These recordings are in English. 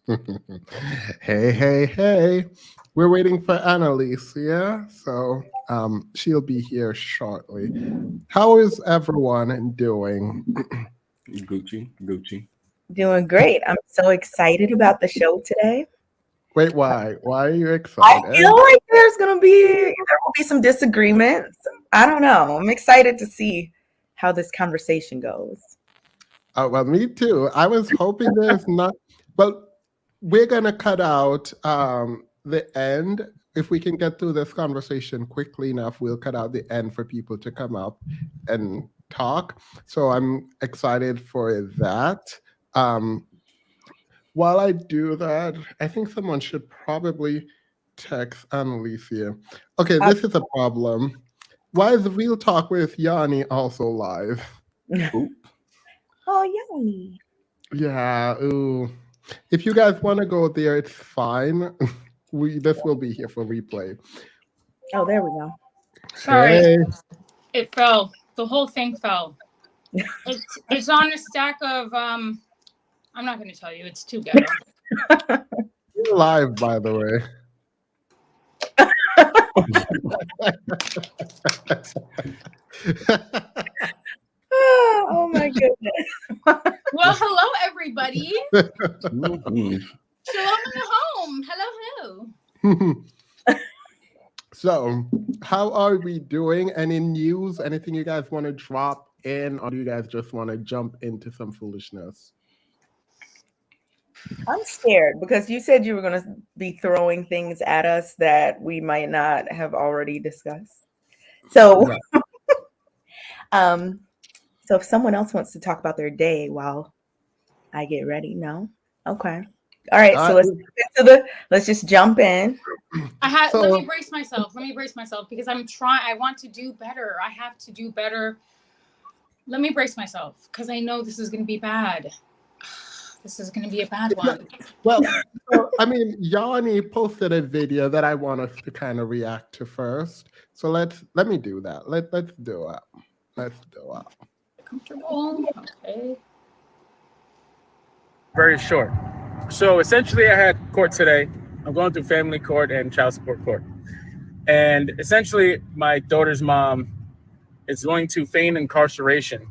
Hey, hey, hey. We're waiting for Annalise, yeah? So she'll be here shortly. How is everyone doing? Gucci, Gucci. Doing great. I'm so excited about the show today. Wait, why? Why are you I excited? feel like there will be some disagreements. I don't know. I'm excited to see how this conversation goes. Oh, well, me too. I was hoping there's not, but we're going to cut out the end. If we can get through this conversation quickly enough, we'll cut out the end for people to come up and talk. So I'm excited for that. Um, while I do that, I think someone should probably text Annalicia. Okay, Uh, this is a problem. Why is Real Talk with Yanni also live? Oop. oh, yummy. Yeah, ooh. If you guys want to go there, it's fine. This will be here for replay. Oh, there we go. Sorry, Hey, it fell. The whole thing fell. It's on a stack of I'm not going to tell you. It's too ghetto. you're live, by the way. Oh my goodness. Well, hello everybody. Mhm. Shalom in the home. Hello, hello. So, how are we doing? Any news? Anything you guys want to drop in, or do you guys just want to jump into some foolishness? I'm scared because you said you were going to be throwing things at us that we might not have already discussed. So, Right. um, so if someone else wants to talk about their day while I get ready, no? Okay. All right, so let's just jump in. Let So, me brace myself. Let me brace myself because I'm trying. I want to do better. I have to do better. Let me brace myself because I know this is going to be bad. This is going to be a bad one. well, so, I mean, Yanni posted a video that I want us to kind of react to first. So let me do that. Let's do it. Let's do it. Comfortable. Okay. Very short. So essentially, I had court today. I'm going through family court and child support court. And essentially, my daughter's mom is going to feign incarceration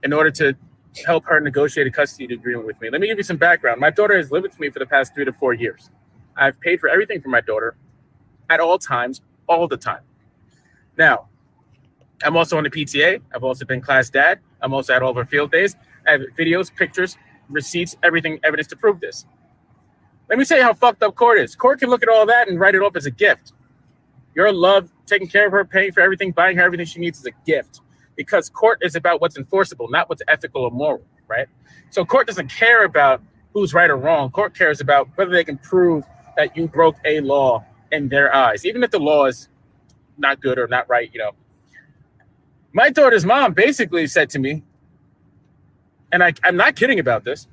in order to help her negotiate a custody agreement with me. Let me give you some background. My daughter has lived with me for the past 3 to 4 years. I've paid for everything for my daughter at all times, all the time. Now, I'm also on the PTA. I've also been class dad. I'm also at all of our field days. I have videos, pictures, receipts, everything, evidence to prove this. Let me tell you how fucked up court is. Court can look at all that and write it off as a gift. Your love, taking care of her, paying for everything, buying her everything she needs is a gift. Because court is about what's enforceable, not what's ethical or moral, right? So court doesn't care about who's right or wrong. Court cares about whether they can prove that you broke a law in their eyes, even if the law is not good or not right, My daughter's mom basically said to me, and I'm not kidding about this,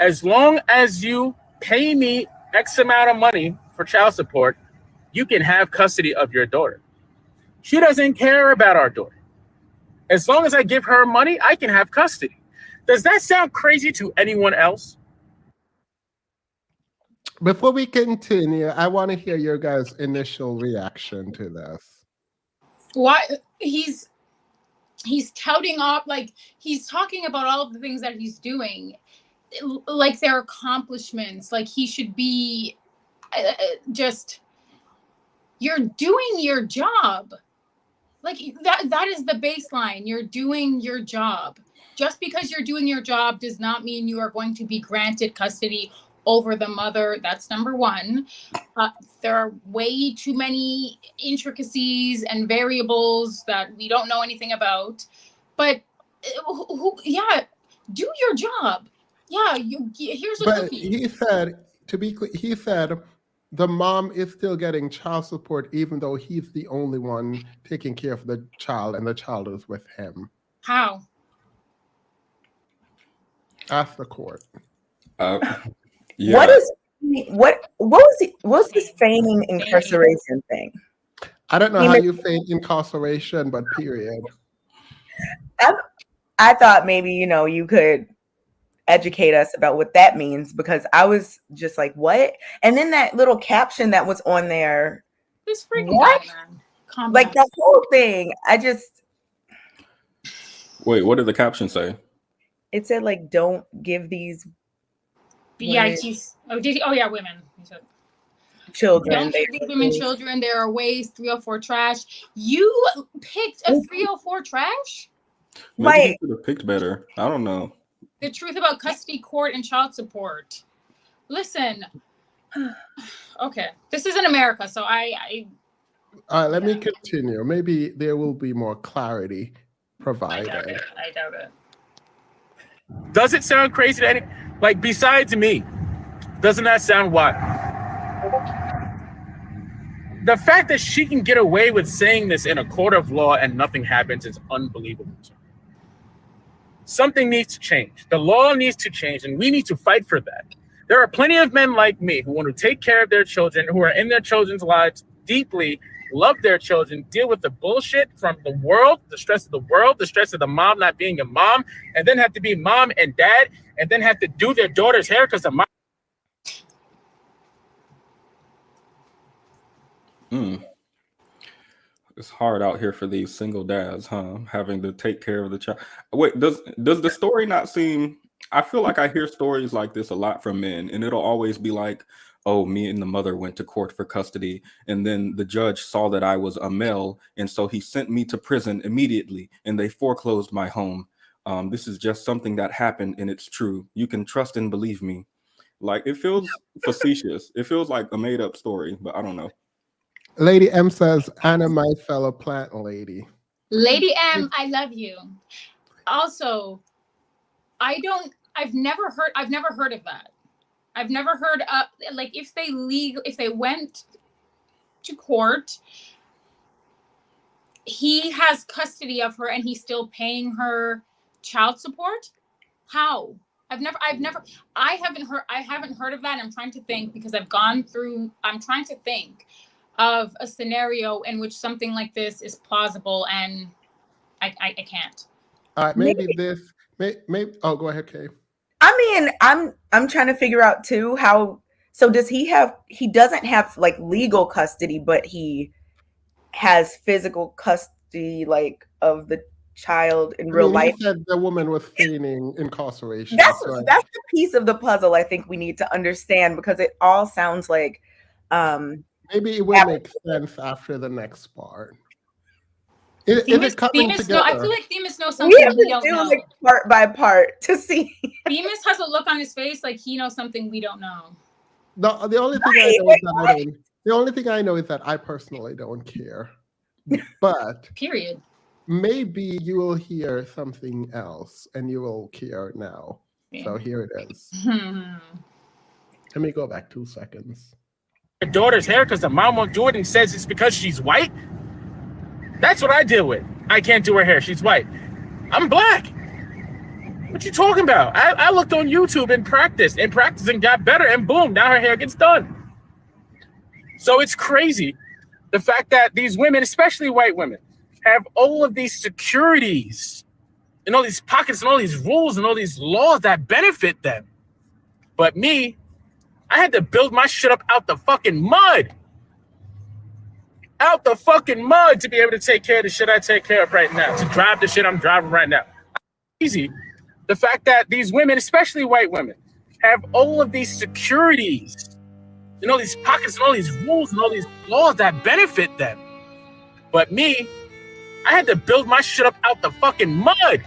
as long as you pay me X amount of money for child support, you can have custody of your daughter. She doesn't care about our daughter. As long as I give her money, I can have custody. Does that sound crazy to anyone else? Before we continue, I want to hear your guys' initial reaction to this. Why he's touting off, like he's talking about all of the things that he's doing like their accomplishments, like he should be just, you're doing your job. Like that is the baseline. You're doing your job. Just because you're doing your job does not mean you are going to be granted custody over the mother. That's number one. There are way too many intricacies and variables that we don't know anything about. But yeah, do your job. Yeah, here's a But cookie. he said, to be clear, he said the mom is still getting child support even though he's the only one taking care of the child and the child is with him. How? Ask the court. Yeah. What's this feigning incarceration thing? I don't know how you feign incarceration, but period. I thought maybe you could educate us about what that means, because I was just like, what? And then that little caption that was on there, This freaking what? guy, man. Calm Like down. that whole thing, Wait, what did the caption say? it said like, don't give these BITs. Oh yeah, women. He said, children. don't give these women children. There are ways 304 trash. You picked a 304 trash? Maybe Right. he could have picked better. I don't know. The truth about custody, court, and child support. Listen. Okay. This isn't America, so I Let me continue. Maybe there will be more clarity provided. I doubt it. Does it sound crazy to any, like, besides me? Doesn't that sound wild? The fact that she can get away with saying this in a court of law and nothing happens is unbelievable. Something needs to change. The law needs to change, and we need to fight for that. There are plenty of men like me who want to take care of their children, who are in their children's lives deeply, love their children, deal with the bullshit from the world, the stress of the mom not being a mom, and then have to be mom and dad, and then have to do their daughter's hair because the mom. It's hard out here for these single dads, huh? Having to take care of the child. Wait, does the story not seem? I feel like I hear stories like this a lot from men, and it'll always be like, oh, me and the mother went to court for custody, and then the judge saw that I was a male, and so he sent me to prison immediately, and they foreclosed my home. This is just something that happened, and it's true. You can trust and believe me. Like, it feels facetious. It feels like a made-up story, but I don't know. Lady M says, Anna, my fellow plant lady. Lady M, I love you. Also, I've never heard of that. I've never heard of, like, if they went to court, he has custody of her and he's still paying her child support. How? I haven't heard of that. I'm trying to think, because I'm trying to think of a scenario in which something like this is plausible, and I can't. Maybe go ahead, Kay. I mean, I'm trying to figure out too how. So does he doesn't have like legal custody, but he has physical custody, like, of the child in real life? He said the woman was feigning incarceration. That's the piece of the puzzle I think we need to understand, because it all sounds like maybe it will make sense after the next part. Is it coming together? I feel like Themis knows something we have we to don't do know. like part by part to see. Themis has a look on his face like he knows something we don't know. The only thing I know is that I personally don't care. But period. Maybe you will hear something else and you will care now. Yeah. So here it is. Let me go back 2 seconds. Her daughter's hair because the mom won't do it and says it's because she's white. That's what I deal with. I can't do her hair. She's white. I'm black. What you talking about? I looked on YouTube and practiced and got better, and boom, now her hair gets done. So it's crazy. The fact that these women, especially white women, have all of these securities and all these pockets and all these rules and all these laws that benefit them. But me, I had to build my shit up out the fucking mud. Out the fucking mud to be able to take care of the shit I take care of right now. To drive the shit I'm driving right now. Easy. The fact that these women, especially white women, have all of these securities and all these pockets and all these rules and all these laws that benefit them. But me, I had to build my shit up out the fucking mud.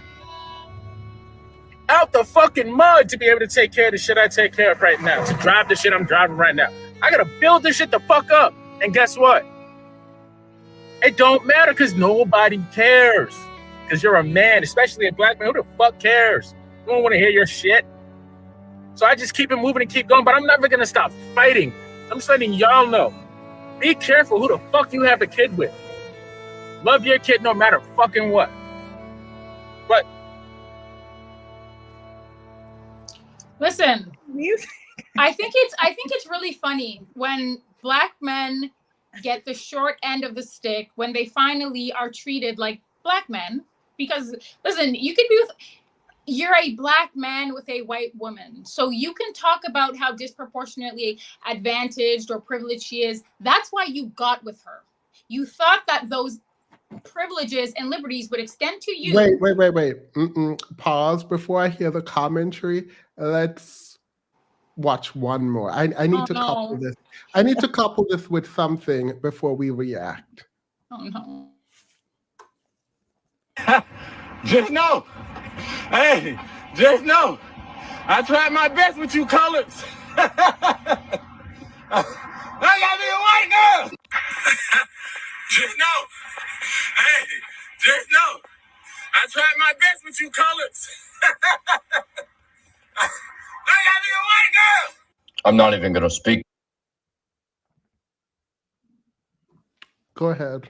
Out the fucking mud to be able to take care of the shit I take care of right now. To drive the shit I'm driving right now. I gotta build this shit the fuck up. And guess what? It don't matter because nobody cares. Because you're a man, especially a black man. Who the fuck cares? I don't want to hear your shit. So I just keep it moving and keep going, but I'm never going to stop fighting. I'm just letting y'all know. Be careful who the fuck you have a kid with. Love your kid no matter fucking what. But listen, I think it's really funny when black men get the short end of the stick when they finally are treated like black men. Because listen, you can be with you're a black man with a white woman. So you can talk about how disproportionately advantaged or privileged she is. That's why you got with her. You thought that those privileges and liberties would extend to you. Wait. Pause before I hear the commentary. Let's watch one more. I need to couple this. I need to couple this with something before we react. Oh no. Just know, hey, just know, I tried my best with you colors. I gotta be a white girl. Just know, hey, just know, I tried my best with you colors. I gotta be a white girl. I'm not even gonna speak. Go ahead.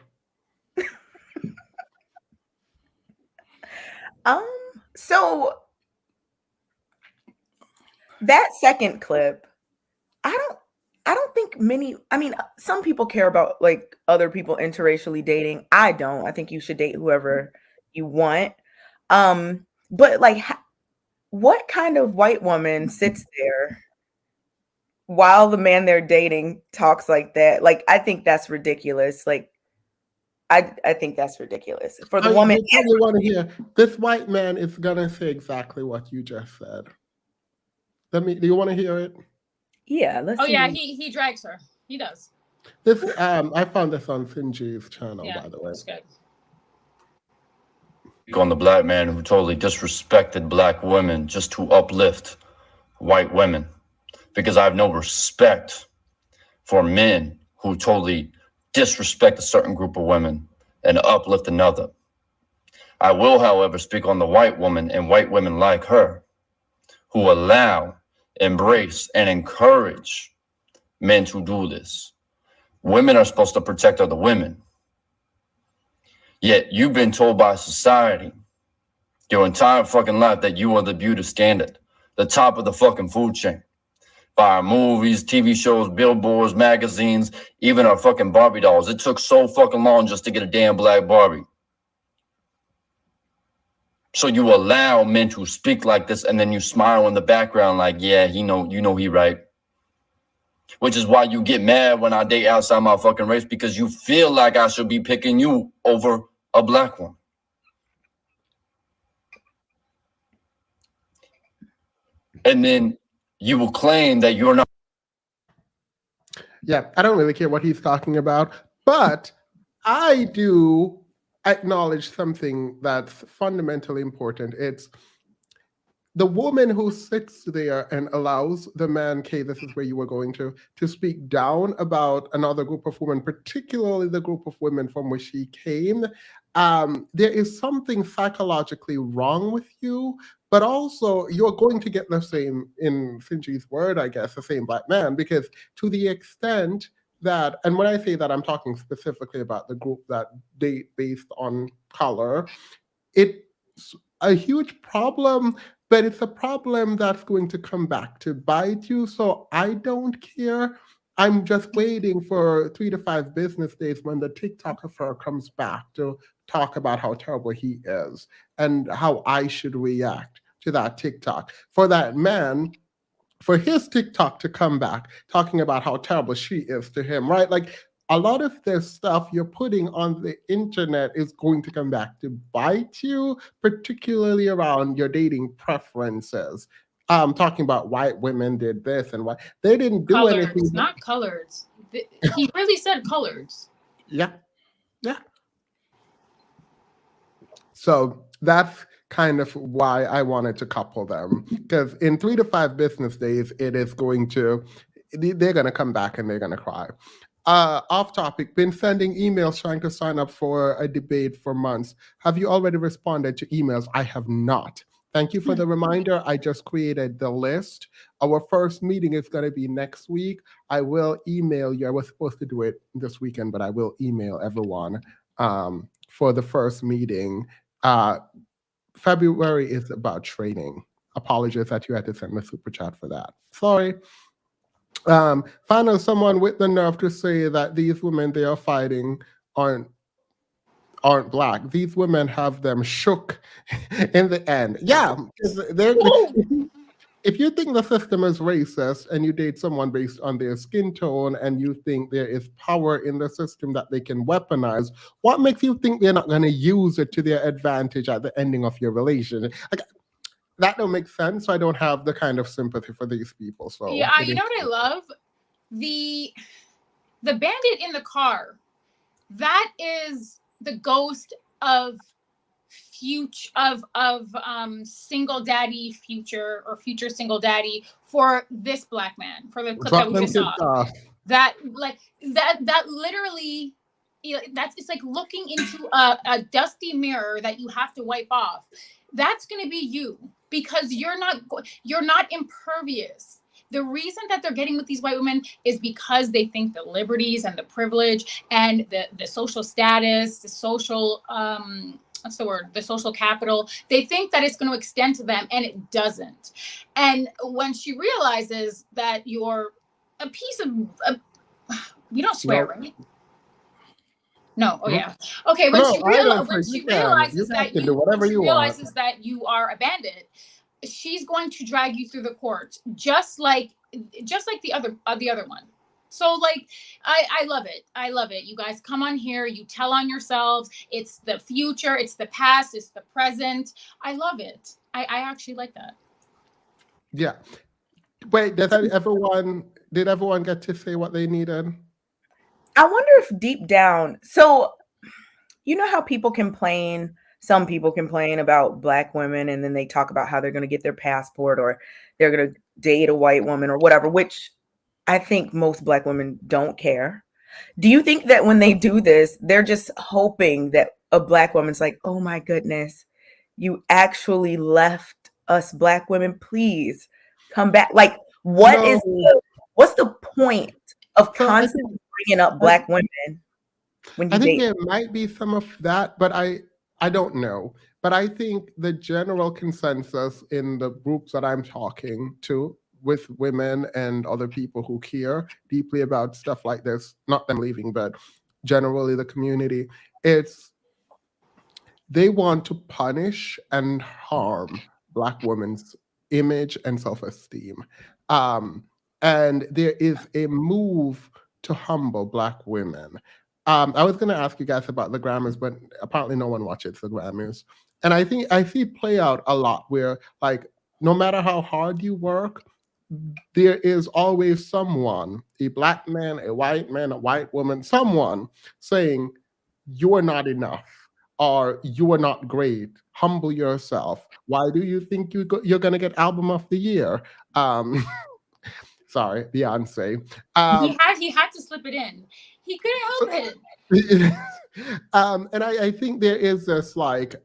So that second clip, I don't think many, I mean, some people care about like other people interracially dating. I don't. I think you should date whoever you want. But like, what kind of white woman sits there while the man they're dating talks like that? Like, I think that's ridiculous. Like, I think that's ridiculous for the woman. You probably want to hear this white man is gonna say exactly what you just said. Do you want to hear it? Yeah, let's see. Yeah, he drags her. He does. This I found this on Finji's channel, by the way. That's good. On the black man who totally disrespected black women just to uplift white women, because I have no respect for men who totally disrespect a certain group of women and uplift another. I will, however, speak on the white woman and white women like her who allow, embrace, and encourage men to do this. Women are supposed to protect other women. Yet you've been told by society your entire fucking life that you are the beauty standard, the top of the fucking food chain. By our movies, TV shows, billboards, magazines, even our fucking Barbie dolls. It took so fucking long just to get a damn black Barbie. So you allow men to speak like this, and then you smile in the background like, yeah, you know he right. Which is why you get mad when I date outside my fucking race, because you feel like I should be picking you over a black one. And then you will claim that you're not. Yeah, I don't really care what he's talking about, but I do acknowledge something that's fundamentally important. It's the woman who sits there and allows the man, Kay, this is where you were going to speak down about another group of women, particularly the group of women from which he came. There is something psychologically wrong with you, but also you're going to get the same, in Finji's word, I guess, the same black man, because to the extent that, and when I say that, I'm talking specifically about the group that date based on color, it's a huge problem, but it's a problem that's going to come back to bite you. So I don't care. I'm just waiting for 3 to 5 business days when the TikTok affair comes back to talk about how terrible he is and how I should react to that TikTok. For that man, for his TikTok to come back talking about how terrible she is to him, right? Like, a lot of this stuff you're putting on the internet is going to come back to bite you, particularly around your dating preferences. Talking about white women did this and why they didn't do colors, anything. Not colors. He really said colors. Yeah. So that's kind of why I wanted to couple them, because in 3 to 5 business days, they're going to come back and they're going to cry. Off topic, been sending emails trying to sign up for a debate for months. Have you already responded to emails? I have not. Thank you for the reminder. I just created the list. Our first meeting is going to be next week. I will email you. I was supposed to do it this weekend, but I will email everyone for the first meeting. February is about training. Apologies that you had to send a super chat for that. Sorry. Finally, someone with the nerve to say that these women they are fighting aren't aren't black. These women have them shook in the end. Yeah, 'cause if you think the system is racist and you date someone based on their skin tone and you think there is power in the system that they can weaponize, what makes you think they're not going to use it to their advantage at the ending of your relationship? Like, that don't make sense. So I don't have the kind of sympathy for these people. So Yeah, you know what I love? The bandit in the car. That is the ghost of single daddy future or future single daddy for this black man, for the clip that we just saw. That literally, it's like looking into a dusty mirror that you have to wipe off. That's going to be you, because you're not impervious. The reason that they're getting with these white women is because they think the liberties and the privilege and the social status, the social what's the word? The social capital. They think that it's going to extend to them, and it doesn't. And when she realizes that you're a piece of, you don't swear, right? No. Oh yeah. Okay. When she realizes that you are a bandit, she's going to drag you through the courts, just like the other one. So like, I love it. I love it. You guys come on here, you tell on yourselves. It's the future, it's the past, it's the present. I love it. I actually like that. Yeah. Wait, did everyone get to say what they needed? I wonder if deep down, so you know how some people complain about black women, and then they talk about how they're going to get their passport or they're going to date a white woman or whatever, which I think most black women don't care. Do you think that when they do this, they're just hoping that a black woman's like, oh my goodness, you actually left us black women, please come back? Like, what's the point of constantly bringing up black women when you I think date? there might be some of that, but I don't know. But I think the general consensus in the groups that I'm talking to with women and other people who care deeply about stuff like this, not them leaving, but generally the community, they want to punish and harm black women's image and self-esteem. And there is a move to humble black women. I was going to ask you guys about the Grammys, but apparently no one watches the Grammys. And I think I see play out a lot where, like, no matter how hard you work, there is always someone, a black man, a white woman, someone saying, you're not enough, or you are not great. Humble yourself. Why do you think you're going to get album of the year? Sorry, Beyonce. He had to slip it in. He couldn't help it. And I think there is this, like,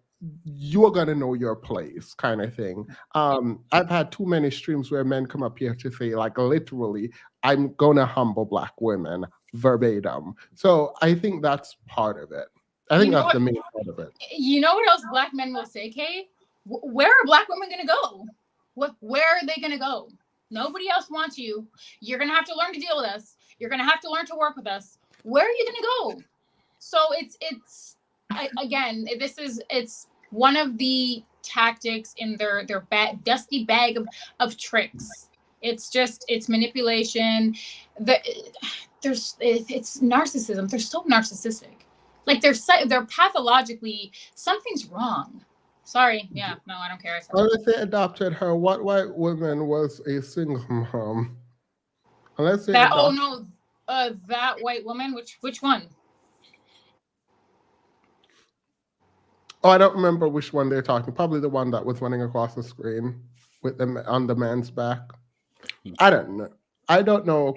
you're gonna know your place kind of thing. I've had too many streams where men come up here to say, like, literally, I'm gonna humble black women verbatim. So I think that's part of it. I think that's the main part of it. You know what else black men will say, Kay? Where are black women gonna go? Where are they gonna go? Nobody else wants you. You're gonna have to learn to deal with us. You're gonna have to learn to work with us. Where are you gonna go? So it's one of the tactics in their dusty bag of tricks. It's manipulation. It's narcissism. They're so narcissistic. Like they're pathologically, something's wrong. Sorry. Yeah. No, I don't care. Unless they adopted her, what white woman was a single mom? Unless they that white woman. Which one? Oh, I don't remember which one they're talking. Probably the one that was running across the screen with them on the man's back. I don't know.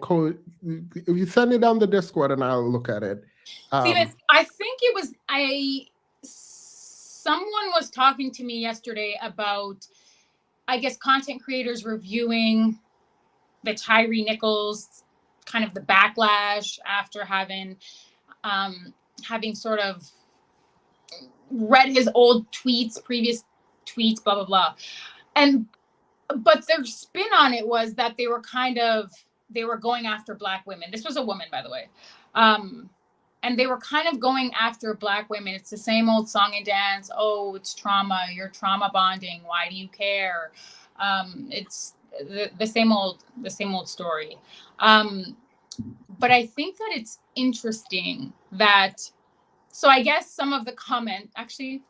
If you send it on the Discord and I'll look at it. I think it was someone was talking to me yesterday about, I guess, content creators reviewing the Tyree Nichols, kind of the backlash after having sort of read his old previous tweets, blah, blah, blah. But their spin on it was that they were going after black women. This was a woman, by the way. and they were kind of going after Black women. It's the same old song and dance. Oh, it's trauma. You're trauma bonding. Why do you care? It's the same old story. But I think that it's interesting that, so I guess some of the comment, actually,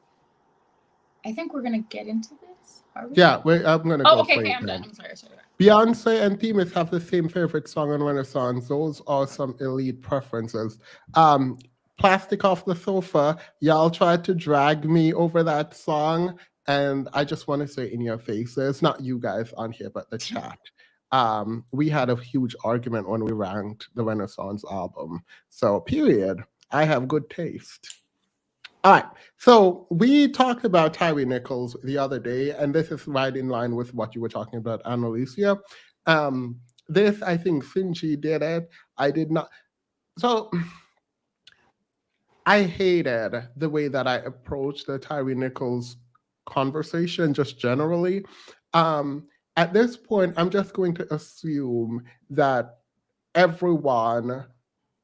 I think we're going to get into this. Are we? Yeah, I'm going to go. Okay, I'm done. I'm sorry. Beyonce and Timus have the same favorite song on Renaissance. Those are some elite preferences. Plastic Off the Sofa, y'all tried to drag me over that song, and I just want to say in your faces, not you guys on here, but the chat. We had a huge argument when we ranked the Renaissance album. So, period. I have good taste. All right. So we talked about Tyree Nichols the other day, and this is right in line with what you were talking about, Annalicia. This, I think, Finchi did it. I did not. So I hated the way that I approached the Tyree Nichols conversation, just generally. At this point, I'm just going to assume that everyone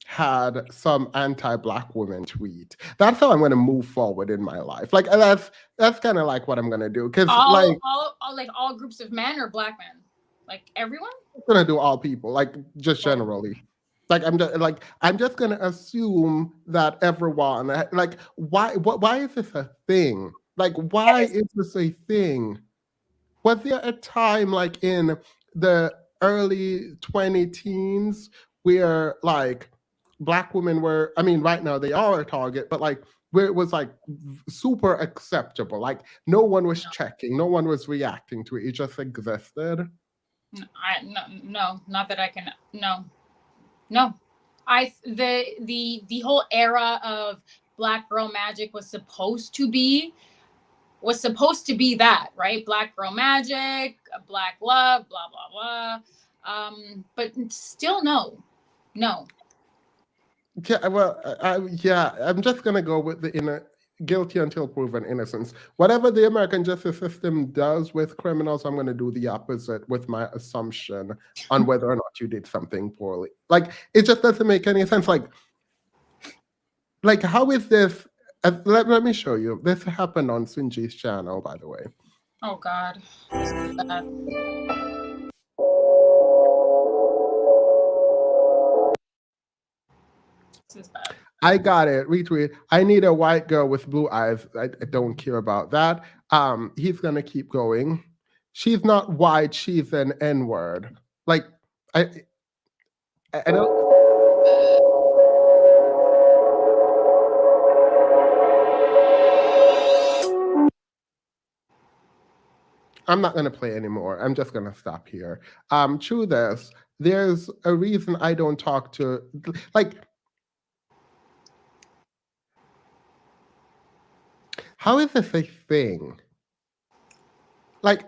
had some anti-Black women tweet. That's how I'm going to move forward in my life. Like that's kind of like what I'm going to do. Because all groups of men or Black men, like everyone. I'm going to do all people, like just generally. Like I'm just going to assume that everyone, like why is this a thing? Like why is this a thing? Was there a time like in the early 20-teens where like Black women were, I mean, right now they are a target, but like where it was like super acceptable, like no one was checking, no one was reacting to it, it just existed? No, not that I can, no. The whole era of Black girl magic was supposed to be that, right? Black girl magic, Black love, blah, blah, blah. But still no. Yeah, well, I'm just going to go with the guilty until proven innocence. Whatever the American justice system does with criminals, I'm going to do the opposite with my assumption on whether or not you did something poorly. Like, it just doesn't make any sense. Like how is this? Let me show you. This happened on Sunji's channel, by the way. Oh, God. This is bad. This is bad. I got it. Retweet. I need a white girl with blue eyes. I don't care about that. He's gonna keep going. She's not white. She's an N-word. Like I don't. I'm not gonna play anymore. I'm just gonna stop here. To this, there's a reason I don't talk to like. How is this a thing? Like,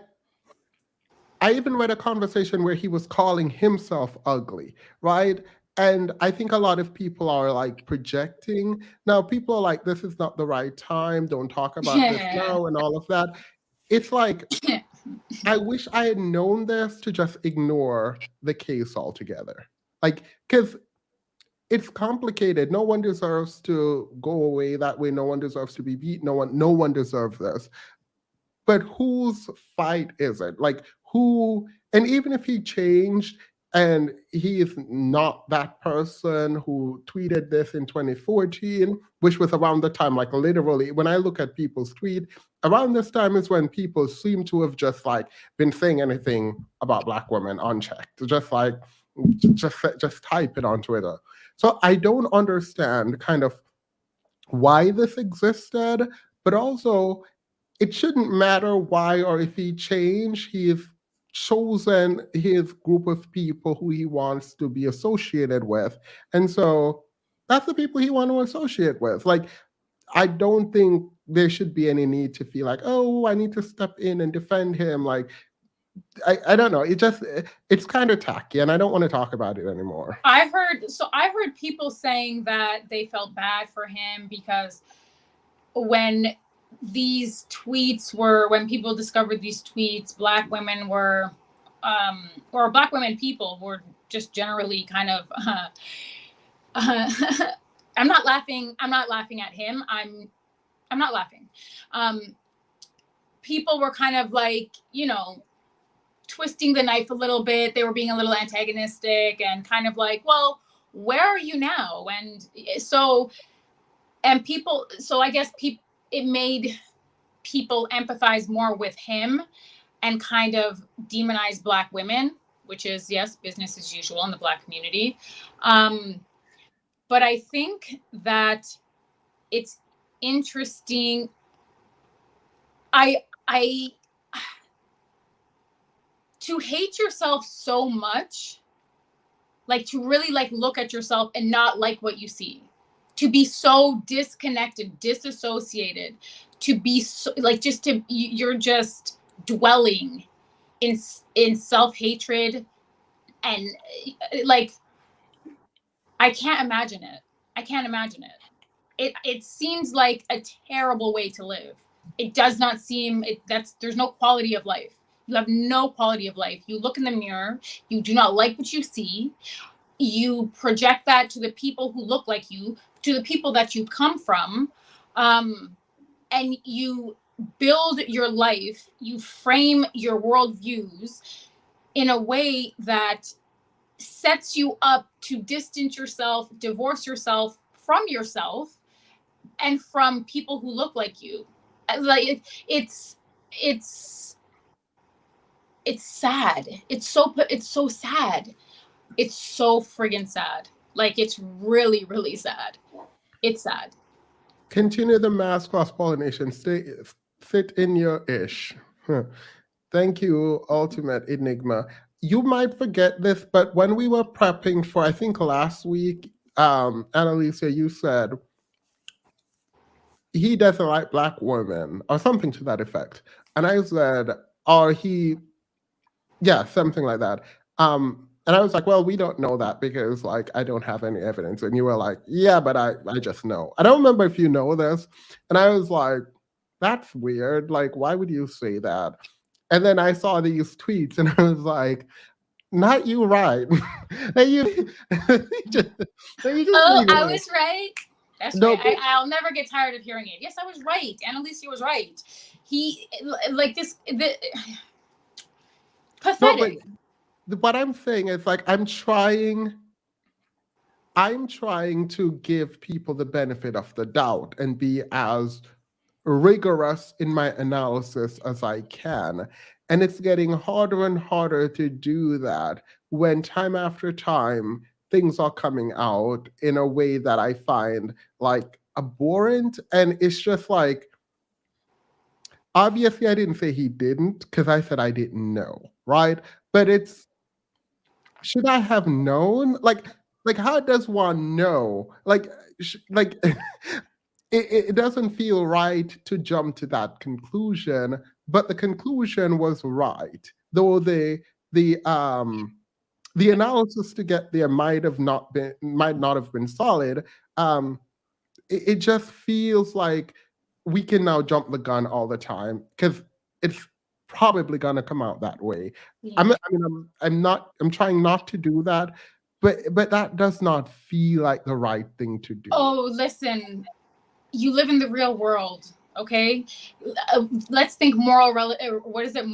I even read a conversation where he was calling himself ugly, right? And I think a lot of people are like projecting. Now, people are like, this is not the right time. Don't talk about this now and all of that. It's like, I wish I had known this to just ignore the case altogether. Like, because it's complicated. No one deserves to go away that way. No one deserves to be beat. No one deserves this. But whose fight is it? Like who? And even if he changed and he is not that person who tweeted this in 2014, which was around the time, like literally, when I look at people's tweet, around this time is when people seem to have just like been saying anything about Black women unchecked. Just type it on Twitter. So I don't understand kind of why this existed, but also it shouldn't matter why or if he changed. He's chosen his group of people who he wants to be associated with. And so that's the people he wants to associate with. Like, I don't think there should be any need to feel like, oh, I need to step in and defend him. Like, I don't know. It's kind of tacky, and I don't want to talk about it anymore. I heard people saying that they felt bad for him because when people discovered these tweets, Black women were, or Black women people were just generally kind of I'm not laughing at him. I'm not laughing. People were kind of like, you know, twisting the knife a little bit. They were being a little antagonistic and kind of like, well, where are you now? And so, and people, so I guess it made people empathize more with him and kind of demonize Black women, which is, yes, business as usual in the Black community. But I think that it's interesting. To hate yourself so much, like to really like look at yourself and not like what you see, to be so disconnected, disassociated, to be so, like just to, you're just dwelling in self-hatred, and like I can't imagine it. It seems like a terrible way to live. It does not seem there's no quality of life. You have no quality of life. You look in the mirror, you do not like what you see. You project that to the people who look like you, to the people that you come from, and you build your life, you frame your worldviews in a way that sets you up to distance yourself, divorce yourself from yourself and from people who look like you. Like it's sad. It's so sad. It's so friggin' sad. Like it's really, really sad. It's sad. Continue the mass cross-pollination. Sit in your ish. Thank you, Ultimate Enigma. You might forget this, but when we were prepping for, I think last week, Annalisa, you said he doesn't like Black women or something to that effect. And I said, something like that. And I was like, well, we don't know that because like I don't have any evidence. And you were like, yeah, but I just know. I don't remember if you know this. And I was like, that's weird. Like, why would you say that? And then I saw these tweets and I was like, not you, right? you just I was right. That's no, right. I'll never get tired of hearing it. Yes, I was right. Annalisa was right. He like this. Pathetic. No, what I'm saying is like I'm trying to give people the benefit of the doubt and be as rigorous in my analysis as I can. And it's getting harder and harder to do that when time after time things are coming out in a way that I find like abhorrent. And it's just like, obviously I didn't say he didn't because I said I didn't know, right? But should I have known? Like how does one know? Like it doesn't feel right to jump to that conclusion, but the conclusion was right. Though the analysis to get there might not have been solid. It just feels like we can now jump the gun all the time because it's probably gonna come out that way. Yeah. I'm trying not to do that, but that does not feel like the right thing to do. Oh, listen, you live in the real world, okay? Let's think moral relativism.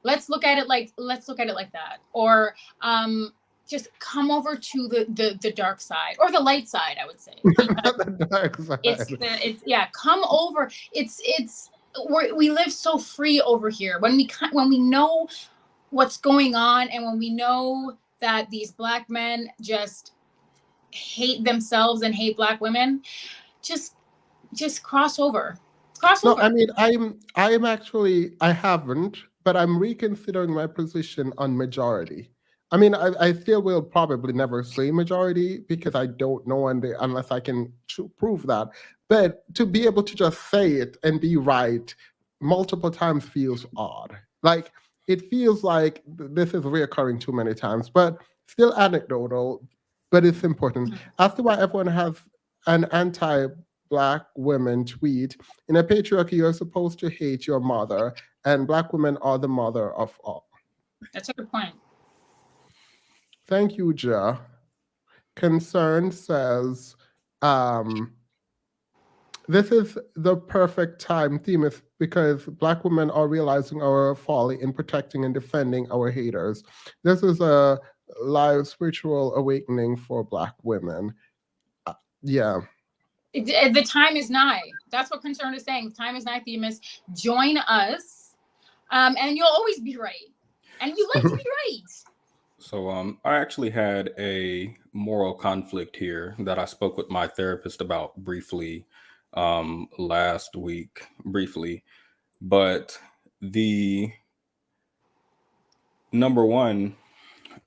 Let's look at it like that, or just come over to the dark side or the light side, I would say. The dark side. Come over. We live so free over here when we know what's going on, and when we know that these Black men just hate themselves and hate Black women, just cross over. No, I mean, I haven't, but I'm reconsidering my position on majority. I mean, I still will probably never say majority because I don't know unless I can prove that. But to be able to just say it and be right multiple times feels odd. Like, it feels like this is reoccurring too many times, but still anecdotal, but it's important. As to why everyone has an anti-Black women tweet, in a patriarchy, you're supposed to hate your mother, and Black women are the mother of all. That's a good point. Thank you, Ja. Concern says, this is the perfect time, Themis, because Black women are realizing our folly in protecting and defending our haters. This is a live spiritual awakening for Black women. Yeah. The time is nigh. That's what Concern is saying. The time is nigh, Themis. Join us, and you'll always be right. And you like to be right. So I actually had a moral conflict here that I spoke with my therapist about briefly last week, but the number one,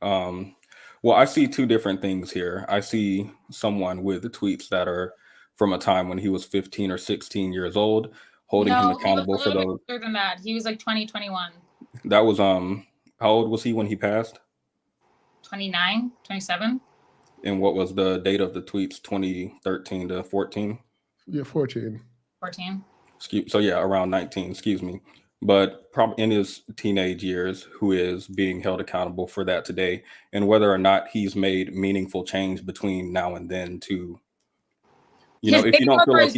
well, I see two different things here. I see someone with tweets that are from a time when he was 15 or 16 years old, holding him accountable for those. He was a little bit older than that. He was like 20, 21. That was how old was he when he passed? 29, 27. And what was the date of the tweets? 2013 to 14? Yeah, 14. 14. So yeah, around 19, excuse me. But probably in his teenage years, who is being held accountable for that today, and whether or not he's made meaningful change between now and then to, if you don't feel like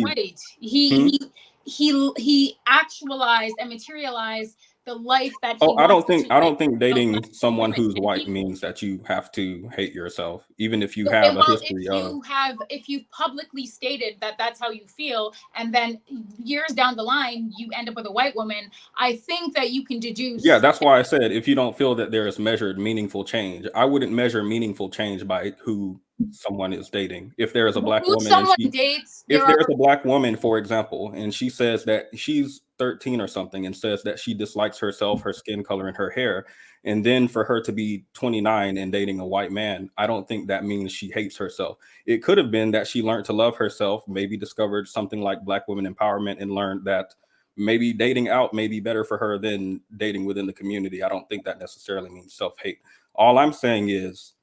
he actualized and materialized the life that he I don't think dating someone who's white means that you have to hate yourself, even if you have a history if you've publicly stated that that's how you feel, and then years down the line you end up with a white woman. I think that you can deduce. Yeah, that's why I said if you don't feel that there is measured meaningful change. I wouldn't measure meaningful change by who someone is dating. If there is a Black woman, if there's a Black woman, for example, and she says that she's 13 or something and says that she dislikes herself, her skin color, and her hair, and then for her to be 29 and dating a white man, I don't think that means she hates herself. It could have been that she learned to love herself, maybe discovered something like Black women empowerment, and learned that maybe dating out may be better for her than dating within the community. I don't think that necessarily means self-hate. All I'm saying is,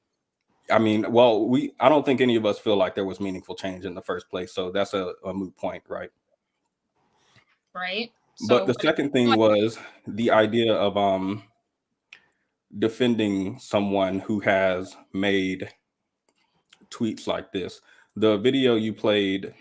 I don't think any of us feel like there was meaningful change in the first place. So that's a moot point, right? Right. But the second thing was the idea of defending someone who has made tweets like this. The video you played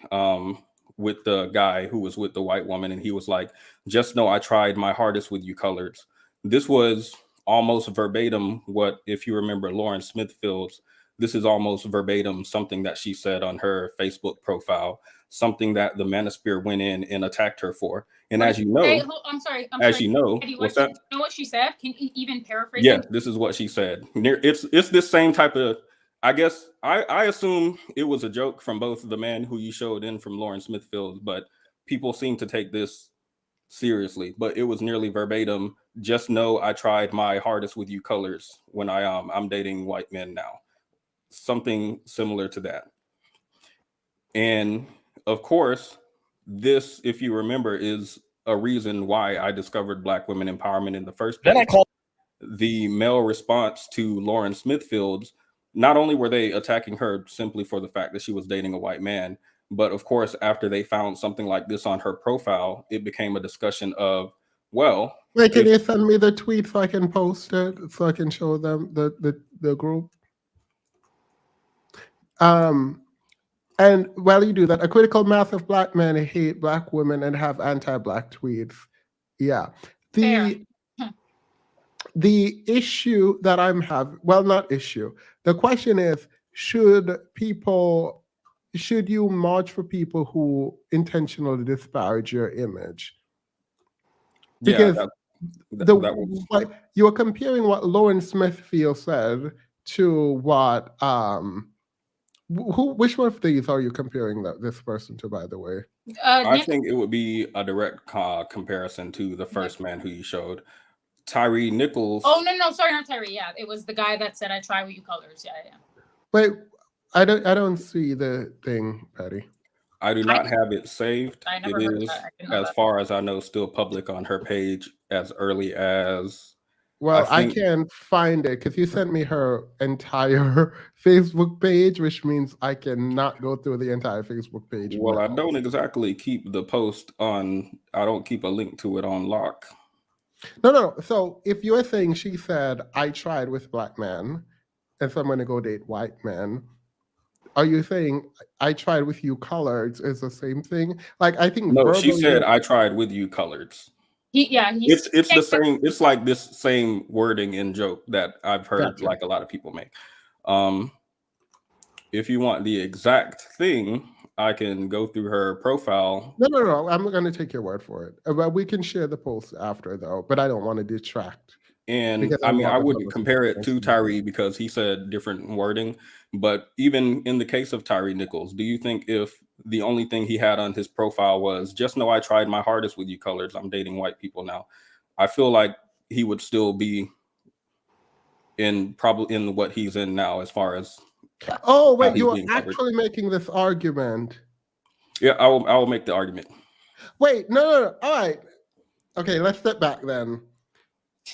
with the guy who was with the white woman, and he was like, "Just know I tried my hardest with you colors." This was almost verbatim what, if you remember Lauren Smithfield's, this is almost verbatim something that she said on her Facebook profile, something that the Manosphere went in and attacked her for. And as you know, I'm sorry. You know, what's that? You know what she said? Can you even paraphrase? Yeah, this is what she said. It's this same type of, I guess, I assume it was a joke from both the man who you showed and from Lauren Smithfield, but people seem to take this seriously. But it was nearly verbatim. Just know I tried my hardest with you colors when I'm dating white men now. Something similar to that. And of course, this, if you remember, is a reason why I discovered Black women empowerment in the first place. The male response to Lauren Smithfield's, not only were they attacking her simply for the fact that she was dating a white man, but of course, after they found something like this on her profile, it became a discussion of, well, wait, can you send me the tweet so I can post it, so I can show them the group? And while you do that, a critical mass of Black men hate Black women and have anti-Black tweets. Yeah. The issue that I'm having, well, not issue. The question is, should you march for people who intentionally disparage your image? Because you are comparing what Lauren Smithfield said to what which one of these are you comparing this person to, by the way? I think it would be a direct comparison to the first man who you showed, Tyree Nichols. Oh, no, sorry, not Tyree. Yeah, it was the guy that said, "I try with you colors." Yeah. Wait, I don't see the thing, Patty. I do not have it saved. It is, as far as I know, still public on her page as early as. Well, I can't find it because you sent me her entire Facebook page, which means I cannot go through the entire Facebook page. Well, I don't exactly keep the post on, I don't keep a link to it on lock. No. So if you're saying she said, "I tried with Black men, and so I'm going to go date white men," Are you saying I tried with you coloreds is the same thing? Like I think No, she verbally. said I tried with you coloreds. He's It's the same. It's like this same wording and joke that I've heard Gotcha. like a lot of people make. If you want the exact thing, I can go through her profile. No. I'm going to take your word for it. But we can share the post after, though. But I don't want to detract. And I mean, I wouldn't compare it to Tyree because he said different wording. But even in the case of Tyree Nichols, do you think if the only thing he had on his profile was just know I tried my hardest with you colors, I'm dating white people now, I feel like he would still be probably in what he's in now as far as. Oh, wait, you're actually making this argument. Yeah, I will make the argument. Wait, no. All right. Okay, let's step back then.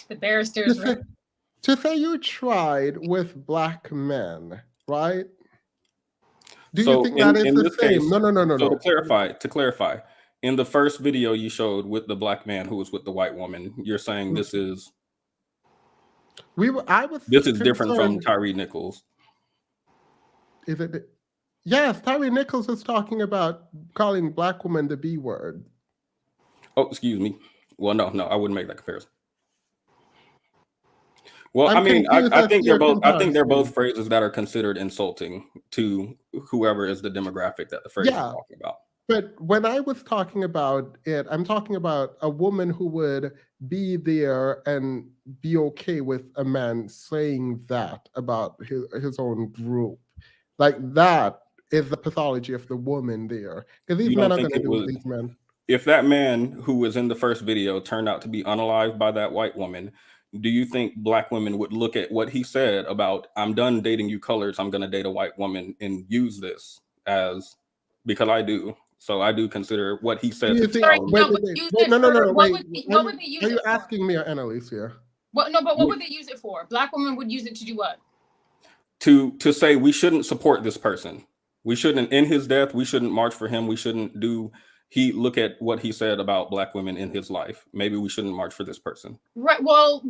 The barristers. To say you tried with black men, right? Do you think that is the same? Case, no. So to clarify, in the first video you showed with the black man who was with the white woman, you're saying this is different from Tyree Nichols. Is it? Yes, Tyree Nichols is talking about calling black women the B word. Oh, excuse me. Well, no, I wouldn't make that comparison. Well, I mean, I think they're both. I think they're both phrases that are considered insulting to whoever is the demographic that the phrase is talking about. But when I was talking about it, I'm talking about a woman who would be there and be okay with a man saying that about his own group. Like that is the pathology of the woman there. Because these men are going to do these men. If that man who was in the first video turned out to be unalived by that white woman, do you think black women would look at what he said about I'm done dating you colors, I'm going to date a white woman and use this as, because I do. So I do consider what he said. Wait. No. Wait. What would they use it for? Are you asking me or Annalise here? What would they use it for? Black women would use it to do what? To say we shouldn't support this person. We shouldn't, in his death, we shouldn't march for him. We shouldn't look at what he said about black women in his life. Maybe we shouldn't march for this person. Right. Well,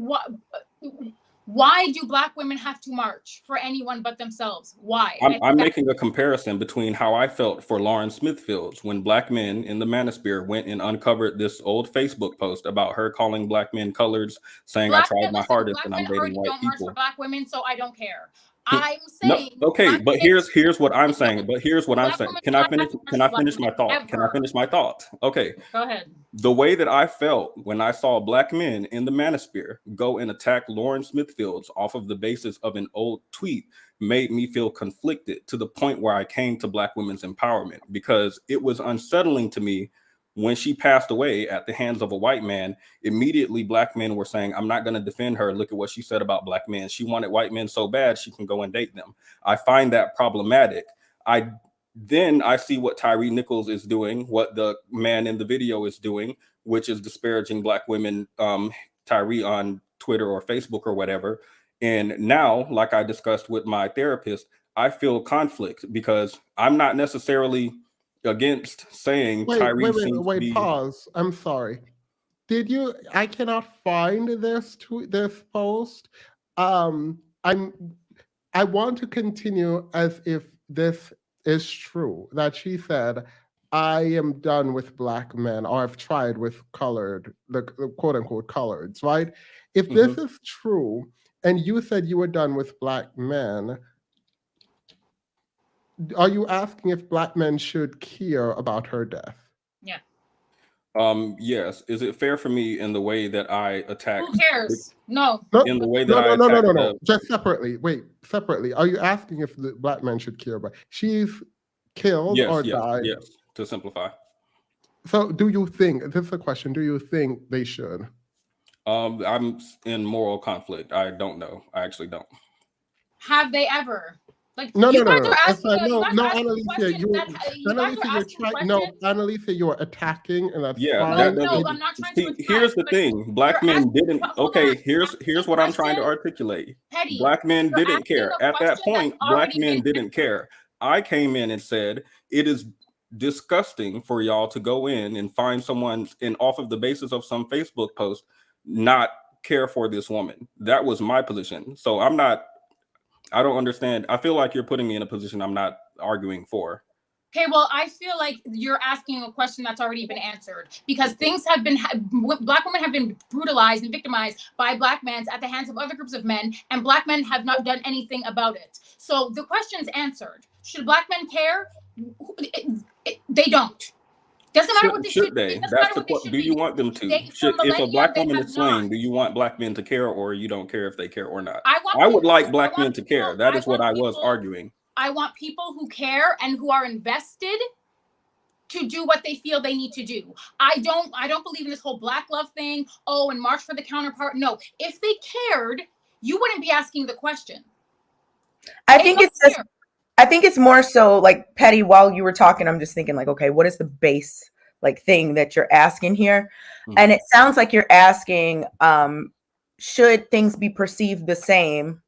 why do black women have to march for anyone but themselves? Why? I'm making a comparison between how I felt for Lauren Smithfields when black men in the manosphere went and uncovered this old Facebook post about her calling black men coloreds, saying I tried my hardest and I'm dating white people. March for black women, so I don't care. I'm saying no, okay, but here's what I'm saying. Can I finish my thought? Can I finish my thought? Okay. Go ahead. The way that I felt when I saw black men in the manosphere go and attack Lauren Smithfields off of the basis of an old tweet made me feel conflicted to the point where I came to black women's empowerment, because it was unsettling to me when she passed away at the hands of a white man. Immediately, black men were saying, I'm not going to defend her. Look at what she said about black men. She wanted white men so bad she can go and date them. I find that problematic. Then I see what Tyree Nichols is doing, what the man in the video is doing, which is disparaging black women, Tyree on Twitter or Facebook or whatever. And now, like I discussed with my therapist, I feel conflict because I'm not necessarily against saying Tyree seems to be... Pause. I'm sorry. Did you? I cannot find this post. I want to continue as if this is true, that she said, I am done with black men, or I've tried with the quote unquote coloreds, right? If this is true, and you said you were done with black men, are you asking if black men should care about her death? Yeah. Yes. Is it fair for me in the way that I attacked? Who cares? No. In the way that no. Just separately. Wait, separately. Are you asking if the black men should care about? She's killed or died? Yes. To simplify. So, do you think? This is a question. Do you think they should? I'm in moral conflict. I don't know. I actually don't. Have they ever? Like, Annalisa, you're attacking, and that's fine. No, I'm not trying to attack. Here's the thing: black men didn't. Okay, here's what I'm trying to articulate. Black men didn't care at that point. Black men didn't care. I came in and said it is disgusting for y'all to go in and find someone and off of the basis of some Facebook post not care for this woman. That was my position. So I don't understand. I feel like you're putting me in a position I'm not arguing for. Okay, well, I feel like you're asking a question that's already been answered, because things have been, Black women have been brutalized and victimized by Black men at the hands of other groups of men, and Black men have not done anything about it. So the question's answered. Should Black men care? They don't. Doesn't matter what they should they? That's the question. Do you want them to? If a Black woman is slain, do you want Black men to care, or you don't care if they care or not? I would like Black men to care. That is what I was arguing. I want people who care and who are invested to do what they feel they need to do. I don't believe in this whole Black love thing. Oh, and march for the counterpart. No, if they cared, you wouldn't be asking the question. I think it's more so like, Petty, while you were talking, I'm just thinking like, okay, what is the base like thing that you're asking here? Mm-hmm. And it sounds like you're asking, should things be perceived the same,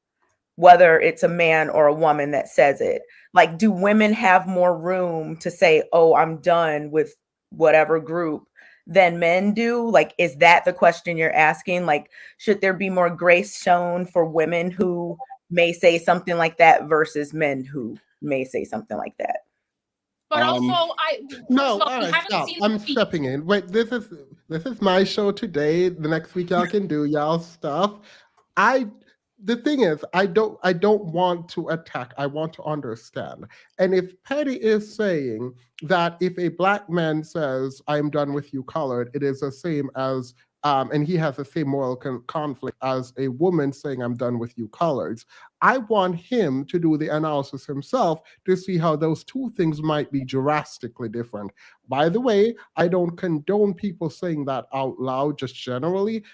whether it's a man or a woman that says it? Like, do women have more room to say, oh, I'm done with whatever group than men do? Like, is that the question you're asking? Like, should there be more grace shown for women who may say something like that versus men who may say something like that? But also, I'm stepping in. Wait, this is my show today. The next week y'all can do y'all stuff. The thing is, I don't want to attack. I want to understand. And if Petty is saying that if a Black man says, I'm done with you colored, it is the same as, and he has the same moral conflict as a woman saying, I'm done with you coloreds, I want him to do the analysis himself to see how those two things might be drastically different. By the way, I don't condone people saying that out loud, just generally,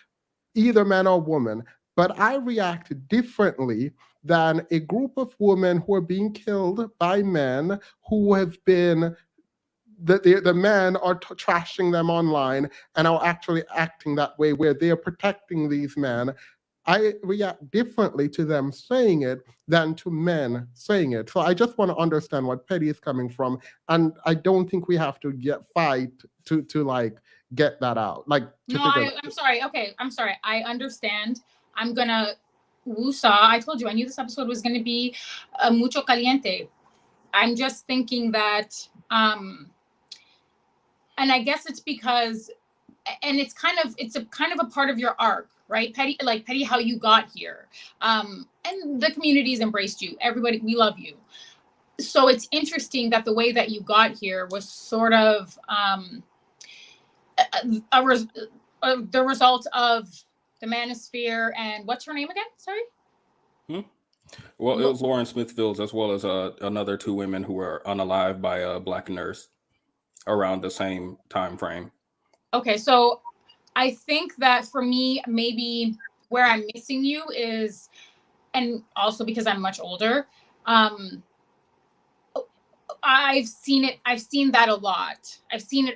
either man or woman. But I react differently than a group of women who are being killed by men who have been, the men are trashing them online and are actually acting that way where they're protecting these men. I react differently to them saying it than to men saying it. So I just want to understand what Petty is coming from. And I don't think we have to fight to like get that out. Like, I'm sorry. Okay, I'm sorry. I understand. I'm gonna woosah. I told you I knew this episode was gonna be mucho caliente. I'm just thinking that, and I guess it's because, and it's a kind of a part of your arc, right, Petty? Like, Petty, how you got here, and the community's embraced you. Everybody, we love you. So it's interesting that the way that you got here was sort of the result of the manosphere, and what's her name again? Sorry. Well, it was Lauren Smithfields, as well as another two women who were unalived by a Black nurse around the same time frame. Okay, so I think that for me, maybe where I'm missing you is, and also because I'm much older, I've seen that a lot. I've seen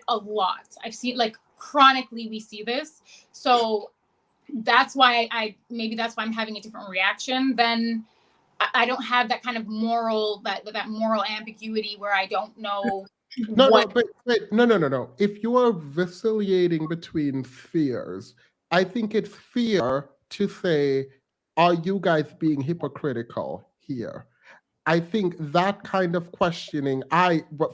like chronically we see this. So that's why that's why I'm having a different reaction. Then I don't have that kind of moral, that moral ambiguity where I don't know. No. If you are vacillating between fears, I think it's fear to say, are you guys being hypocritical here? I think that kind of questioning,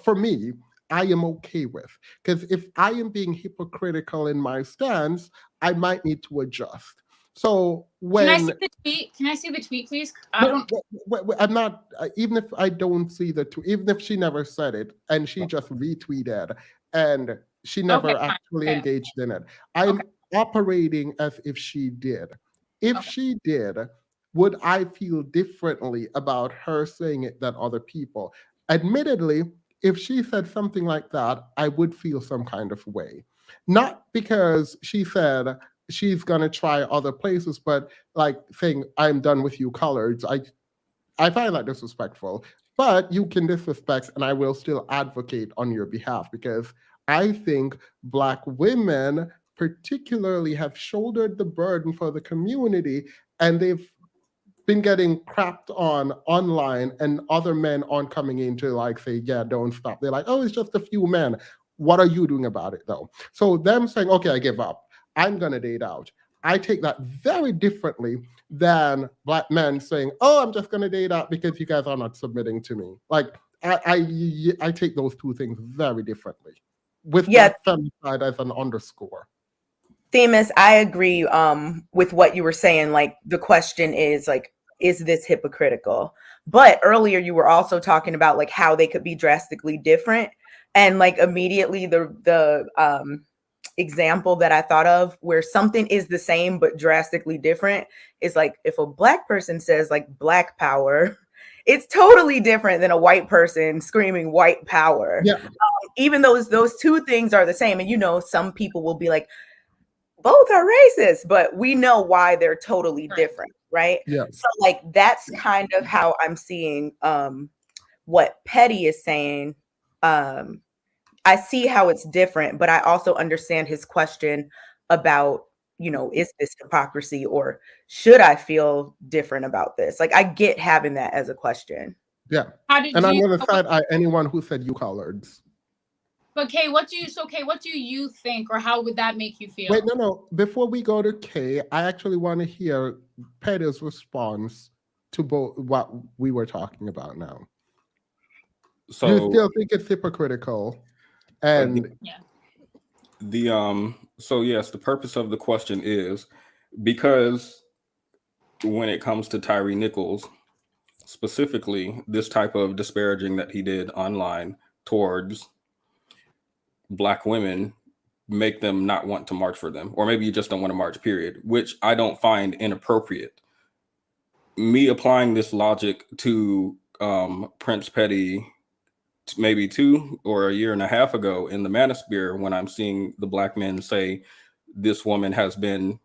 for me, I am okay with. Because if I am being hypocritical in my stance, I might need to adjust. So when Can I see the tweet, please? I'm not, even if I don't see the tweet, even if she never said it and she just retweeted and she never actually engaged in it, I'm operating as if she did. If she did, would I feel differently about her saying it than other people? Admittedly, if she said something like that, I would feel some kind of way. Not because she said she's going to try other places, but like saying, I'm done with you coloreds. I find that disrespectful, but you can disrespect and I will still advocate on your behalf because I think Black women particularly have shouldered the burden for the community and they've been getting crapped on online and other men aren't coming in to like say, yeah, don't stop. They're like, oh, it's just a few men. What are you doing about it though? So them saying, okay, I give up. I'm going to date out. I take that very differently than Black men saying, oh, I'm just going to date out because you guys are not submitting to me. Like, I take those two things very differently. With Yeah. that femicide as an underscore. Themis, I agree with what you were saying. Like, the question is like, is this hypocritical? But earlier you were also talking about like how they could be drastically different. And like immediately the example that I thought of where something is the same but drastically different is like if a Black person says like Black power, it's totally different than a white person screaming white power. Yeah. Even though those two things are the same. And, you know, some people will be like, both are racist, but we know why they're totally different, right? Yeah. So like that's kind of how I'm seeing what Petty is saying. I see how it's different, but I also understand his question about, you know, is this hypocrisy or should I feel different about this? Like I get having that as a question. Yeah. How did And on you? the other side, anyone who said you coloreds. But Kay, what do you think, or how would that make you feel? Wait, no. Before we go to Kay, I actually want to hear Petty's response to both what we were talking about now. So You still think it's hypocritical? And so yes, the purpose of the question is because when it comes to Tyree Nichols, specifically this type of disparaging that he did online towards Black women make them not want to march for them, or maybe you just don't want to march, period, which I don't find inappropriate. Me applying this logic to Prince Petty maybe 2 or a year and a half ago in the Manosphere, when I'm seeing the Black men say this woman has been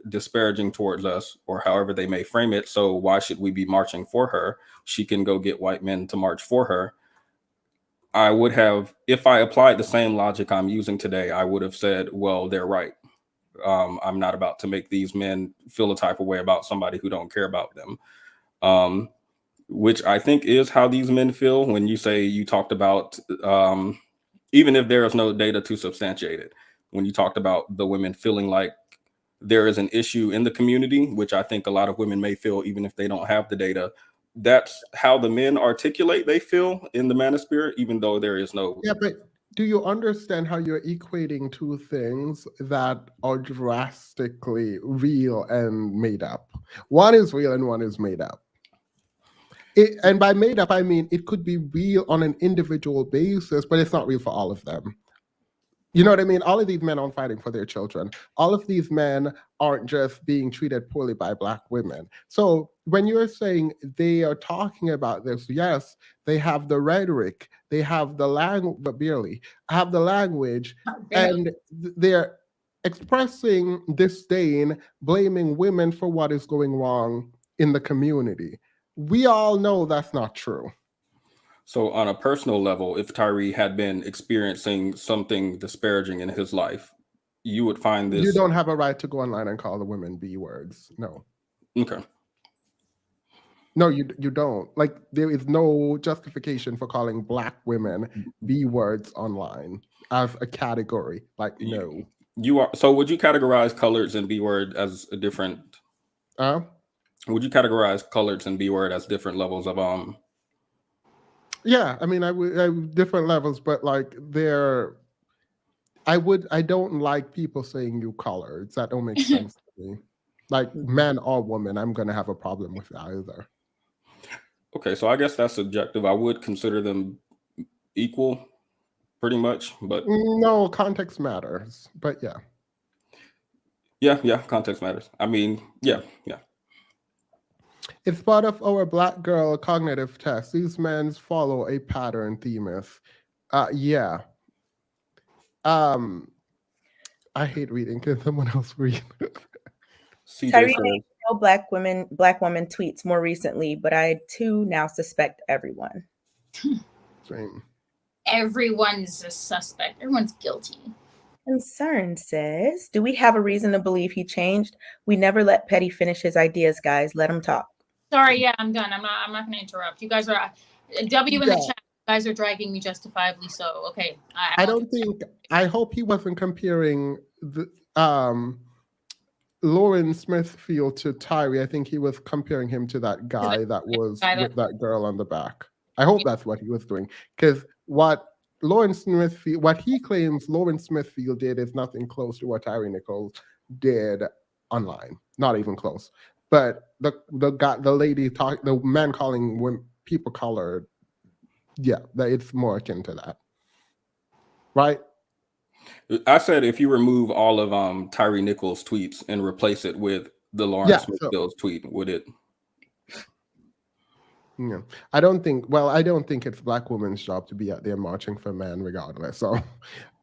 disparaging towards us, or however they may frame it, so why should we be marching for her? She can go get white men to march for her. I would have, if I applied the same logic I'm using today, I would have said, well, they're right. I'm not about to make these men feel a type of way about somebody who don't care about them. Which I think is how these men feel when you say you talked about, even if there is no data to substantiate it, when you talked about the women feeling like there is an issue in the community, which I think a lot of women may feel even if they don't have the data. That's how the men articulate they feel in the Manosphere, even though there is no. Yeah, but do you understand how you're equating two things that are drastically real and made up? One is real and one is made up. And by made up, I mean it could be real on an individual basis, but it's not real for all of them. You know what I mean? All of these men aren't fighting for their children. All of these men aren't just being treated poorly by Black women. So when you're saying they are talking about this, yes, they have the rhetoric, they have the language, but barely have the language, and they're expressing disdain, blaming women for what is going wrong in the community. We all know that's not true. So on a personal level, if Tyree had been experiencing something disparaging in his life, you would find this. You don't have a right to go online and call the women B words. No. Okay. No, you don't. Like, there is no justification for calling Black women B words online as a category. Like, no. You are. So would you categorize coloreds and B word as a different? Would you categorize coloreds and B word as different levels of Yeah, I mean, I would different levels, but like I don't like people saying you coloreds. That don't make sense to me. Like man or woman, I'm gonna have a problem with either. Okay, so I guess that's subjective. I would consider them equal, pretty much, but no, context matters. But yeah. Yeah, context matters. I mean, yeah. It's part of our Black girl cognitive test. These men follow a pattern, Themis. Yeah. I hate reading. Can someone else read? Tyree made no Black woman tweets more recently, but I too now suspect everyone. Same. Everyone's a suspect. Everyone's guilty. Concerned says, do we have a reason to believe he changed? We never let Petty finish his ideas, guys. Let him talk. Sorry, yeah, I'm done. I'm not going to interrupt. You guys are W in the chat. You guys are dragging me justifiably. So okay. I don't think. I hope he wasn't comparing the Lauren Smithfield to Tyree. I think he was comparing him to that guy that was with that girl on the back. I hope that's what he was doing. Because what he claims Lawrence Smithfield did is nothing close to what Tyre Nichols did online. Not even close. But the man calling people colored, yeah, it's more akin to that. Right? I said if you remove all of Tyre Nichols' tweets and replace it with the Lawrence Smithfield's tweet, would it? Yeah. I don't think it's Black women's job to be out there marching for men regardless. So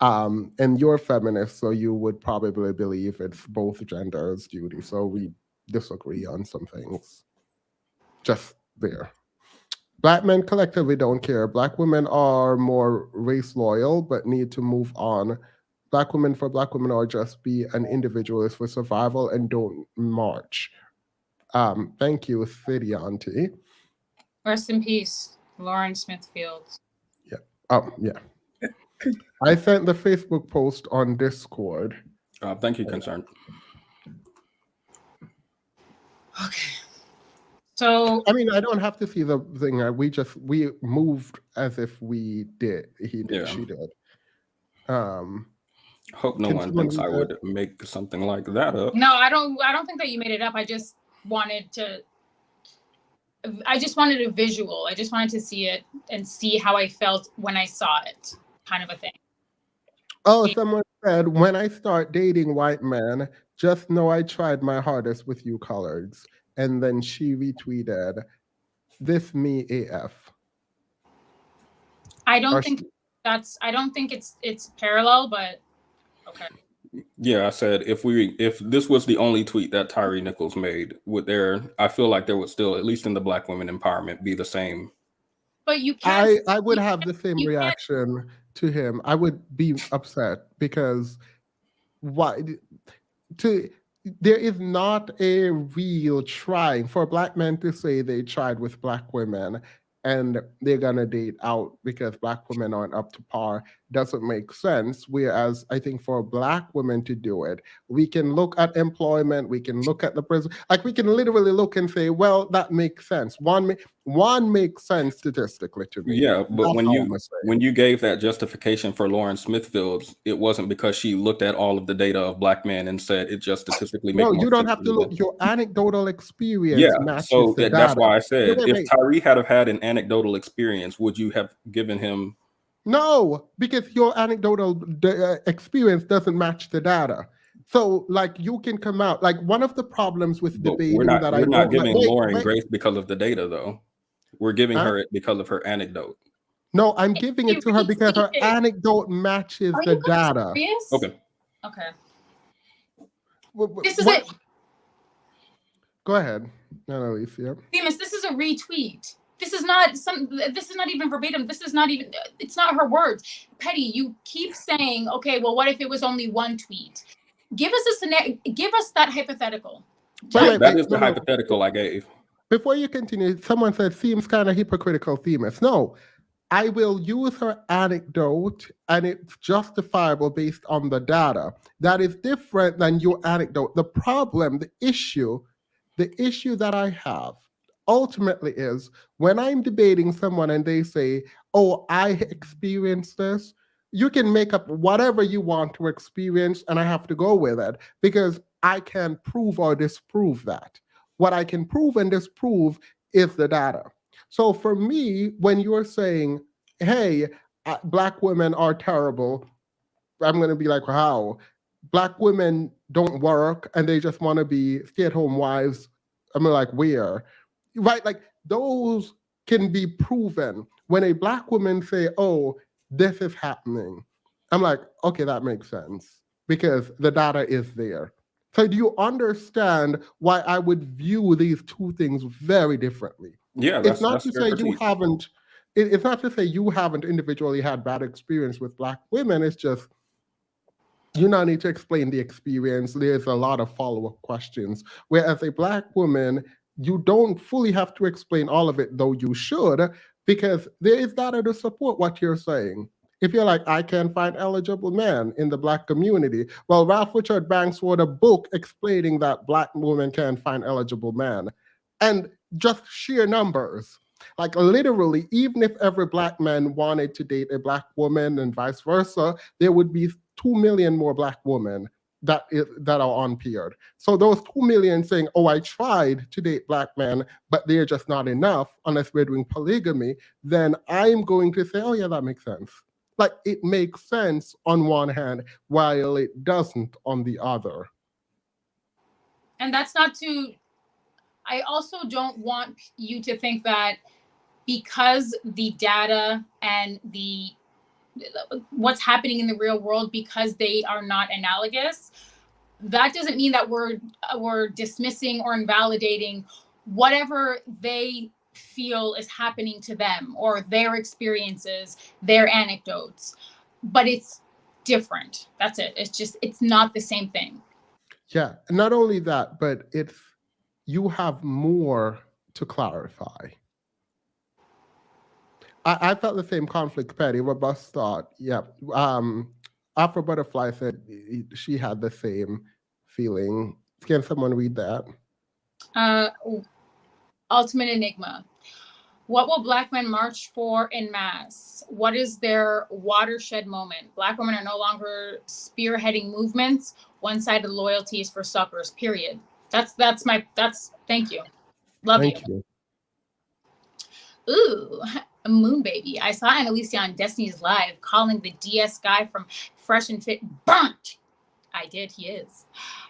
and you're feminist, so you would probably believe it's both genders' duty. So we disagree on some things. Just there. Black men collectively don't care. Black women are more race loyal, but need to move on. Black women are just be an individualist for survival and don't march. Thank you, City Auntie. Rest in peace, Lauren Smithfield. Yeah. Oh, yeah. I sent the Facebook post on Discord. Thank you, Concerned. Okay. So I mean, I don't have to see the thing. We moved as if we did. He did. Yeah. She did. Hope no one thinks I would make something like that up. No, I don't think that you made it up. I just wanted a visual. I just wanted to see it and see how I felt when I saw it, kind of a thing. Oh, someone said, when I start dating white men, just know I tried my hardest with you coloreds. And then she retweeted, this me AF. I don't think it's parallel, but okay. Yeah, I said if this was the only tweet that Tyre Nichols made, I feel like there would still, at least in the Black women empowerment, be the same. But you can't. I would have the same reaction to him. I would be upset because there is not a real trying for Black men to say they tried with Black women and they're gonna date out because Black women aren't up to par doesn't make sense. Whereas I think for Black women to do it, we can look at employment, we can look at the prison, like we can literally look and say, well, that makes sense. One makes sense statistically to me. Yeah, but when you gave that justification for Lauren Smithfield, it wasn't because she looked at all of the data of Black men and said it just statistically makes. No, you don't have to look. Your anecdotal experience. Yeah, so that's why I said if Tyre had had an anecdotal experience, would you have given him? No, because your anecdotal experience doesn't match the data. So, like, you can come out like one of the problems with debating we're not giving Lauren grace because of the data, though. We're giving her it because of her anecdote. No, I'm giving it to her because her anecdote matches the data. Okay. This is it. Go ahead, Annalise. Yeah. Themis, this is a retweet. This is not even verbatim. It's not her words. Petty, you keep saying, okay, well, what if it was only one tweet? Give us that hypothetical. That is the hypothetical I gave. Before you continue, someone said seems kind of hypocritical, Themis. No, I will use her anecdote and it's justifiable based on the data. That is different than your anecdote. The problem, the issue that I have ultimately is when I'm debating someone and they say, oh, I experienced this, you can make up whatever you want to experience and I have to go with it because I can prove or disprove that. What I can prove and disprove is the data. So for me, when you're saying, hey, Black women are terrible, I'm going to be like, how? Black women don't work and they just want to be stay-at-home wives. I'm like, where? Right, like those can be proven. When a Black woman say, oh, this is happening, I'm like, okay, that makes sense because the data is there. So do you understand why I would view these two things very differently? Yeah, it's not to say you haven't. It's not to say you haven't individually had bad experience with Black women. It's just you now need to explain the experience. There's a lot of follow-up questions. Whereas a Black woman, you don't fully have to explain all of it, though you should, because there is data to support what you're saying. If you're like, I can't find eligible men in the Black community, well, Ralph Richard Banks wrote a book explaining that Black women can't find eligible men. And just sheer numbers. Like literally, even if every black man wanted to date a black woman and vice versa, there would be 2 million more black women that are unpaired. So those 2 million saying, oh, I tried to date black men, but they're just not enough unless we're doing polygamy, then I'm going to say, oh yeah, that makes sense. Like it makes sense on one hand, while it doesn't on the other. And that's not to, I also don't want you to think that because the data and what's happening in the real world, because they are not analogous, that doesn't mean that we're dismissing or invalidating whatever they feel is happening to them or their experiences, their anecdotes. But it's different. That's it. It's not the same thing. Yeah, not only that, but you have more to clarify. I felt the same conflict, Patty. Robust thought. Yeah. Afro Butterfly said she had the same feeling. Can someone read that? Ultimate Enigma. What will Black men march for in mass? What is their watershed moment? Black women are no longer spearheading movements. One-sided loyalty is for suckers, period. That's thank you. Love Thank you. Ooh, Moon Baby. I saw Annalisa on Destiny's Live calling the DS guy from Fresh and Fit burnt. I did, he is.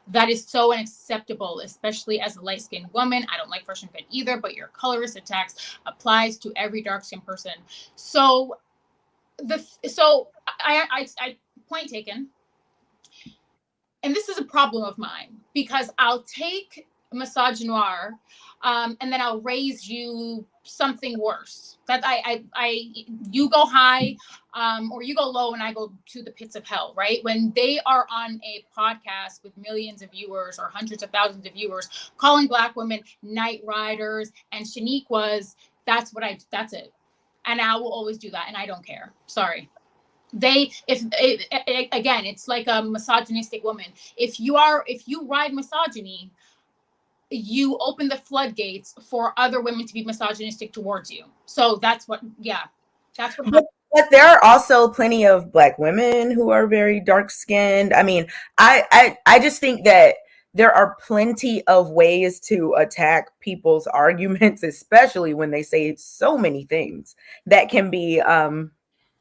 That is so unacceptable, especially as a light-skinned woman. I don't like Fresh and Fit either, but your colorist attacks applies to every dark-skinned person. So I point taken. And this is a problem of mine because I'll take misogynoir and then I'll raise you something worse. That you go high or you go low and I go to the pits of hell, right? When they are on a podcast with millions of viewers or hundreds of thousands of viewers calling Black women night riders and Shaniquas, that's it. And I will always do that and I don't care. Sorry. Again, it's like a misogynistic woman. If you ride misogyny, you open the floodgates for other women to be misogynistic towards you. So that's what but there are also plenty of Black women who are very dark skinned. I mean, I just think that there are plenty of ways to attack people's arguments, especially when they say so many things that can be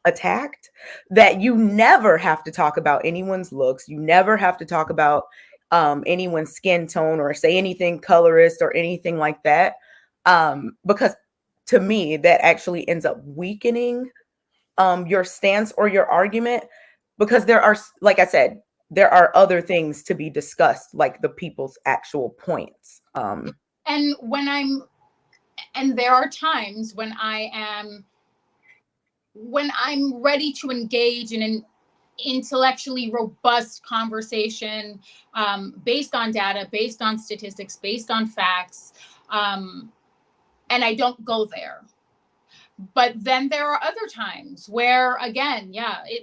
attacked, that you never have to talk about anyone's looks. You never have to talk about anyone's skin tone or say anything colorist or anything like that. Because to me, that actually ends up weakening your stance or your argument, because there are, like I said, there are other things to be discussed, like the people's actual points. And there are times when I'm ready to engage in an intellectually robust conversation based on data, based on statistics, based on facts, and I don't go there. But then there are other times where, again,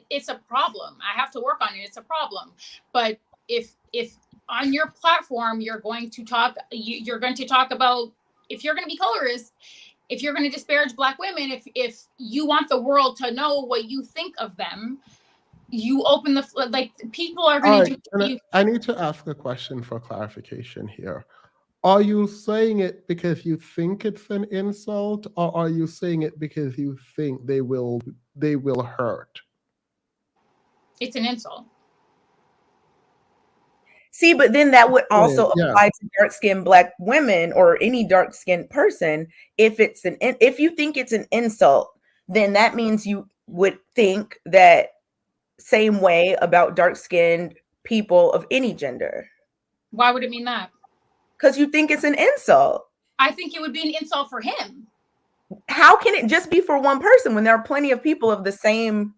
it's a problem. I have to work on it. It's a problem. But if on your platform you're going to talk about, if you're going to be colorist, if you're going to disparage Black women, if you want the world to know what you think of them, you open people are going to do. I need to ask a question for clarification here. Are you saying it because you think it's an insult, or are you saying it because you think they will hurt? It's an insult. See, but then that would also apply to dark-skinned Black women or any dark-skinned person. If you think it's an insult, then that means you would think that same way about dark-skinned people of any gender. Why would it mean that? Because you think it's an insult. I think it would be an insult for him. How can it just be for one person when there are plenty of people of the same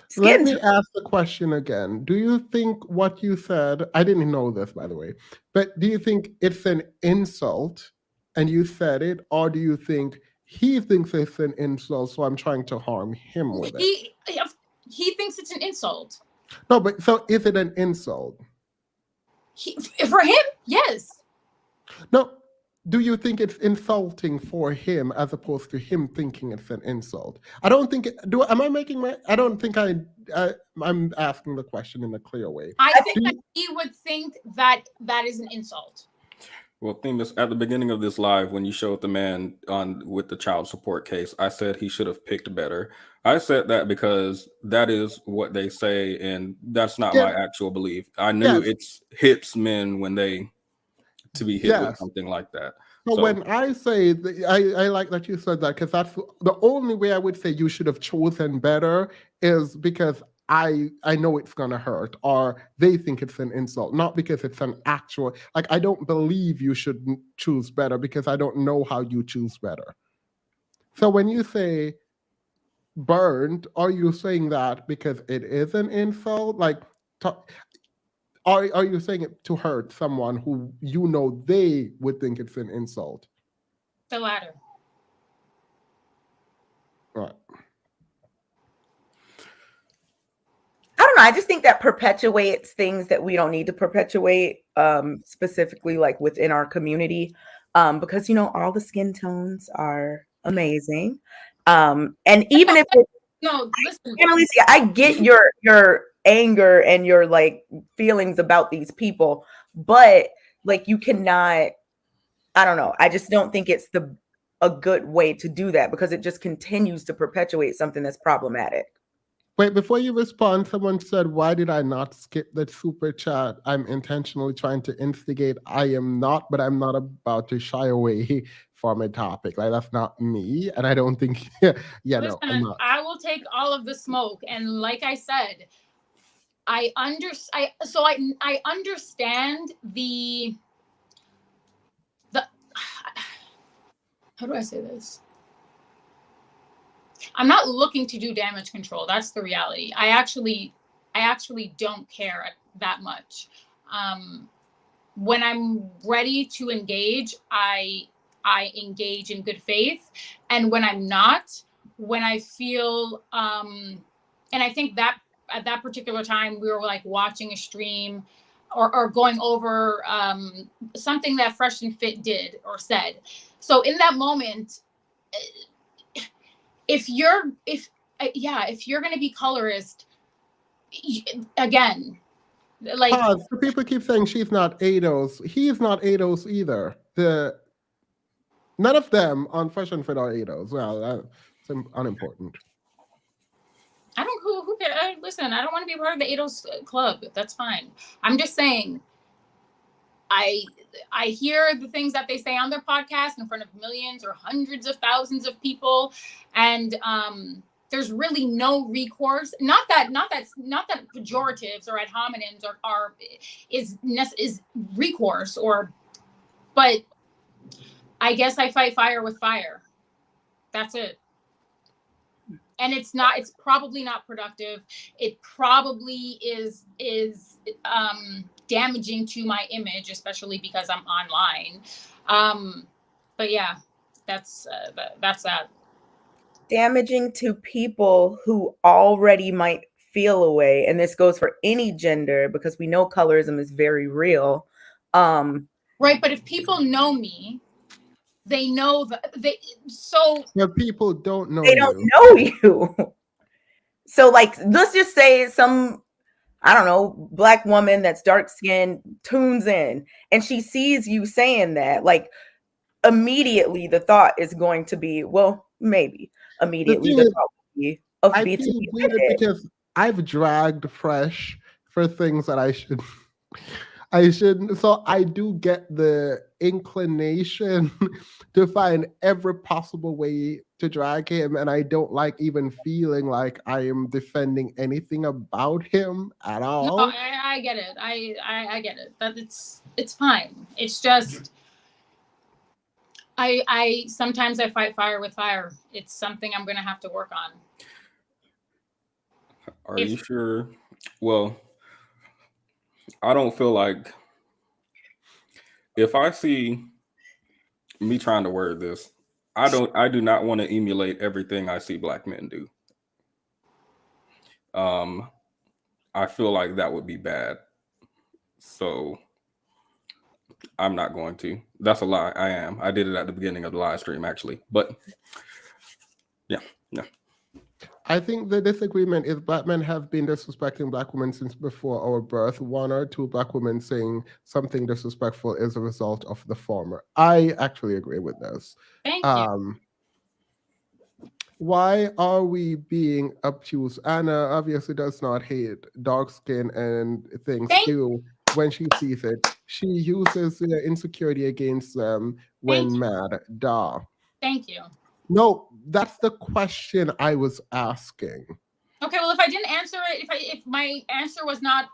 skin? Let me ask the question again. Do you think what you said, I didn't know this, by the way, but do you think it's an insult and you said it, or do you think he thinks it's an insult, so I'm trying to harm him with it? He thinks it's an insult. No, but so is it an insult? For him, yes. No, do you think it's insulting for him as opposed to him thinking it's an insult? I don't think am I making my, I don't think I'm asking the question in a clear way. I think that he would think that that is an insult. Well, Themis, at the beginning of this live, when you showed the man on with the child support case, I said he should have picked better. I said that because that is what they say, and that's not my actual belief. I knew it hits men when they to be hit with something like that. So when I say, I like that you said that, because that's the only way I would say you should have chosen better is because I know it's gonna hurt, or they think it's an insult, not because it's an actual, like, I don't believe you should choose better because I don't know how you choose better. So when you say burned, are you saying that because it is an insult? Like, are you saying it to hurt someone who you know they would think it's an insult? The latter. Right. I don't know. I just think that perpetuates things that we don't need to perpetuate, specifically like within our community, because, you know, all the skin tones are amazing. And even if it's, no, listen, Alicia, I get your anger and your like feelings about these people, but like you cannot, I don't know. I just don't think it's a good way to do that because it just continues to perpetuate something that's problematic. Wait, before you respond, someone said, why did I not skip the super chat? I'm intentionally trying to instigate. I am not, but I'm not about to shy away from a topic. Like, that's not me. And I don't think, listen, no, I'm not. I will take all of the smoke. And like I said, I understand the how do I say this? I'm not looking to do damage control. That's the reality. I actually don't care that much. When I'm ready to engage, I engage in good faith. And when I'm not, when I feel, and I think that at that particular time we were like watching a stream or going over something that Fresh and Fit did or said. So in that moment, if you're going to be colorist, again, like people keep saying she's not ADOS. He's not ADOS either. None of them on Fresh and Fit are ADOS. Well, that's unimportant. I don't who cares? Listen, I don't want to be part of the ADOS club. That's fine. I'm just saying. I hear the things that they say on their podcast in front of millions or hundreds of thousands of people, and there's really no recourse. Not that pejoratives or ad hominems is recourse, but I guess I fight fire with fire. That's it. And it's probably not productive. It probably is damaging to my image, especially because I'm online. But yeah, that's that. Damaging to people who already might feel a way, and this goes for any gender because we know colorism is very real. Right, but if people know me, they know that But people don't know they don't know you. So like, let's just say some, I don't know, Black woman that's dark skinned tunes in and she sees you saying that, like immediately the thought is going to be, well, maybe immediately the thought would be of I feel weird because I've dragged Fresh for things that I shouldn't. So I do get the inclination to find every possible way to drag him, and I don't like even feeling like I am defending anything about him at all. No, I get it. I get it. That it's fine. It's just I sometimes I fight fire with fire. It's something I'm gonna have to work on. Are you sure? Well, I don't feel like if I see me trying to word this, I do not want to emulate everything I see Black men do. I feel like that would be bad. So I'm not going to. That's a lie. I am. I did it at the beginning of the live stream, actually. But yeah, no. I think the disagreement is black men have been disrespecting black women since before our birth. One or two black women saying something disrespectful is a result of the former. I actually agree with this. Thank you. Why are we being obtuse? Anna obviously does not hate dark skin and things too. When she sees it, she uses their insecurity against them when mad. Duh. Thank you. No, that's the question I was asking. Okay, well, if I didn't answer it, if my answer was not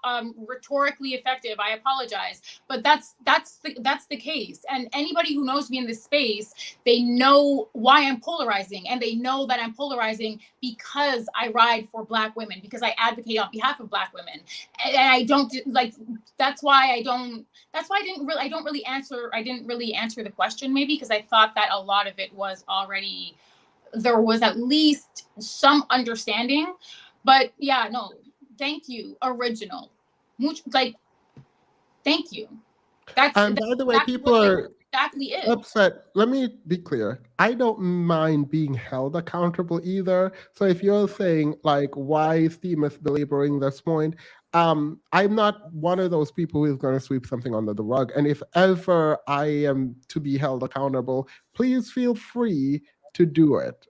rhetorically effective, I apologize. But that's the case. And anybody who knows me in this space, they know why I'm polarizing, and they know that I'm polarizing because I ride for Black women, because I advocate on behalf of Black women, and I don't like. That's why I don't. That's why I don't really answer. I didn't really answer the question, maybe because I thought that a lot of it was already. There was at least some understanding, but yeah, no, thank you, original. Thank you. By the way, exactly people are exactly upset. Let me be clear. I don't mind being held accountable either. So if you're saying like, why is Themis belaboring this point? I'm not one of those people who is going to sweep something under the rug. And if ever I am to be held accountable, please feel free to do it.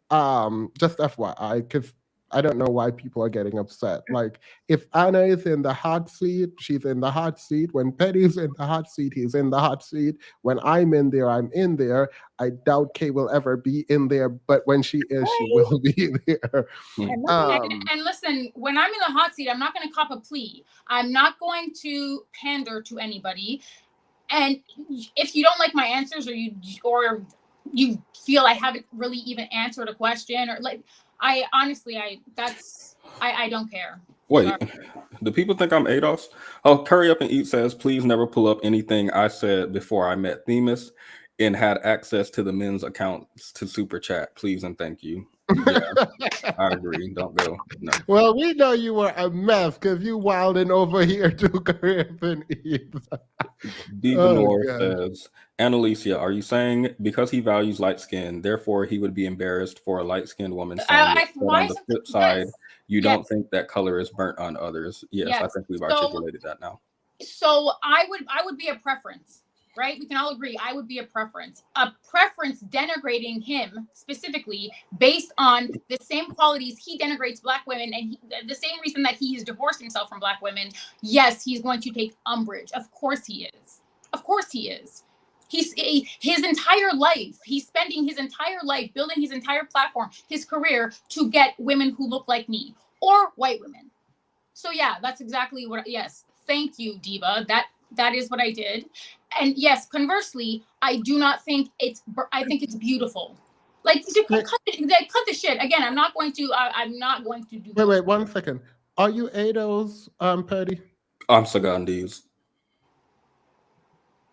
Just FYI, because I don't know why people are getting upset. Like, if Anna is in the hot seat, she's in the hot seat. When Petty's in the hot seat, he's in the hot seat. When I'm in there, I'm in there. I doubt Kay will ever be in there, but when she is, she will be there. And listen, when I'm in the hot seat, I'm not going to cop a plea. I'm not going to pander to anybody. And if you don't like my answers, or you feel I haven't really even answered a question, or like, I honestly, I don't care. Wait, do people think I'm ADOS? Oh, Curry Up and Eat says, please never pull up anything I said before I met Themis and had access to the men's accounts to super chat. Please and thank you. Yeah, I agree. Don't go. No. Well, we know you were a mess because you wilding over here to Curry Up and Eat. Diva Noor says, Annalicia, are you saying because he values light skin, therefore he would be embarrassed for a light-skinned woman saying it? But on the flip side, you don't think that color is burnt on others? Yes. I think we've articulated that now. So I would be a preference, right? We can all agree I would be a preference. A preference denigrating him specifically based on the same qualities he denigrates Black women, and the same reason that he has divorced himself from Black women. Yes, he's going to take umbrage. Of course he is. Of course he is. He's his entire life. He's spending his entire life building his entire platform, his career, to get women who look like me or white women. So yeah, that's exactly what. Yes, thank you, Diva. That is what I did. And yes, conversely, I do not think it's. I think it's beautiful. Like, cut the shit. Again, I'm not going to do. Wait, 1 second. Are you ADOS, Patty? I'm Sagandis.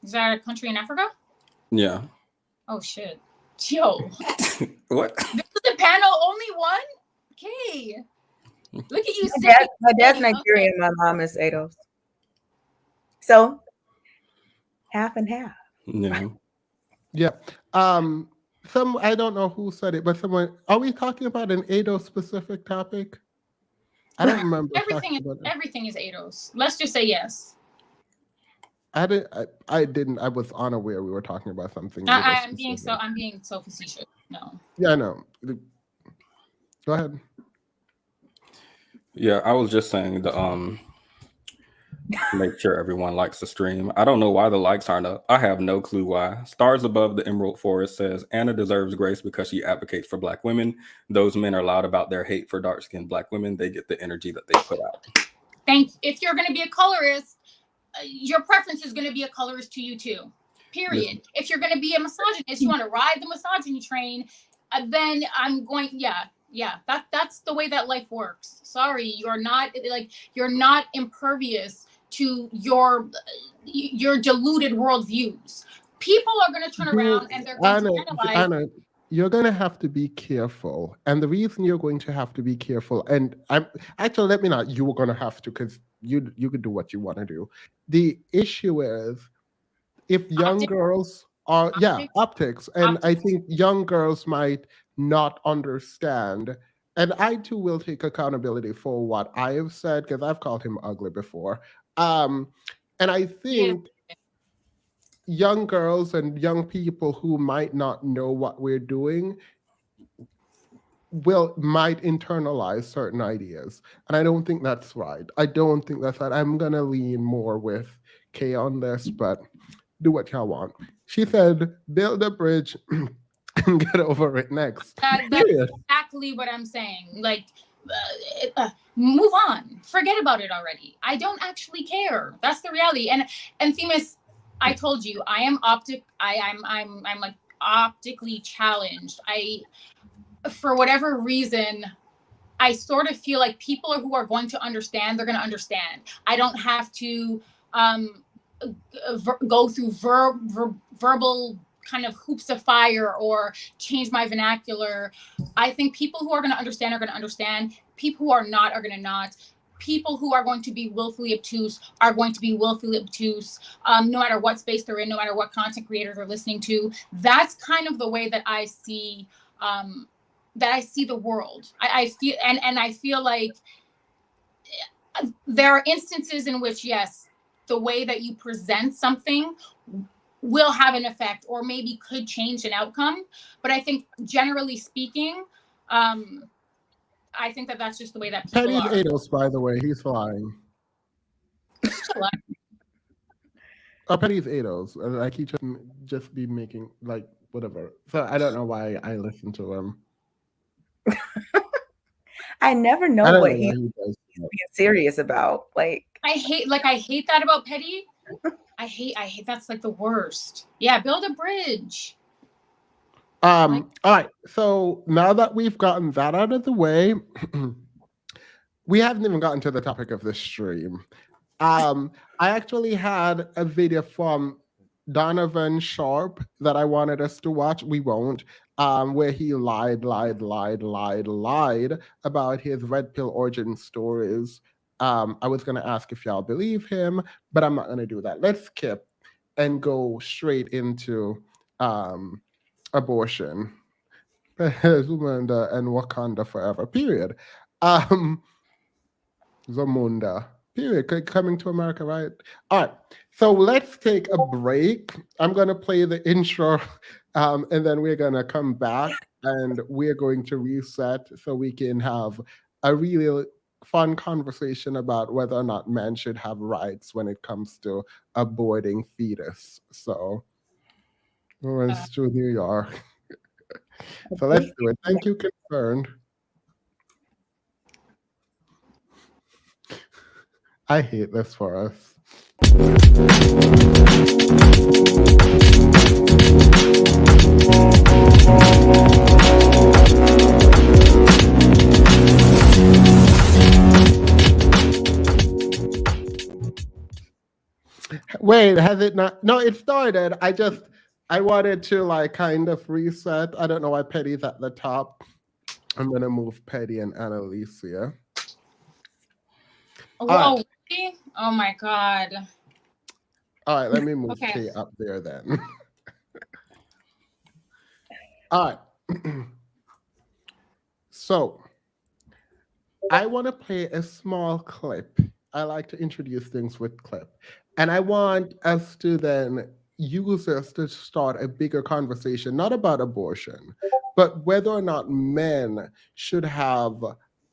Is that a country in Africa? Yeah. Oh shit. Yo. What? This is the panel only one? Okay. Look at you. My dad's Nigerian. My mom is ADOS. So half and half. Yeah. Yeah. I don't know who said it, but someone. Are we talking about an ADOS specific topic? I don't remember. Everything is ADOS. Let's just say yes. I didn't. I was unaware we were talking about something. I'm being so facetious. No. Yeah, I know. Go ahead. Yeah, I was just saying make sure everyone likes the stream. I don't know why the likes aren't up. I have no clue why. Stars Above the Emerald Forest says Anna deserves grace because she advocates for Black women. Those men are loud about their hate for dark-skinned Black women. They get the energy that they put out. If you're going to be a colorist, your preference is going to be a colorist to you too. Period. Yeah. If you're going to be a misogynist, you want to ride the misogyny train, then I'm going. Yeah. That's the way that life works. Sorry, you're not impervious to your deluded worldviews. People are going to turn around and they're going to analyze. Anna, you're going to have to be careful, and the reason you're going to have to be careful, and let me not. You were going to have to, because you could do what you want to do. The issue is, if young Optics? girls are, optics. And I think young girls might not understand. And I too will take accountability for what I have said because I've called him ugly before. And I think young girls and young people who might not know what we're doing might internalize certain ideas. And I don't think that's right. I'm gonna lean more with Kay on this, but do what y'all want. She said, build a bridge and get over it next. That's exactly what I'm saying. Like, move on. Forget about it already. I don't actually care. That's the reality. And Themis, I told you, I am I'm like optically challenged. For whatever reason, I sort of feel like people who are going to understand, they're going to understand. I don't have to go through verbal kind of hoops of fire or change my vernacular. I think people who are going to understand are going to understand. People who are not are going to not. People who are going to be willfully obtuse are going to be willfully obtuse, no matter what space they're in, no matter what content creator they're listening to. That's kind of the way that I see the world. I feel, and I feel like there are instances in which, yes, the way that you present something will have an effect or maybe could change an outcome. But I think generally speaking, I think that that's just the way that people Petty's are. Ados, by the way, he's flying. Petty's Ados. Like he just be making like whatever. So I don't know why I listen to him. I never know what he's being serious about. Like I hate that about Petty. I hate that's like the worst. Yeah, build a bridge. All right. So now that we've gotten that out of the way, we haven't even gotten to the topic of this stream. I actually had a video from Donovan Sharp that I wanted us to watch. We won't. Where he lied about his red pill origin stories. I was going to ask if y'all believe him, but I'm not going to do that. Let's skip and go straight into abortion. Zamunda and Wakanda forever, period. Zamunda, period. Coming to America, right? All right. So let's take a break. I'm going to play the intro, and then we're going to come back and we're going to reset so we can have a really fun conversation about whether or not men should have rights when it comes to aborting fetus. So we're to New York. So let's do it. Thank you, Concerned. I hate this for us. Wait, has it not? No, it started. I wanted to like kind of reset. I don't know why Petty's at the top. I'm gonna move Petty and Annalicia. Whoa, really? Oh my God. All right, let me move Kay up there then. All right. So I want to play a small clip. I like to introduce things with clip. And I want us to then use this to start a bigger conversation, not about abortion, but whether or not men should have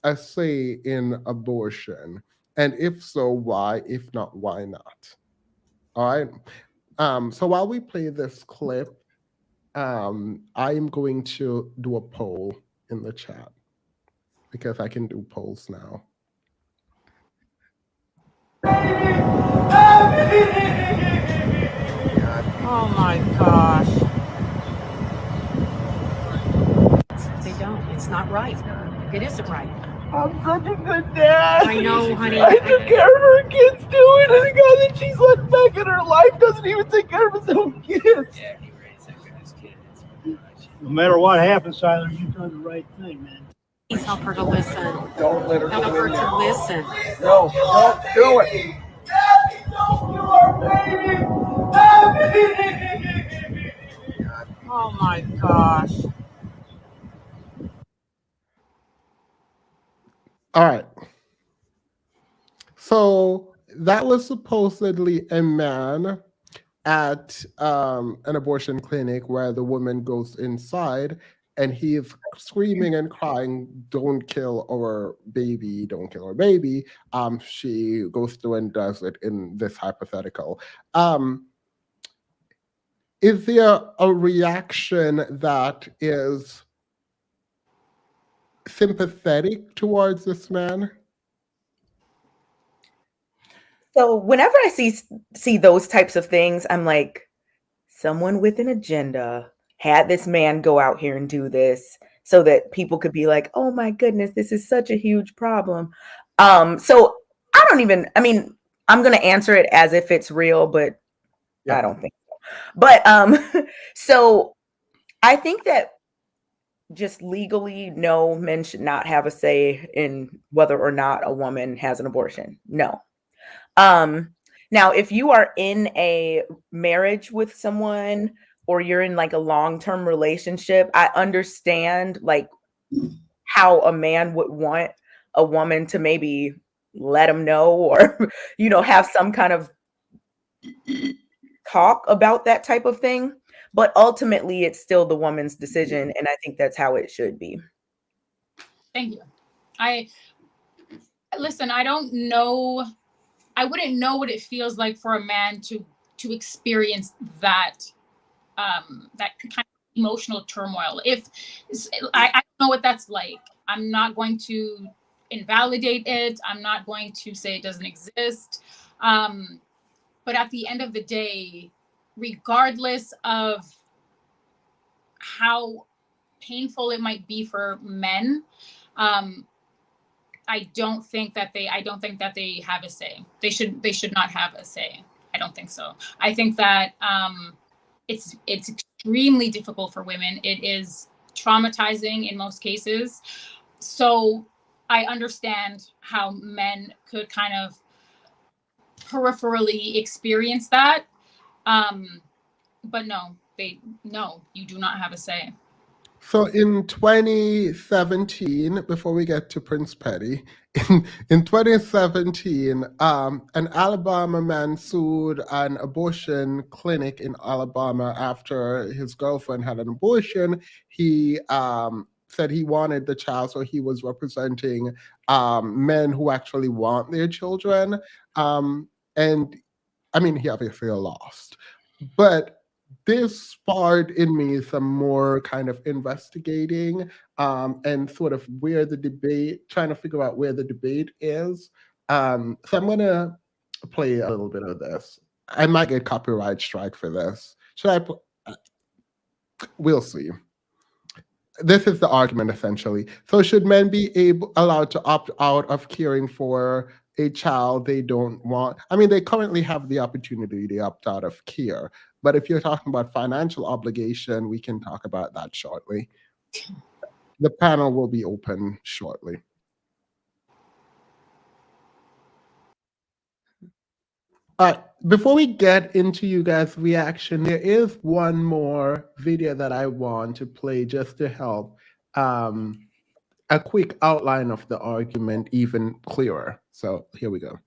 a say in abortion. And if so, why? If not, why not? All right. So while we play this clip, I'm going to do a poll in the chat because I can do polls now. Oh my gosh. They don't. It's not right. It isn't right. I'm such a good dad. I know, honey. I took care of her kids too, and the guy that she's let back in her life doesn't even take care of his own kids. Yeah, he raised him and his kids. No matter what happens, Tyler, you've done the right thing, man. Please help her to listen. Don't let her help her to listen. No, don't do it. Daddy, don't kill our baby. Daddy! Oh my gosh. All right. So that was supposedly a man at an abortion clinic where the woman goes inside and he's screaming and crying, "Don't kill our baby, don't kill our baby." She goes through and does it in this hypothetical. Is there a reaction that is sympathetic towards this man? So whenever I see those types of things, I'm like, someone with an agenda had this man go out here and do this so that people could be like, "Oh my goodness, this is such a huge problem." So I mean, I'm gonna answer it as if it's real, but Yeah. I don't think so. But so I think that just legally, no, men should not have a say in whether or not a woman has an abortion. No. Now, if you are in a marriage with someone or you're in like a long-term relationship, I understand like how a man would want a woman to maybe let him know or, have some kind of talk about that type of thing. But ultimately, it's still the woman's decision. And I think that's how it should be. Thank you. Listen, I don't know. I wouldn't know what it feels like for a man to experience that that kind of emotional turmoil. If I don't know what that's like. I'm not going to invalidate it. I'm not going to say it doesn't exist. But at the end of the day, regardless of how painful it might be for men, I don't think that they have a say. They should not have a say. I don't think so. I think that it's extremely difficult for women. It is traumatizing in most cases. So I understand how men could kind of peripherally experience that. But no, you do not have a say. So in 2017, before we get to Prince Petty, in 2017, an Alabama man sued an abortion clinic in Alabama after his girlfriend had an abortion. He said he wanted the child, so he was representing men who actually want their children. And I mean, he obviously lost. But this sparked in me some more kind of investigating and sort of trying to figure out where the debate is. So I'm going to play a little bit of this. I might get copyright strike for this. We'll see. This is the argument essentially. So should men be allowed to opt out of caring for a child they don't want? I mean, they currently have the opportunity to opt out of care. But if you're talking about financial obligation, we can talk about that shortly. The panel will be open shortly. All right, before we get into you guys' reaction, there is one more video that I want to play just to help a quick outline of the argument even clearer. So here we go.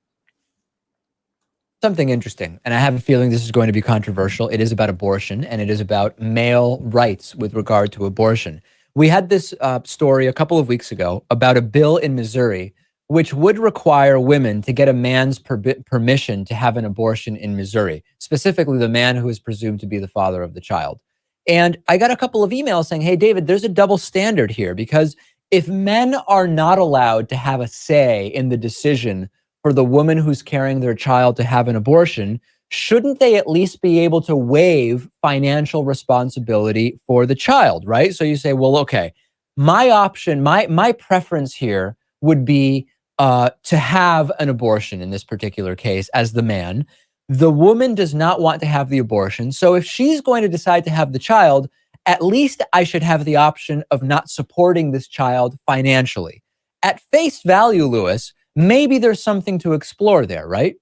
Something interesting, and I have a feeling this is going to be controversial. It is about abortion, and it is about male rights with regard to abortion. We had this story a couple of weeks ago about a bill in Missouri which would require women to get a man's permission to have an abortion in Missouri, specifically the man who is presumed to be the father of the child. And I got a couple of emails saying, hey, David, there's a double standard here, because if men are not allowed to have a say in the decision for the woman who's carrying their child to have an abortion, shouldn't they at least be able to waive financial responsibility for the child, right? So you say, well, okay, my option, my preference here would be to have an abortion in this particular case as the man. The woman does not want to have the abortion. So if she's going to decide to have the child, at least I should have the option of not supporting this child financially. At face value, Lewis, maybe there's something to explore there, right?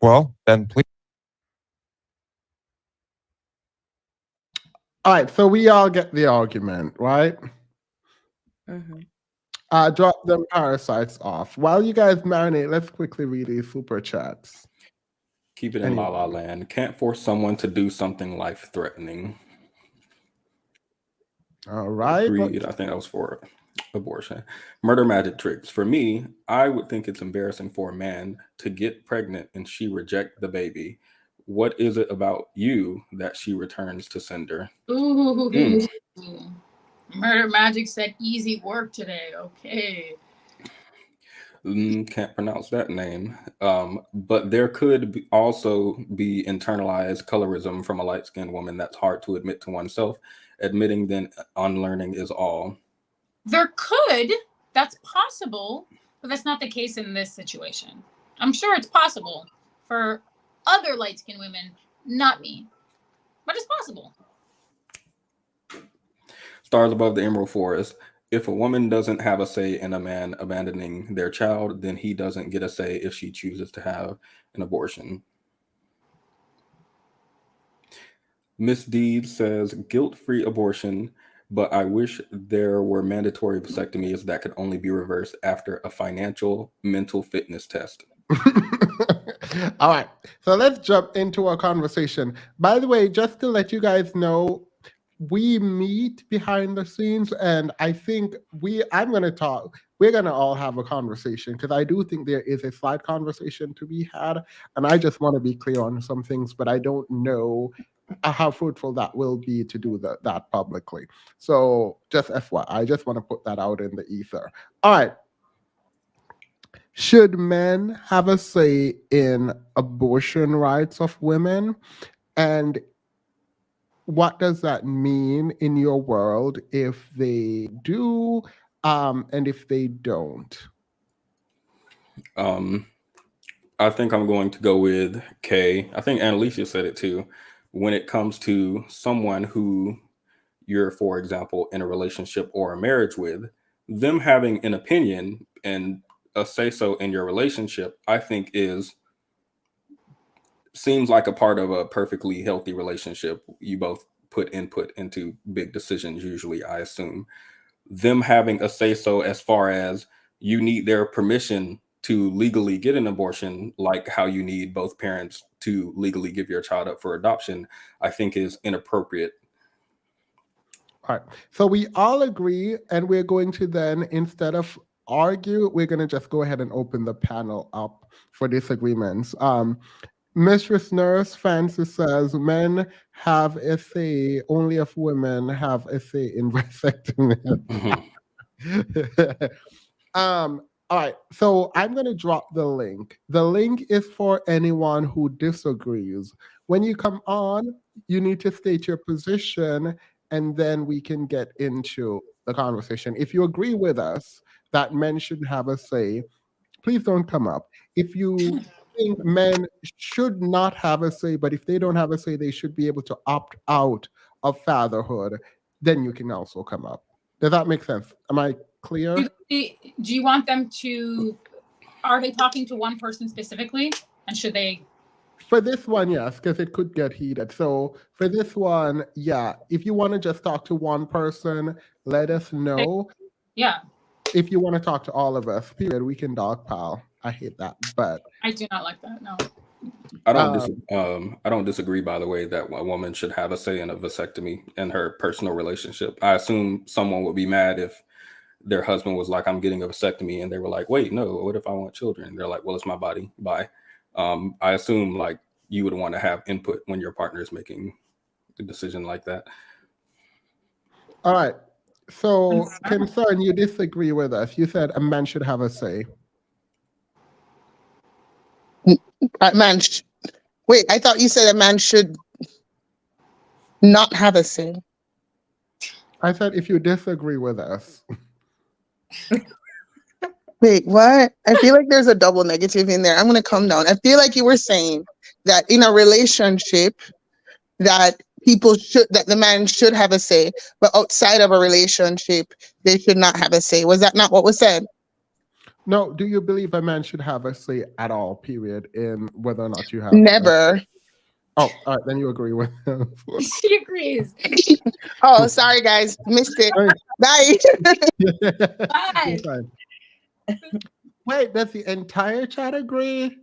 Well, then please. All right, so we all get the argument, right? Mhm. Drop them parasites off. While you guys marinate, let's quickly read these super chats. Keep it in La La Land. Can't force someone to do something life-threatening. All right. Agreed. I think that was for abortion. Murder magic tricks. For me, I would think it's embarrassing for a man to get pregnant and she reject the baby. What is it about you that she returns to sender? Ooh. Murder Magic said easy work today. Okay. Can't pronounce that name. But there could also be internalized colorism from a light-skinned woman that's hard to admit to oneself. Admitting then unlearning is all. There could. That's possible, but that's not the case in this situation. I'm sure it's possible for other light-skinned women, not me, but it's possible. Stars above the emerald forest. If a woman doesn't have a say in a man abandoning their child, then he doesn't get a say if she chooses to have an abortion. Miss Deed says guilt-free abortion, but I wish there were mandatory vasectomies that could only be reversed after a financial mental fitness test. All right, so let's jump into our conversation. By the way, just to let you guys know, we meet behind the scenes, and I think we're going to all have a conversation, because I do think there is a slight conversation to be had, and I just want to be clear on some things, but I don't know how fruitful that will be to do that publicly. So just FYI, I just want to put that out in the ether. All right. Should men have a say in abortion rights of women? And what does that mean in your world if they do, and if they don't? I think I'm going to go with Kay. I think Annalicia said it too. When it comes to someone who you're, for example, in a relationship or a marriage with, them having an opinion and a say-so in your relationship, I think seems like a part of a perfectly healthy relationship. You both put input into big decisions, usually, I assume. Them having a say-so as far as you need their permission to legally get an abortion, like how you need both parents to legally give your child up for adoption, I think is inappropriate. All right. So we all agree, and we're going to then, instead of argue, we're going to just go ahead and open the panel up for disagreements. Mistress Nurse Fancy says men have a say only if women have a say in vasectomy. All right, so I'm going to drop the link. The link is for anyone who disagrees. When you come on, you need to state your position, and then we can get into the conversation. If you agree with us that men should have a say, please don't come up. If you think men should not have a say, but if they don't have a say, they should be able to opt out of fatherhood, then you can also come up. Does that make sense? Am I clear? Do you want them to, are they talking to one person specifically? And should they? For this one, yes, because it could get heated. So for this one, yeah, if you want to just talk to one person, let us know. Yeah. If you want to talk to all of us, period, we can dogpile. I hate that, but I do not like that, no. I don't disagree, by the way, that a woman should have a say in a vasectomy in her personal relationship. I assume someone would be mad if their husband was like, I'm getting a vasectomy, and they were like, wait, no, what if I want children? They're like, well, it's my body, bye. I assume like you would want to have input when your partner is making a decision like that. All right. So, Concern, you disagree with us. You said a man should have a say. Wait, I thought you said a man should not have a say. I said if you disagree with us. Wait, what? I feel like there's a double negative in there. I'm going to calm down. I feel like you were saying that in a relationship that the man should have a say, but outside of a relationship, they should not have a say. Was that not what was said? No, do you believe a man should have a say at all, period, in whether or not you have? Never. Oh, all right, then you agree with him. She agrees. Oh, sorry guys, missed it. Bye. Bye. You're fine. Wait, does the entire chat agree?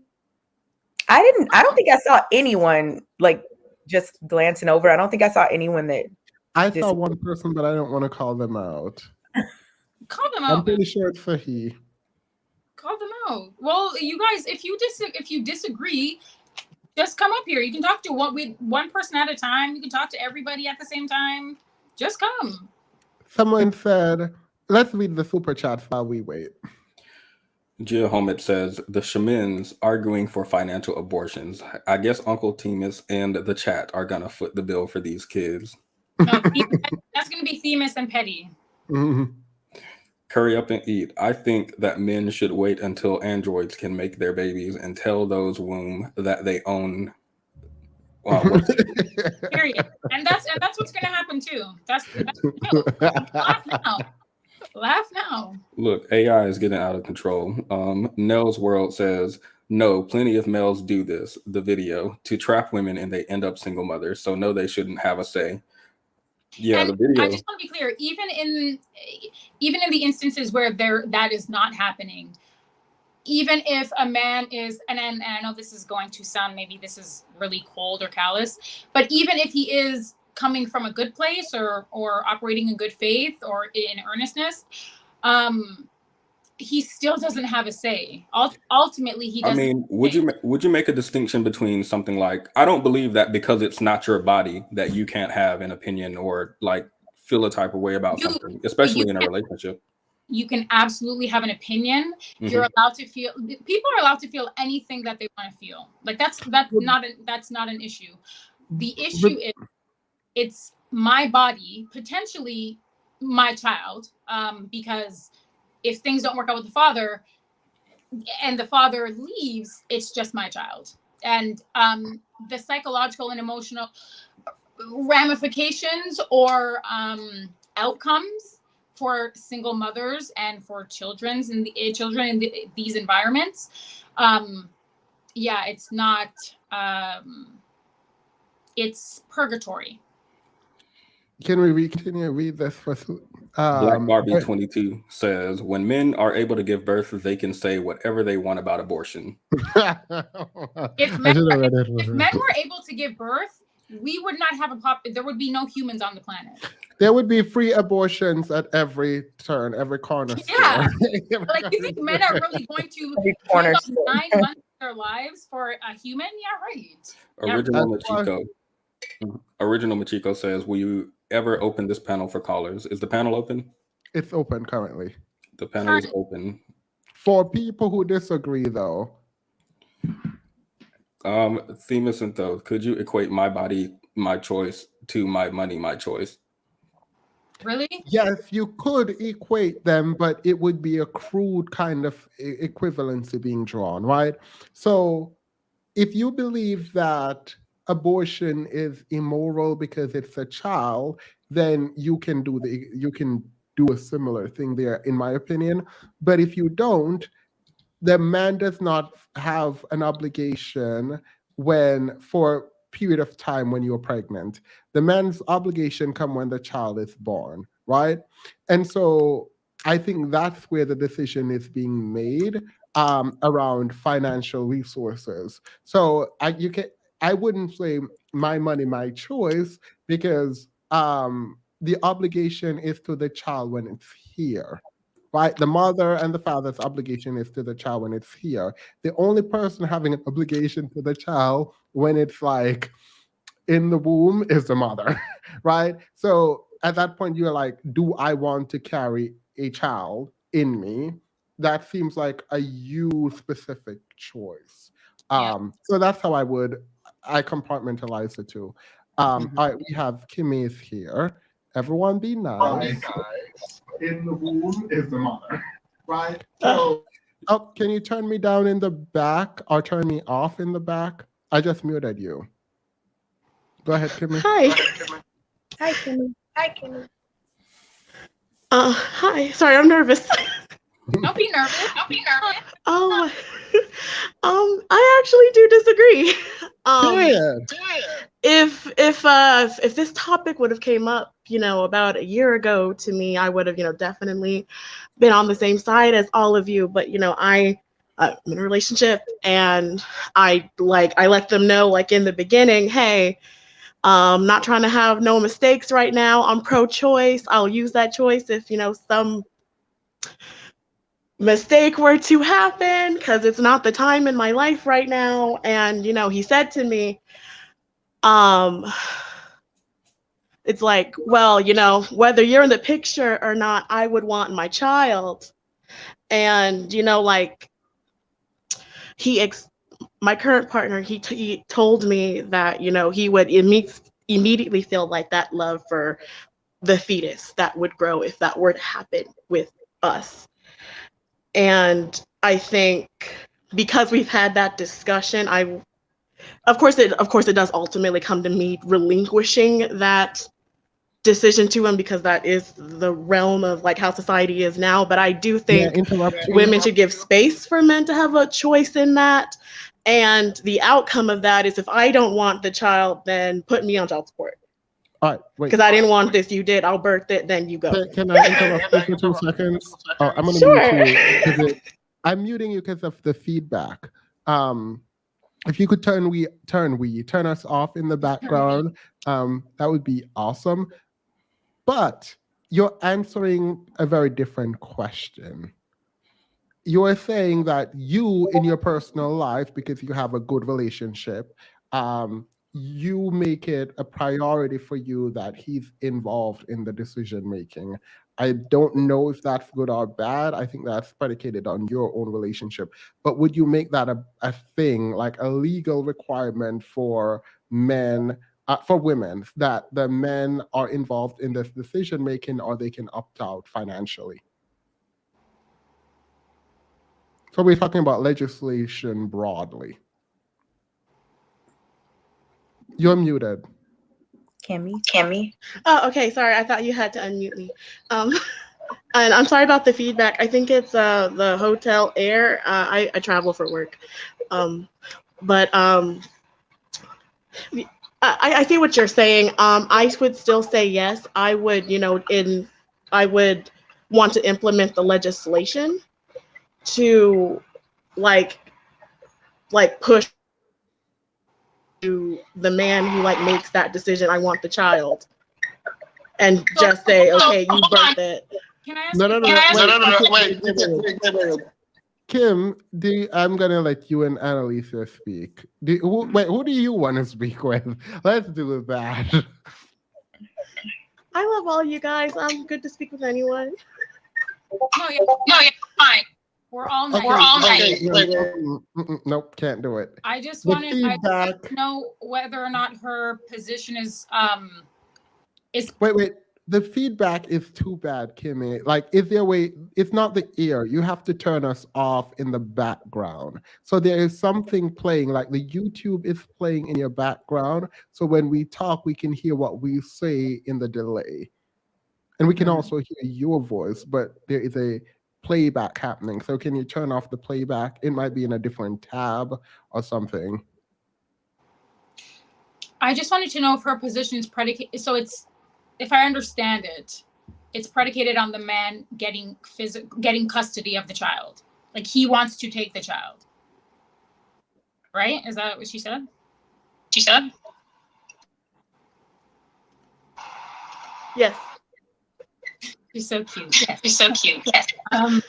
I don't think I saw anyone like just glancing over. I don't think I saw anyone that I saw one person, but I don't want to call them out. Call them I'm out. pretty sure it's for he. Call them out. Well, you guys, if you disagree, just come up here. You can talk to one person at a time. You can talk to everybody at the same time. Just come. Someone said, let's read the super chat while we wait. Jill Homit says, the Schmenz arguing for financial abortions. I guess Uncle Themis and the chat are going to foot the bill for these kids. That's going to be Themis and Petty. Mm-hmm. Hurry up and eat. I think that men should wait until androids can make their babies and tell those womb that they own. Period. And that's what's going to happen too. That's laugh now. Laugh now. Look, AI is getting out of control. Nell's World says, no, plenty of males do this, the video, to trap women and they end up single mothers. So no, they shouldn't have a say. Yeah, and the video. I just want to be clear, even in the instances where that is not happening, even if a man is, and I know this is going to sound, maybe this is really cold or callous, but even if he is coming from a good place or operating in good faith or in earnestness, he still doesn't have a say. Ultimately, he doesn't. I mean, would you make a distinction between something like, I don't believe that because it's not your body that you can't have an opinion or like feel a type of way about something, especially in a relationship. You can absolutely have an opinion. Mm-hmm. You're allowed to feel. People are allowed to feel anything that they want to feel. Like that's not an issue. The issue is it's my body, potentially my child, because if things don't work out with the father and the father leaves, it's just my child. And the psychological and emotional ramifications or outcomes for single mothers and for children in these environments, it's not, it's purgatory. Can we continue to read this? Black Barbie 22 says, when men are able to give birth, they can say whatever they want about abortion. If men were able to give birth, we would not have there would be no humans on the planet. There would be free abortions at every turn, every corner. Yeah. Like, you think men are really going to give up 9 months of their lives for a human? Yeah, right. Original Machiko says, will you ever open this panel for callers? Is the panel open? It's open currently. The panel is open. For people who disagree, though. Themis and Thoth, could you equate my body, my choice to my money, my choice? Really? Yes, you could equate them, but it would be a crude kind of equivalency being drawn, right? So if you believe that abortion is immoral because it's a child, then you can do a similar thing there, in my opinion. But if you don't, the man does not have an obligation for a period of time when you're pregnant. The man's obligation comes when the child is born, right? And so I think that's where the decision is being made around financial resources. So I wouldn't say my money, my choice, because the obligation is to the child when it's here, right? The mother and the father's obligation is to the child when it's here. The only person having an obligation to the child when it's like in the womb is the mother, right? So at that point, you're like, do I want to carry a child in me? That seems like a you-specific choice. So that's how I compartmentalize the two. All right, we have Kimmy is here. Everyone be nice. In the womb is the mother, right? So, can you turn me down in the back or turn me off in the back? I just muted you. Go ahead, Kimmy. Hi. Hi, Kimmy. Hi. Sorry, I'm nervous. No Don't be nervous. Don't be nervous. I actually do disagree. Yeah. If this topic would have came up, about a year ago to me, I would have, definitely been on the same side as all of you. But I'm in a relationship, and I let them know, like, in the beginning, hey, not trying to have no mistakes right now. I'm pro-choice. I'll use that choice if some mistake were to happen, because it's not the time in my life right now. And he said to me, it's like, well, whether you're in the picture or not, I would want my child. And like, my current partner, he told me that he would immediately feel like that love for the fetus that would grow if that were to happen with us. And I think because we've had that discussion, of course it does ultimately come to me relinquishing that decision to him, because that is the realm of like how society is now. But I do think women should give space for men to have a choice in that. And the outcome of that is, if I don't want the child, then put me on child support. All right, wait. Because I didn't want this, you did. I'll birth it, then you go. Can I interrupt you for 2 seconds? Oh, I'm going to mute you. I'm muting you because of the feedback. If you could turn us off in the background, that would be awesome. But you're answering a very different question. You're saying that you, in your personal life, because you have a good relationship, you make it a priority for you that he's involved in the decision making. I don't know if that's good or bad. I think that's predicated on your own relationship. But would you make that a thing, like a legal requirement for men, for women, that the men are involved in this decision making, or they can opt out financially? So we're talking about legislation broadly. You're muted. Kimmy. Oh, okay. Sorry, I thought you had to unmute me. And I'm sorry about the feedback. I think it's the hotel air. I travel for work, but I see what you're saying. I would still say yes. I would, I would want to implement the legislation to like push to the man who makes that decision. I want the child, and just say, okay, you birth it. Can I ask Wait. Kim, I'm gonna let you and Annalisa speak. Who do you want to speak with? Let's do that. I love all you guys. I'm good to speak with anyone. No, yeah, fine. We're all nice. Nope, can't do it. I just wanted to know whether or not her position is Wait. The feedback is too bad, Kimmy. Like, is there a way? It's not the ear. You have to turn us off in the background. So there is something playing, like the YouTube is playing in your background. So when we talk, we can hear what we say in the delay. And we can also hear your voice, but there is a playback happening. So can you turn off the playback? It might be in a different tab or something. I just wanted to know if her position is predicated. So it's, if I understand it, it's predicated on the man getting custody of the child. Like, he wants to take the child. Right? Is that what she said? Yes. She's so cute. Yes. Yes. Oh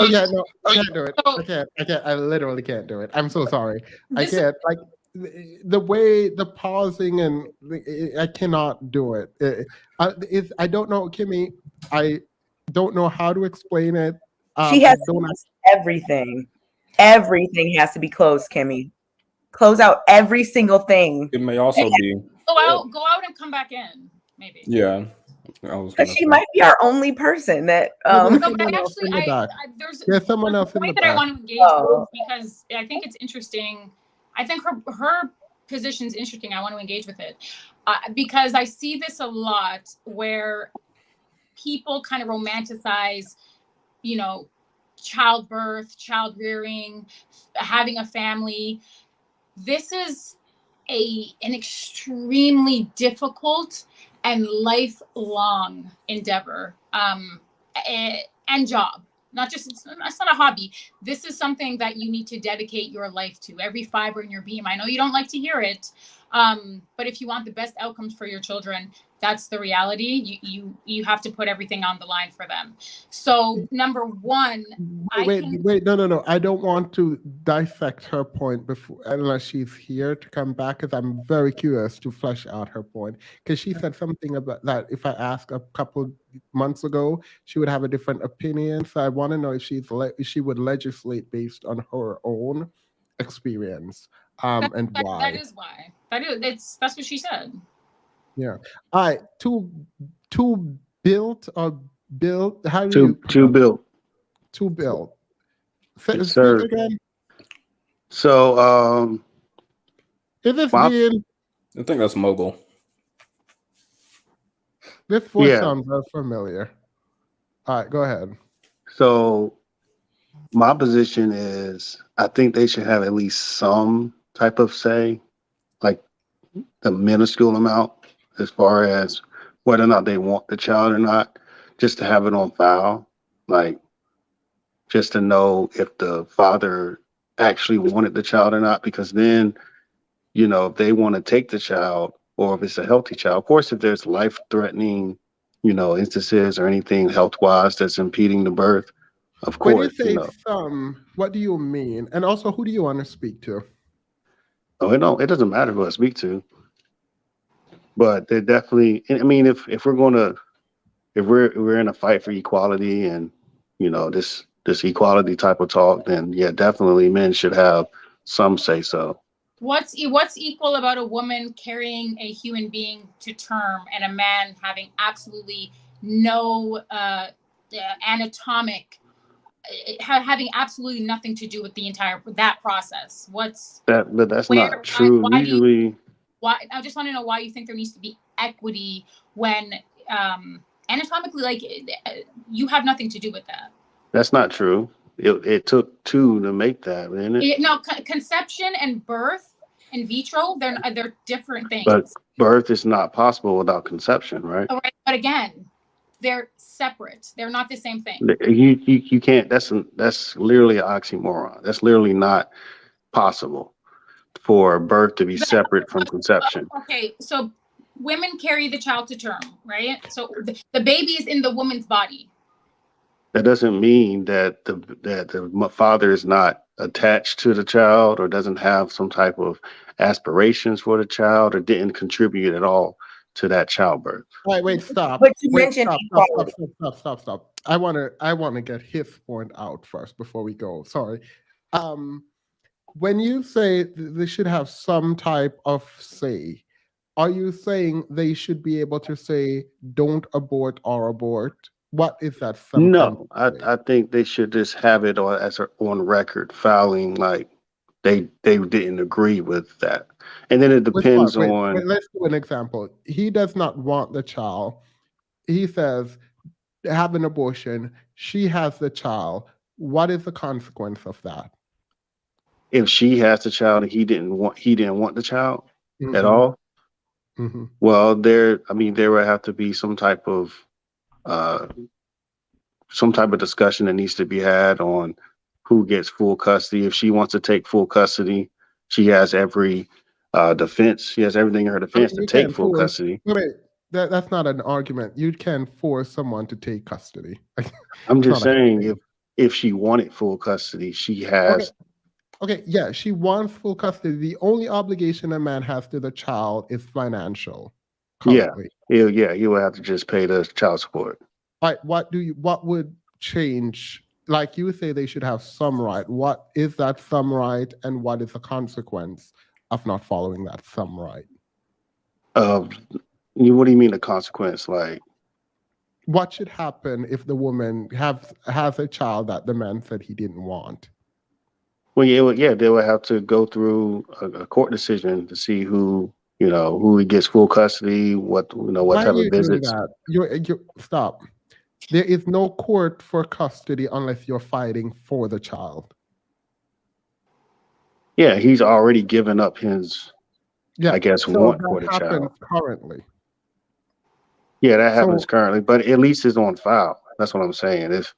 yeah, no, I can't do it. I can't. I literally can't do it. I'm so sorry. I can't. Like, the way the pausing and I cannot do it. I don't know, Kimmy. I don't know how to explain it. She has to close everything. Everything has to be closed, Kimmy. Close out every single thing. It may also be go out and come back in, maybe. Yeah. Because she might be our only person that. There's someone else in the point back. that I want to engage with, because I think it's interesting. I think her position is interesting. I want to engage with it because I see this a lot where people kind of romanticize, childbirth, child rearing, having a family. This is an extremely difficult and lifelong endeavor, and job. Not just, it's not a hobby. This is something that you need to dedicate your life to, every fiber in your being. I know you don't like to hear it, but if you want the best outcomes for your children, that's the reality. You have to put everything on the line for them. So number one, wait, no. I don't want to dissect her point before, unless she's here to come back, because I'm very curious to flesh out her point. Because she said something about that if I asked a couple months ago, she would have a different opinion. So I want to know if she would legislate based on her own experience, and why. That is why. That's what she said. Yeah. All right. Two built or built. How do you two built? Two built. Yes, Speak sir. again. So Is this being? I think that's Mogul. This voice Yeah. sounds very familiar. All right, go ahead. So my position is I think they should have at least some type of say, like a minuscule amount, as far as whether or not they want the child or not, just to have it on file, like just to know if the father actually wanted the child or not, because then, if they want to take the child, or if it's a healthy child, of course, if there's life-threatening, instances or anything health-wise that's impeding the birth, of When you course, say some, what do you mean? And also, who do you want to speak to? Oh, it doesn't matter who I speak to. But they definitely, I mean, if we're in a fight for equality and this equality type of talk, then yeah, definitely men should have some say so. What's equal about a woman carrying a human being to term and a man having absolutely no anatomic, having absolutely nothing to do with that process? But that's not true. Usually. Why? I just want to know why you think there needs to be equity when anatomically, like, you have nothing to do with that. That's not true. It took two to make that, didn't it? No, conception and birth in vitro, they're different things. But birth is not possible without conception, right? All right, but again, they're separate. They're not the same thing. You can't. That's literally an oxymoron. That's literally not possible for birth to be separate from conception. Okay, so women carry the child to term, right? So the baby is in the woman's body. That doesn't mean that the father is not attached to the child or doesn't have some type of aspirations for the child or didn't contribute at all to that childbirth. Wait, stop. But you mentioned equality. Stop. I want to get his point out first before we go. Sorry. When you say they should have some type of say, are you saying they should be able to say don't abort or abort? What is that? No, I think they should just have it on record, filing like they didn't agree with that. And then it depends on. Let's do an example. He does not want the child. He says, have an abortion. She has the child. What is the consequence of that? If she has the child and he didn't want the child at all, well, there would have to be some type of discussion that needs to be had on who gets full custody. If she wants to take full custody, she has every defense. She has everything in her defense to take full custody. Wait, that's not an argument. You can force someone to take custody. I'm just saying, if she wanted full custody, she has. Okay, yeah, she wants full custody. The only obligation a man has to the child is financial. Currently. Yeah, he would have to just pay the child support. All right, what would change? Like you say, they should have some right. What is that some right, and what is the consequence of not following that some right? What do you mean the consequence? Like, what should happen if the woman has a child that the man said he didn't want? Well, yeah, they would have to go through a court decision to see who gets full custody, what type of visits. You stop. There is no court for custody unless you're fighting for the child. Yeah, he's already given up his, Yeah. I guess, So want for that the happens child. currently. Yeah, that happens So currently, but at least it's on file. That's what I'm saying. If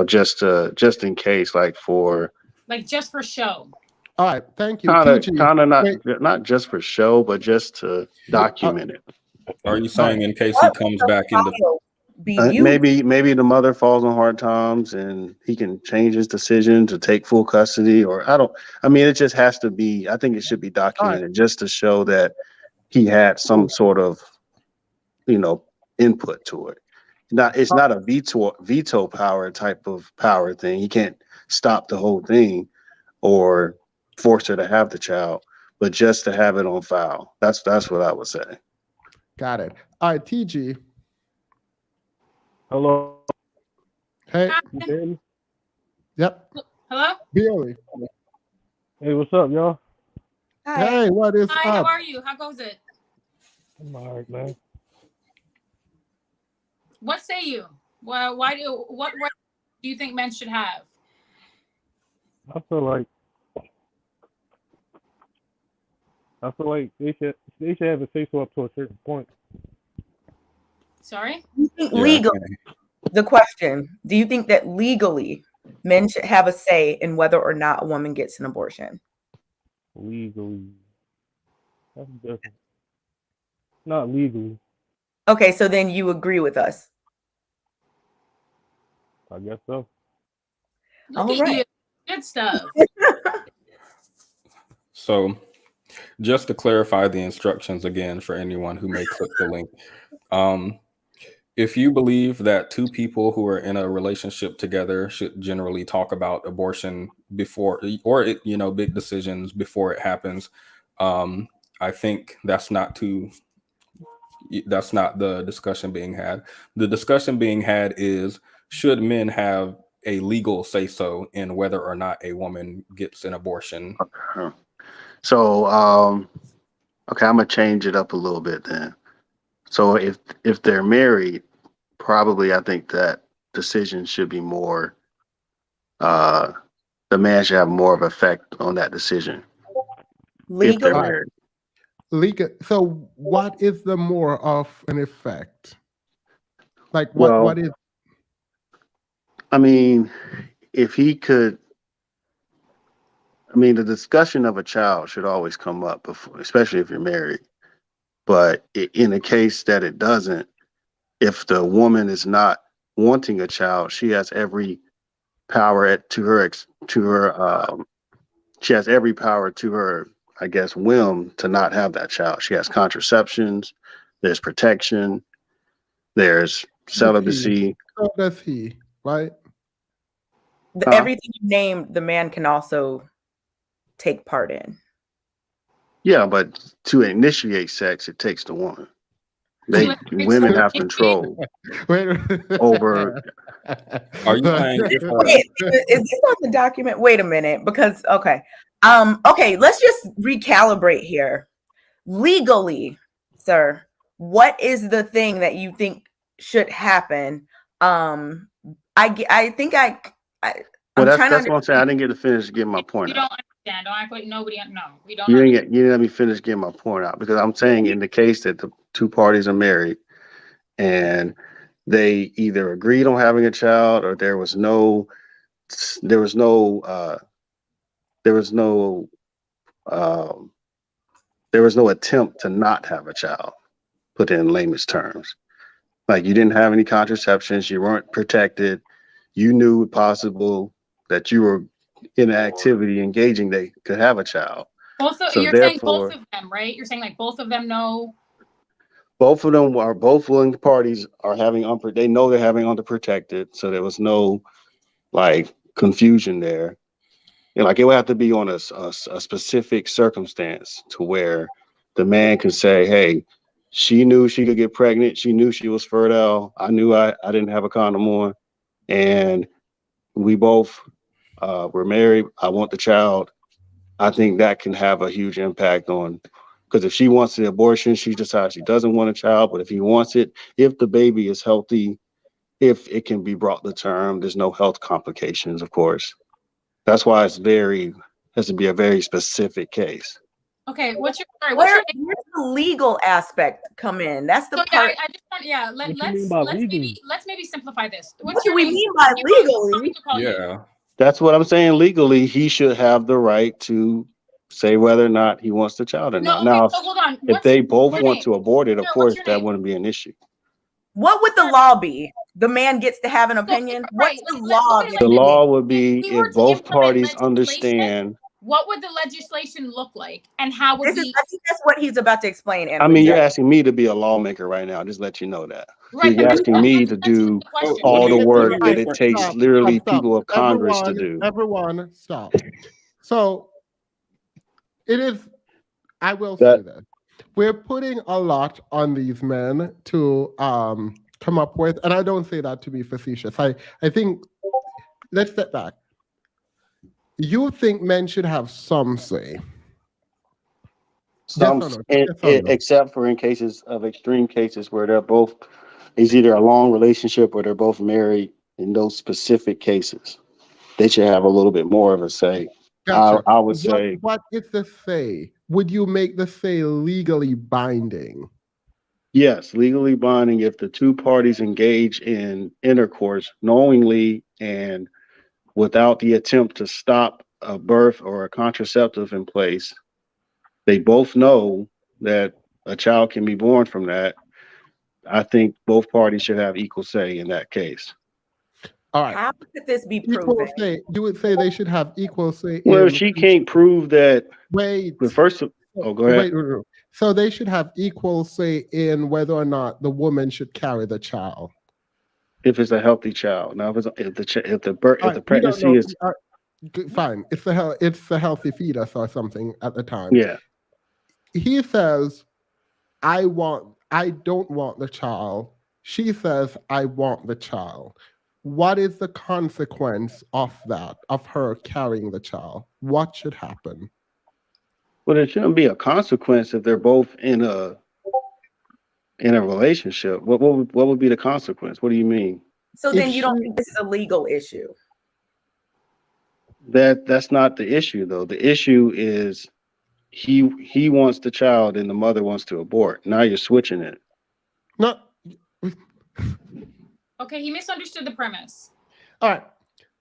just in case, like for Like just for show. all right, thank you. kind of TG. kind of Wait, not just for show, but just to document it. Are you all saying right. in case he comes back in the Be you. Maybe the mother falls on hard times and he can change his decision to take full custody, or I mean, it just has to be. I think it should be All right. documented just to show that he had some sort of input to it. It's not a veto power type of power thing. He can't stop the whole thing or force her to have the child, but just to have it on file. That's what I would say. Got it. All right, TG. Hello. Hey. You hear me? Yep. Hello? Billy. Hey, what's up, y'all? Hi. Hey, what is Hi, up? how are you? How goes it? I'm all right, man. What say you? Well, what right do you think men should have? I feel like they should have a say so up to a certain point. Sorry? Do you think legally, the question, do you think that legally men should have a say in whether or not a woman gets an abortion? Legally. That's different. Not legally. Okay, so then you agree with us. I guess so. Look All at right. you. Good stuff. So, just to clarify the instructions again for anyone who may click the link. If you believe that two people who are in a relationship together should generally talk about abortion before, or big decisions before it happens, I think that's not the discussion being had. The discussion being had is, should men have a legal say so in whether or not a woman gets an abortion? So, okay, I'm gonna change it up a little bit then. So if they're married, probably I think that decision should be more. The man should have more of effect on that decision if they're Legal? married. Legal. So what is the more of an effect? Like Well, what is? I mean, if he could, I mean, the discussion of a child should always come up, before, especially if you're married. But in a case that it doesn't, if the woman is not wanting a child, she has every power she has every power to her, I guess, whim to not have that child. She has contraceptions, there's protection, there's celibacy. So does he, right? Everything you named, the man can also take part in. Yeah, but to initiate sex, it takes the woman. Women have control over. Are you saying Wait, is this on the document? Wait a minute, because okay, let's just recalibrate here. Legally, sir, what is the thing that you think should happen? I'm Well, that's trying to. what I'm saying. I didn't get to finish getting my point You out. don't understand. Don't act like nobody. No, we don't. You didn't let me finish getting my point out, because I'm saying in the case that the two parties are married and they either agreed on having a child, or there was no attempt to not have a child, put it in layman's terms. Like, you didn't have any contraceptions, you weren't protected, you knew possible that you were in an activity engaging they could have a child. You're saying both of them, right? You're saying like both of them know. Both of them are, both willing parties are they know they're having unprotected, so there was no like confusion there. And like, it would have to be on a specific circumstance to where the man can say, hey, she knew she could get pregnant, she knew she was fertile, I knew I didn't have a condom on, and we both were married, I want the child. I think that can have a huge impact on, because if she wants the abortion, she decides she doesn't want a child. But if he wants it, if the baby is healthy if it can be brought to term, there's no health complications, of course. That's why has to be a very specific case. Okay, what's your where's the legal aspect come in? That's the so part. I just want What you mean by legally? let's maybe simplify this. What What's do your we name? mean by legally? Yeah. That's what I'm saying. Legally, he should have the right to say whether or not he wants the child or No, not. okay, Now, so hold on. if they both your want name? to abort it, of Sir, course, what's your that name? wouldn't be an issue. What would the law be? The man gets to have an opinion. What's the law? The law would be we were if to both implement parties legislation, understand. What would the legislation look like, and how would I think that's what he's about to explain. I mean, you're asking me to be a lawmaker right now. Just let you know that. Right, You're asking me to do all the work that it takes Stop, literally stop, stop. people of Congress to do. Everyone, stop. So it is, I will say this. We're putting a lot on these men to come up with, and I don't say that to be facetious. I think, let's step back. You think men should have some say? Some, Yes or no? Yes or no? except for in cases of extreme cases where they're both, it's either a long relationship or they're both married. In those specific cases, they should have a little bit more of a say. Gotcha. I would say, what is the say? Would you make the say legally binding? yes, legally binding if the two parties engage in intercourse knowingly and without the attempt to stop a birth or a contraceptive in place. They both know that a child can be born from that. I think both parties should have equal say in that case. All right. How could this be Equal proven? say. You would say they should have equal say. Well, she can't prove that. Wait. The first. Oh, go ahead. Wait. So they should have equal say in whether or not the woman should carry the child. If it's a healthy child. Now, if the pregnancy is fine, it's a healthy fetus or something at the time. Yeah. He says, I don't want the child. She says, I want the child. What is the consequence of that, of her carrying the child? What should happen? Well, there shouldn't be a consequence if they're both in a relationship. What would be the consequence? What do you mean? So then you don't think this is a legal issue? That's not the issue, though. The issue is he wants the child and the mother wants to abort. Now you're switching it. No. Okay, he misunderstood the premise. All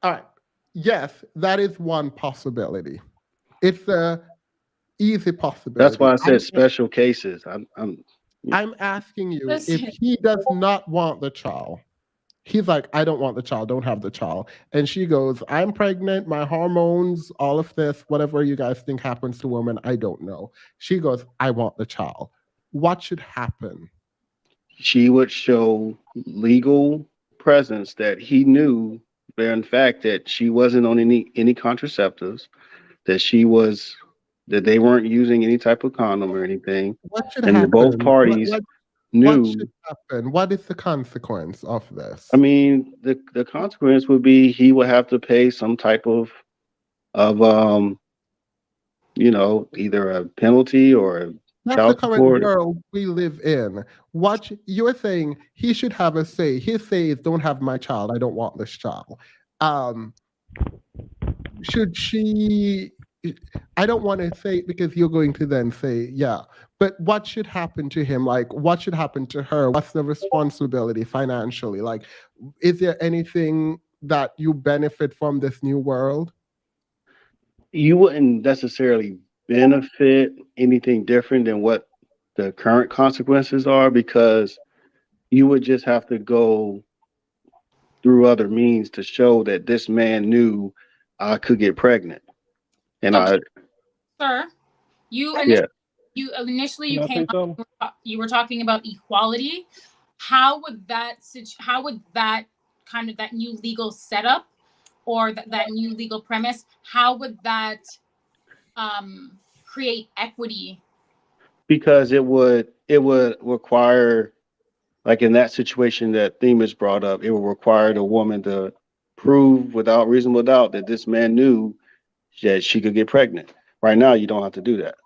right. Yes, that is one possibility. It's a easy possibility. That's why I said special cases. I'm asking you, if he does not want the child, he's like, I don't want the child, don't have the child. And she goes, I'm pregnant, my hormones, all of this, whatever you guys think happens to women, I don't know. She goes, I want the child. What should happen? She would show legal presence that he knew, in fact, that she wasn't on any contraceptives, that they weren't using any type of condom or anything. What should and happen? Both parties knew. What should happen? What is the consequence of this? I mean, the consequence would be he would have to pay some type of either a penalty or that's the current world we live in. What you're saying, he should have a say. His say is, don't have my child. I don't want this child. Should she? I don't want to say it because you're going to then say, yeah. But what should happen to him? Like, what should happen to her? What's the responsibility financially? Like, is there anything that you benefit from this new world? You wouldn't necessarily benefit anything different than what the current consequences are, because you would just have to go through other means to show that this man knew I could get pregnant. And Sir, you initially you were talking about equality. How would that kind of that new legal setup or that new legal premise, how would that create equity? Because it would require, like in that situation that Themis brought up, it would require the woman to prove without reasonable doubt that this man knew that she could get pregnant. Right now, you don't have to do that.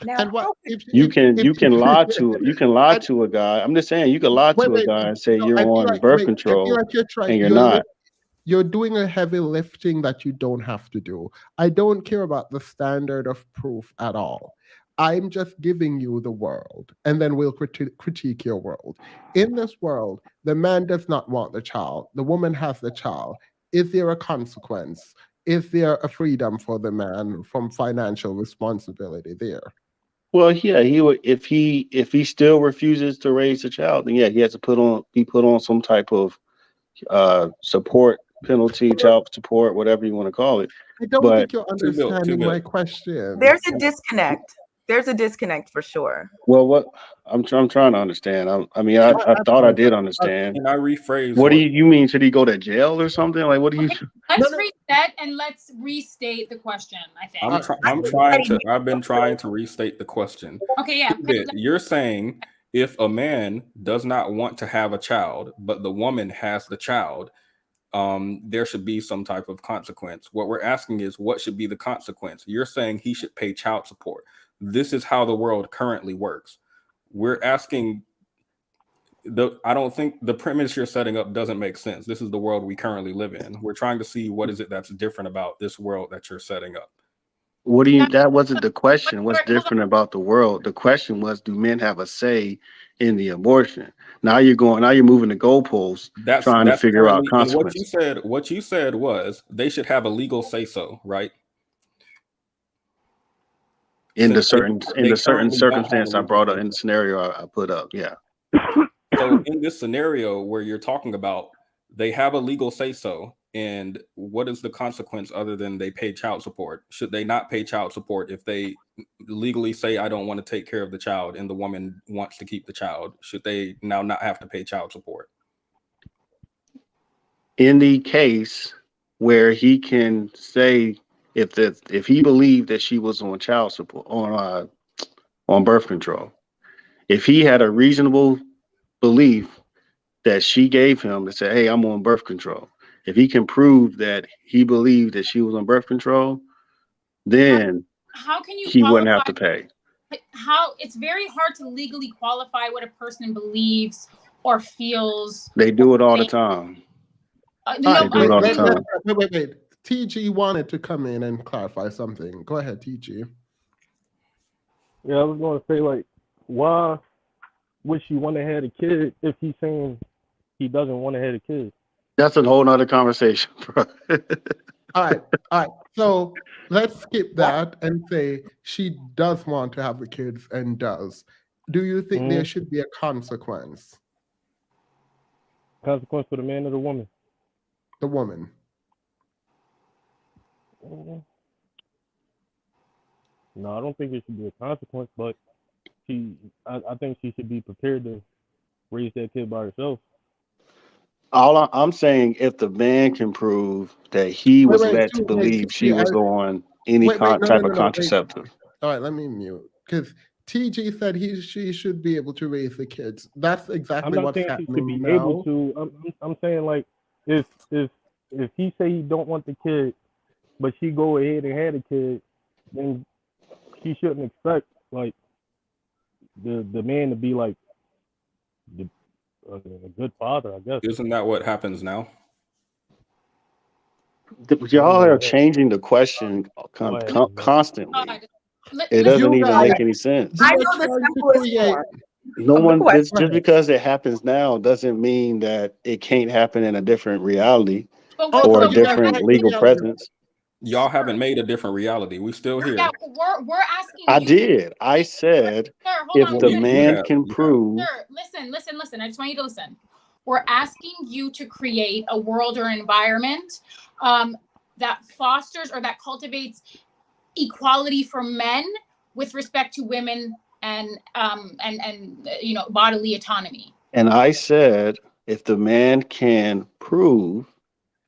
Now, And what if You can lie I- to a guy. I'm just saying you can lie to a guy and say no, you're I feel on like birth I feel control like you're trying. and you're not. You're doing a heavy lifting that you don't have to do. I don't care about the standard of proof at all. I'm just giving you the world, and then we'll critique your world. In this world, the man does not want the child. The woman has the child. Is there a consequence? Is there a freedom for the man from financial responsibility there? Well, yeah, he would if he still refuses to raise the child, then yeah, he has to be put on some type of support penalty, child support, whatever you want to call it. I don't But think you're understanding my question. there's a disconnect. There's a disconnect for sure. well, what I'm trying to understand. I thought I did understand. Can I rephrase? What do you mean? Should he go to jail or something? Like, what do you? Let's reset and let's restate the question. I think. I've been trying to restate the question. Okay, yeah. You're saying if a man does not want to have a child, but the woman has the child, there should be some type of consequence. What we're asking is, what should be the consequence? You're saying he should pay child support. This is how the world currently works. We're asking. I don't think the premise you're setting up doesn't make sense. This is the world we currently live in. We're trying to see what is it that's different about this world that you're setting up. What do you? That wasn't the question. What's different about the world? The question was, do men have a say in the abortion? Now you're moving the goalposts, trying to figure out consequences. What you said was they should have a legal say so, right? In the certain circumstance I brought up, in the scenario I put up, yeah. So in this scenario where you're talking about, they have a legal say so, and what is the consequence other than they pay child support? Should they not pay child support if they legally say, I don't want to take care of the child, and the woman wants to keep the child? Should they now not have to pay child support? In the case where he can say, if he believed that she was on child support, on birth control, if he had a reasonable belief that she gave him to say, hey, I'm on birth control, if he can prove that he believed that she was on birth control, then how can you he wouldn't have to pay. How it's very hard to legally qualify what a person believes or feels. They do it all the time. Wait. TG wanted to come in and clarify something. Go ahead, TG. Yeah, I was going to say, like, why would she want to have a kid if he's saying he doesn't want to have a kid? That's a whole nother conversation, bro. All right. So let's skip that and say she does want to have the kids and does. Do you think there should be a consequence? Consequence for the man or the woman? The woman. No, I don't think it should be a consequence, but I think she should be prepared to raise that kid by herself. All I'm saying, if the man can prove that he was led to believe she was on any type of contraceptive. All right, let me mute, because TG said she should be able to raise the kids. That's exactly what's happening now. I'm not saying she should be able to. I'm saying, like, if he say he don't want the kid, but she go ahead and had a kid, then she shouldn't expect, like, the man to be like a good father, I guess. Isn't that what happens now? Y'all are changing the question constantly. It doesn't even make any sense. I know the simplest form. No one, just because it happens now doesn't mean that it can't happen in a different reality or a different legal presence. Y'all haven't made a different reality. We still here. Yeah, we're asking. I did. I said, if the man can prove. Sir, listen. I just want you to listen. We're asking you to create a world or environment that fosters or that cultivates equality for men with respect to women and bodily autonomy. And I said, if the man can prove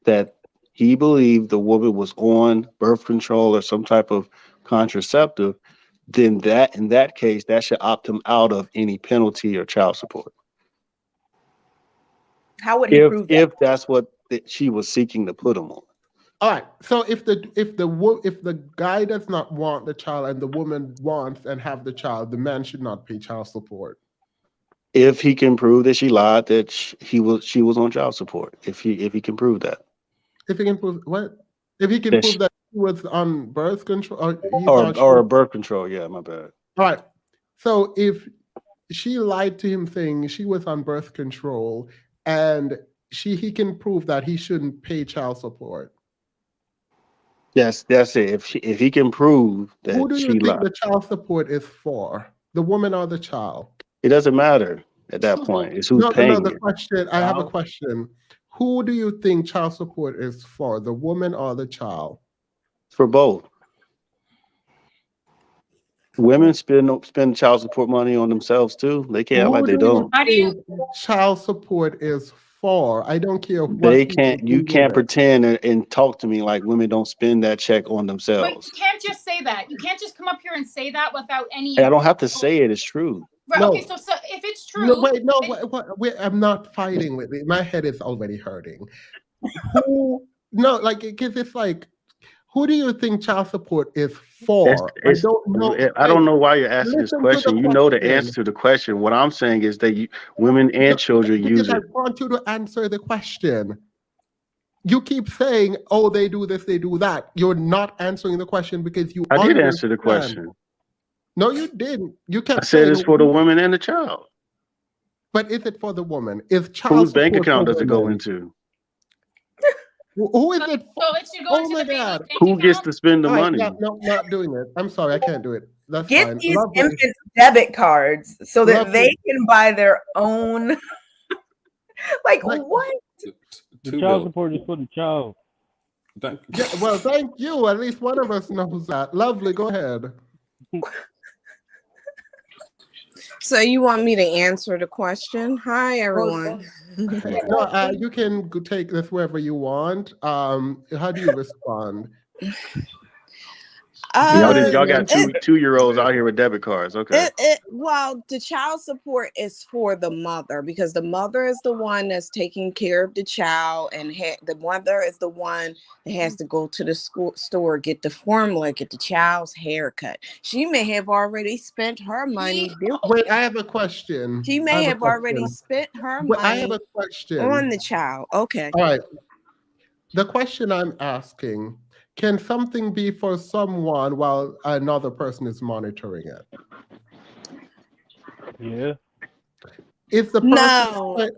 that he believed the woman was on birth control or some type of contraceptive, then that in that case, that should opt him out of any penalty or child support. How would he prove that? If that's what she was seeking to put him on. All right. So if the guy does not want the child and the woman wants and have the child, the man should not pay child support. If he can prove that she lied, that she was on child support. If he can prove that. If he can prove what? If he can That prove that he was on birth control, or he or thought she was, birth control. Yeah, my bad. all right. So if she lied to him saying she was on birth control and he can prove that he shouldn't pay child support. Yes, that's it. If he can prove Who that do you she think lied, the child support is for? The woman or the child? it doesn't matter at that point. It's who's No, paying the it. question, I have a question. Who do you think child support is for? The woman or the child? For both. Women spend child support money on themselves too. They can't act like Who they do you don't. How do you? think child support is for? I don't care what They people can't. do You with can't it. pretend and talk to me like women don't spend that check on But themselves. you can't just say that. You can't just come up here and say that without any. I don't have to say it. It's true. Right, okay, No, so if it's true, no, wait, no, then wait, I'm not fighting with it. My head is already hurting. Who? No, like, because it's like, who do you think child support is for? I don't know. I don't know why you're asking this Listen to the question. You know the answer question. to the question. What I'm saying is that women and children Because use I it. want you to answer the question. You keep saying, "Oh, they do this, they do that." You're not answering the question because you I did understand. answer the question. No, you didn't. You I kept said saying, it's for the woman and the child. but is it for the woman? Is child Whose bank support for account does it go women? into? Who is it for? so it should go Oh into my the baby's God. bank Who gets account. to spend the All right, money? no, not doing it. I'm sorry, I can't do it. That's Get fine. these Lovely. infants debit cards so that Lovely. they can buy their own. Like Like, what? The Two child bills. support is for the child. yeah, well, thank you. At least one of us knows that. Lovely, go ahead. So you want me to answer the question? Hi, everyone. No, you can take this wherever you want. How do you respond? Y'all got 2-year-olds out here with debit cards. Okay. Well, the child support is for the mother because the mother is the one that's taking care of the child, and the mother is the one that has to go to the store, get the formula, get the child's haircut. She may have already spent her money. Wait, I have a question. She may have already spent her money I have a question on the child. Okay. All right. The question I'm asking, can something be for someone while another person is monitoring it? Yeah. If the person No.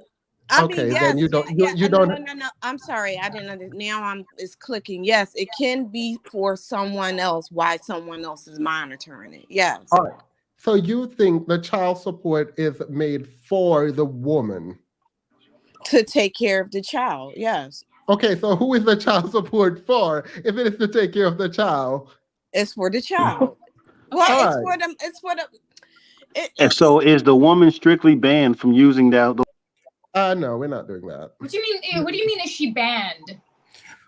I okay, mean, yes, then you don't you no, don't no. I'm sorry, I didn't understand. Now it's clicking. Yes, it can be for someone else while someone else is monitoring it. Yes. All right. So you think the child support is made for the woman to take care of the child? Yes. Okay, so who is the child support for? If it is to take care of the child, it's for the child. Well, it's right. for them. It's for the. And so, is the woman strictly banned from using that? No, we're not doing that. What do you mean? What do you mean? Is she banned?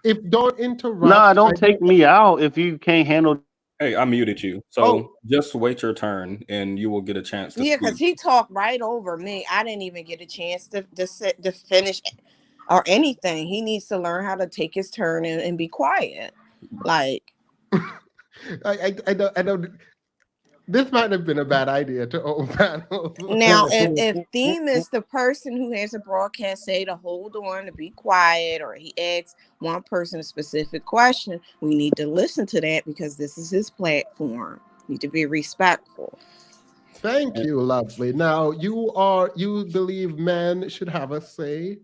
If don't interrupt. Nah, don't take me out if you can't handle. Hey, I muted you, so just wait your turn, and you will get a chance to Yeah, speak. because he talked right over me. I didn't even get a chance to finish or anything. He needs to learn how to take his turn and be quiet. Like, I don't. This might have been a bad idea to open panels. Now, if Theme is the person who has a broadcast say to hold on, to be quiet, or he asks one person a specific question, we need to listen to that because this is his platform. Need to be respectful. Thank you, lovely. Now, you believe men should have a say?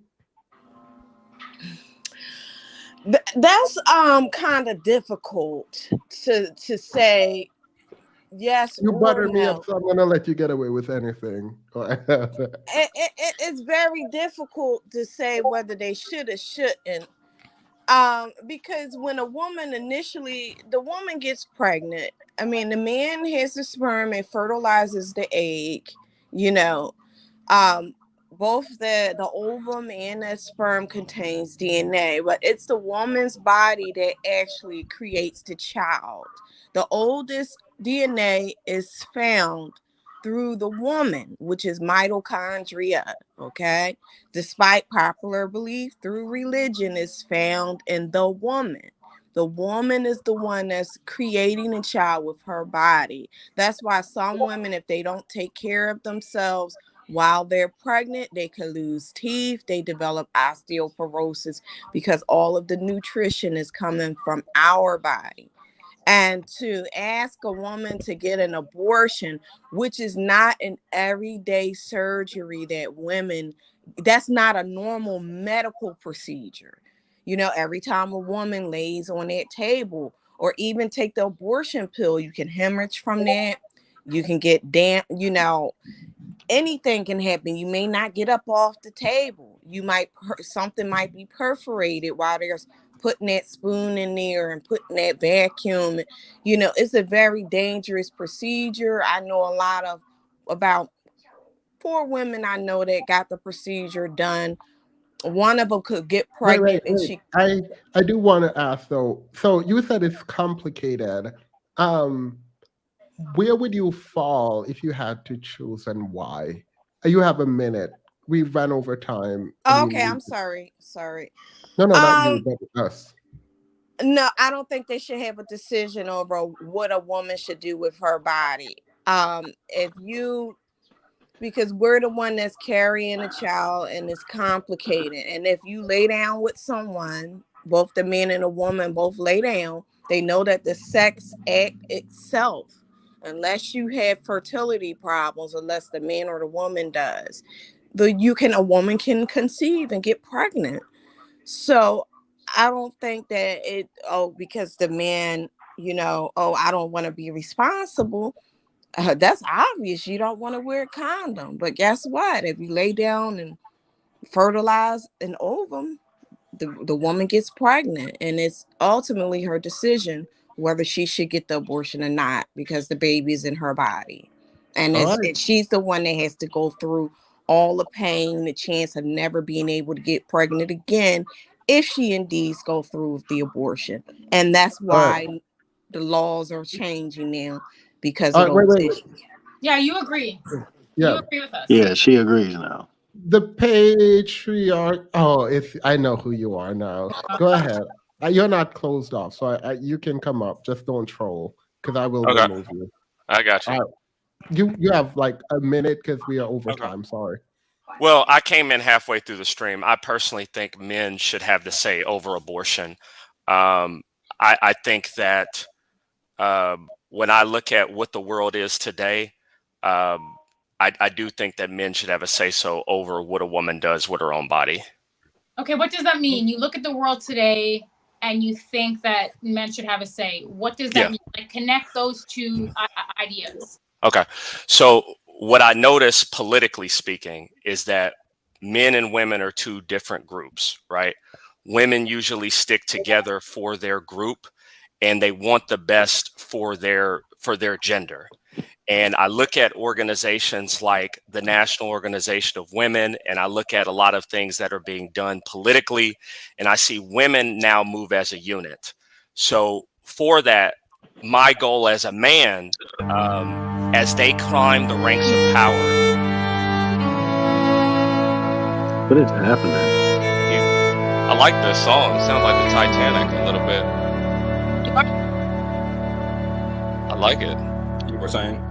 That's kind of difficult to say. Yes, you butter me no. up, so I'm gonna let you get away with anything. It's very difficult to say whether they should or shouldn't, because when a woman the woman gets pregnant. I mean, the man has the sperm and fertilizes the egg. You know, both the ovum and the sperm contains DNA, but it's the woman's body that actually creates the child. The oldest DNA is found through the woman, which is mitochondria, okay? Despite popular belief, through religion is found in the woman. The woman is the one that's creating a child with her body. That's why some women, if they don't take care of themselves while they're pregnant, they could lose teeth, they develop osteoporosis, because all of the nutrition is coming from our body. And to ask a woman to get an abortion, which is not an everyday surgery that women, that's not a normal medical procedure. You know, every time a woman lays on that table or even take the abortion pill, you can hemorrhage from that. You can get damp, you know, anything can happen. You may not get up off the table. You might, something might be perforated while there's putting that spoon in there and putting that vacuum. You know, it's a very dangerous procedure. I know a lot of, about 4 women I know that got the procedure done. One of them could get pregnant and she. I do want to ask though. So you said it's complicated. Where would you fall if you had to choose, and why? You have a minute. We've run over time. Okay, I'm sorry. No, not you, but us. No, I don't think they should have a decision over what a woman should do with her body. If you, because we're the one that's carrying a child and it's complicated. And if you lay down with someone, both the man and the woman both lay down, they know that the sex act itself, unless you have fertility problems, unless the man or the woman does, a woman can conceive and get pregnant. So I don't think that because the man, you know, I don't want to be responsible. That's obvious. You don't want to wear a condom. But guess what? If you lay down and fertilize an ovum, the woman gets pregnant, and it's ultimately her decision whether she should get the abortion or not, because the baby is in her body. And she's the one that has to go through all the pain, the chance of never being able to get pregnant again if she indeed go through with the abortion. And that's why the laws are changing now, because of those issues. Yeah, you agree. Yeah. You agree with us. Yeah, she agrees now. The patriarch. I know who you are now. Go ahead. You're not closed off, so you can come up. Just don't troll, because I will remove you. I got you. You have like a minute, because we are over time. Sorry. Well, I came in halfway through the stream. I personally think men should have the say over abortion. I think that when I look at what the world is today, I do think that men should have a say-so over what a woman does with her own body. Okay, what does that mean? You look at the world today and you think that men should have a say. What does that mean? Like, connect those two ideas. Okay, so what I notice politically speaking is that men and women are 2 different groups, right? Women usually stick together for their group, and they want the best for their gender. And I look at organizations like the National Organization of Women, and I look at a lot of things that are being done politically, and I see women now move as a unit. So for that, my goal as a man, as they climb the ranks of power. What is happening? I like this song. It sounds like the Titanic a little bit. I like it. You were saying?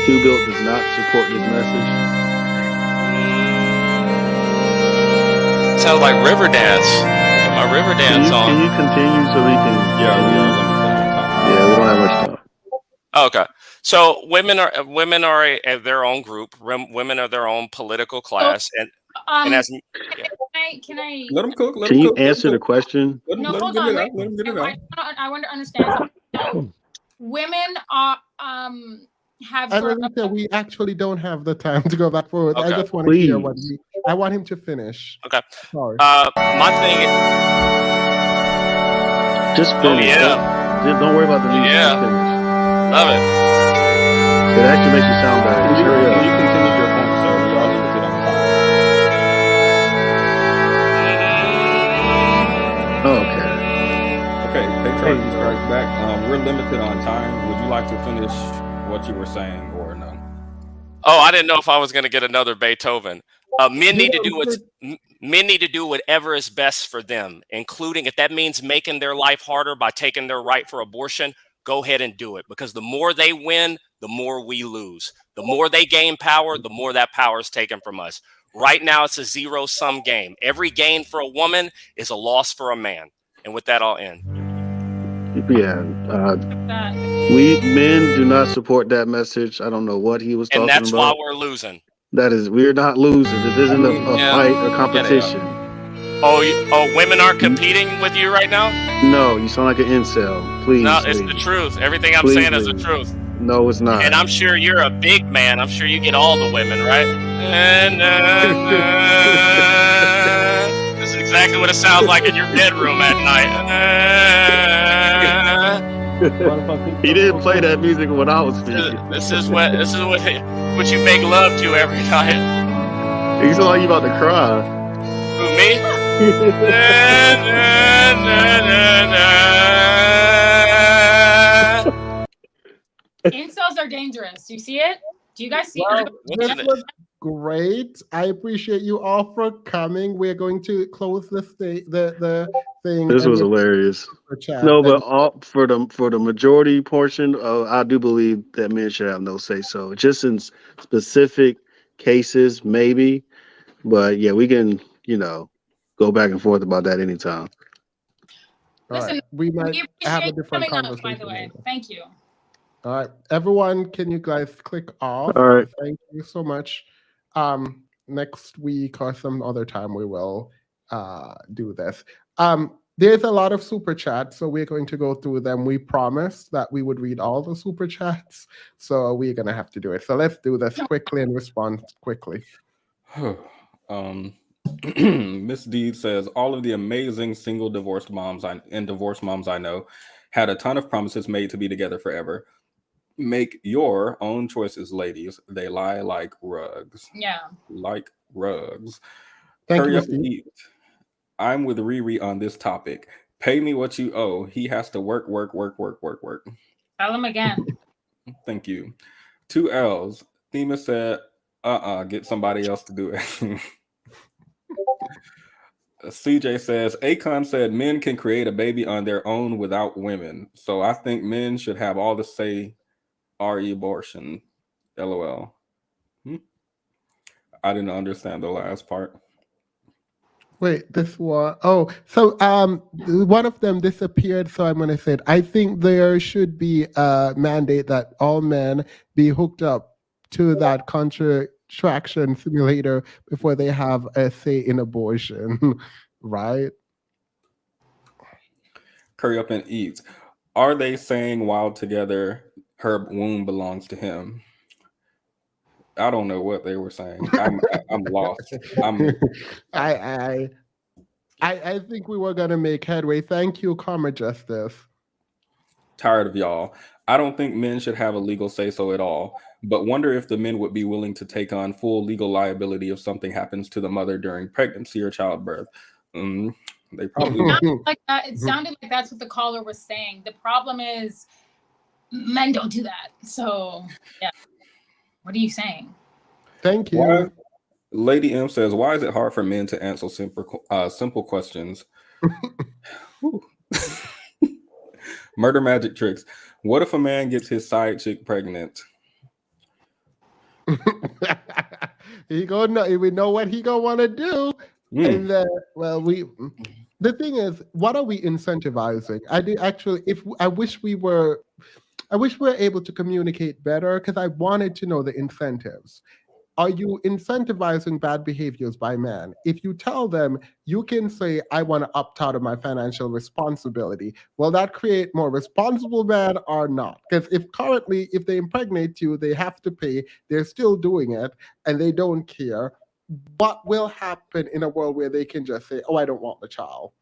Two Built does not support this message. Sounds like Riverdance. My Riverdance song. Can you continue so we can? Yeah, we don't have much time. Okay, so women are their own group. Women are their own political class, and as can I let them cook? Can you answer the question? No, hold on. I want to understand. So, women are have. Annalisa, we actually don't have the time to go back forward. Okay. I just want to hear I want him to finish. Okay. Sorry. My thing is. Just finish. Don't worry about the music. Yeah. Love it. It actually makes you sound better. Just hurry up. You continue your point, sir. We are limited on time. Okay. Okay, Patriarchy Strikes Back. We're limited on time. Would you like to finish what you were saying, or no? Oh, I didn't know if I was going to get another Beethoven. Men need to do Men need to do whatever is best for them, including if that means making their life harder by taking their right for abortion, go ahead and do it. Because the more they win, the more we lose. The more they gain power, the more that power is taken from us. Right now, it's a zero-sum game. Every gain for a woman is a loss for a man. And with that, I'll end. Yeah. We men do not support that message. I don't know what he was talking And that's why about. we're losing. We're not losing. This isn't a fight, a competition. Oh, women aren't competing with you right now? No, you sound like an incel. Please. No, it's the truth. Everything I'm saying is the truth. No, it's not. And I'm sure you're a big man. I'm sure you get all the women, right? This is exactly what it sounds like in your bedroom at night. He didn't play that music when I was speaking. This is what you make love to every night. You sound like you about to cry. Who, me? Incels are dangerous. You see it? Do you guys see Well, it? this was great. I appreciate you all for coming. We're going to close the thing. This was hilarious. No, but for the majority portion, I do believe that men should have no say so. Just in specific cases, maybe. But yeah, we can, go back and forth about that anytime. Listen, we might have a different coming conversation. up, by the way. Thank you. All right, everyone, can you guys click off? All right. Thank you so much. Next week or some other time we will do this. There's a lot of super chats, so we're going to go through them. We promised that we would read all the super chats, so we're gonna have to do it. So let's do this quickly and respond quickly. Miss Deed says, all of the amazing single divorced moms and divorced moms I know had a ton of promises made to be together forever. Make your own choices, ladies. They lie like rugs. Yeah. Like rugs. Thank Hurry you, up and eat. I'm with Riri on this topic. Pay me what you owe. He has to work. Tell him again. Thank you. 2 L's. Thema said, get somebody else to do it. CJ says, Akon said men can create a baby on their own without women. So I think men should have all the say abortion. LOL. I didn't understand the last part. Wait, this one. Oh, so one of them disappeared. So I'm going to say it. I think there should be a mandate that all men be hooked up to that contraction simulator before they have a say in abortion, right? Hurry up and eat. Are they saying while together her womb belongs to him? I don't know what they were saying. I'm lost. I think we were gonna make headway. Thank you, Karma Justice. Tired of y'all. I don't think men should have a legal say-so at all, but wonder if the men would be willing to take on full legal liability if something happens to the mother during pregnancy or childbirth. They probably It sounded like that's what the caller was saying. The problem is men don't do that. So yeah. What are you saying? Thank you. Lady M says, why is it hard for men to answer simple questions? Murder Magic Tricks. What if a man gets his side chick pregnant? We know what he gonna want to do. And the thing is, what are we incentivizing? I wish we were able to communicate better, because I wanted to know the incentives. Are you incentivizing bad behaviors by men? If you tell them, you can say, I want to opt out of my financial responsibility. Will that create more responsible men or not? Because if they impregnate you, they have to pay, they're still doing it, and they don't care. What will happen in a world where they can just say, oh, I don't want the child?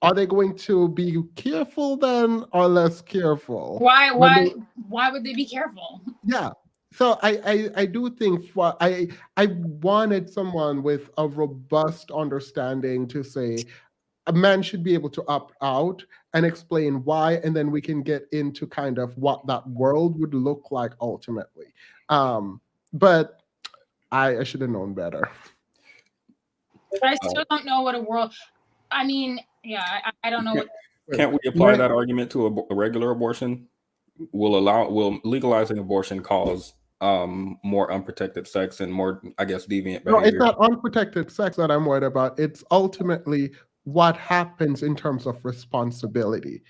Are they going to be careful then, or less careful? Why would they be careful? Yeah. So I do think I wanted someone with a robust understanding to say a man should be able to opt out and explain why, and then we can get into kind of what that world would look like ultimately. But I should have known better. I still don't know what a world. I mean, yeah, I don't know what. Can't we apply that argument to a regular abortion? Will legalizing abortion cause more unprotected sex and more, I guess, deviant No, it's behavior? not unprotected sex that I'm worried about. It's ultimately what happens in terms of responsibility.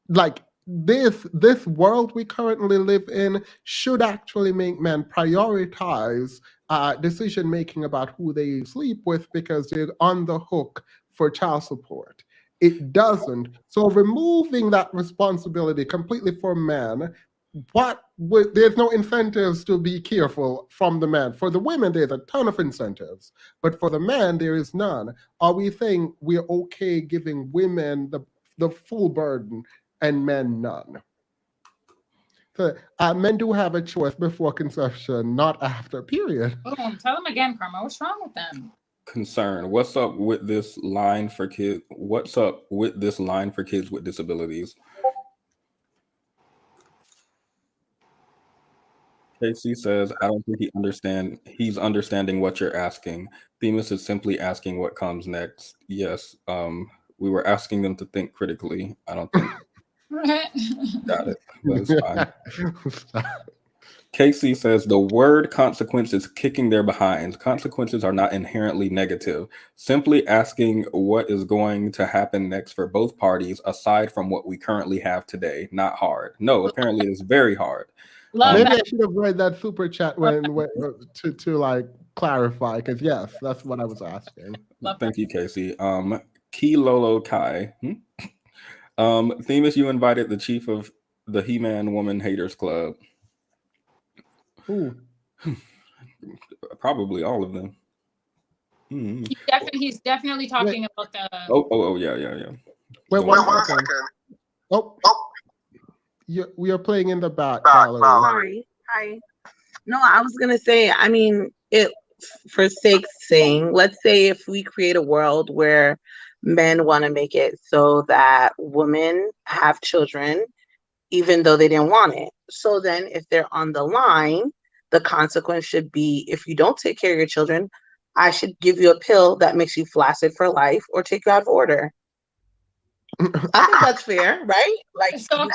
Like this world we currently live in should actually make men prioritize decision making about who they sleep with because they're on the hook for child support. It doesn't. So removing that responsibility completely for men, there's no incentives to be careful from the man. For the women, there's a ton of incentives, but for the man, there is none. Are we saying we're okay giving women the full burden and men none? So, men do have a choice before conception, not after, period. Oh, tell them again, Karma. What's wrong with them? Concern. What's up with this line for kids? What's up with this line for kids with disabilities? Casey says, I don't think he's understanding what you're asking. Themis is simply asking what comes next. Yes, we were asking them to think critically. I don't think got it, but it's fine. Casey says the word consequence is kicking their behinds. Consequences are not inherently negative. Simply asking what is going to happen next for both parties, aside from what we currently have today, not hard. No, apparently it's very hard. Maybe I should have read that super chat to like clarify, because yes, that's what I was asking. Thank you, Casey. Kilolo Kai. Themis, you invited the chief of the He-Man Woman Haters Club. Who? Probably all of them. He's definitely talking about the. Oh, yeah. Wait, one second. Oh. We are playing in the back. Sorry. Hi. No, I was gonna say, I mean, for sake's sake, let's say if we create a world where men want to make it so that women have children, even though they didn't want it. So then if they're on the line, the consequence should be, if you don't take care of your children, I should give you a pill that makes you flaccid for life or take you out of order. I think that's fair, right? Like, so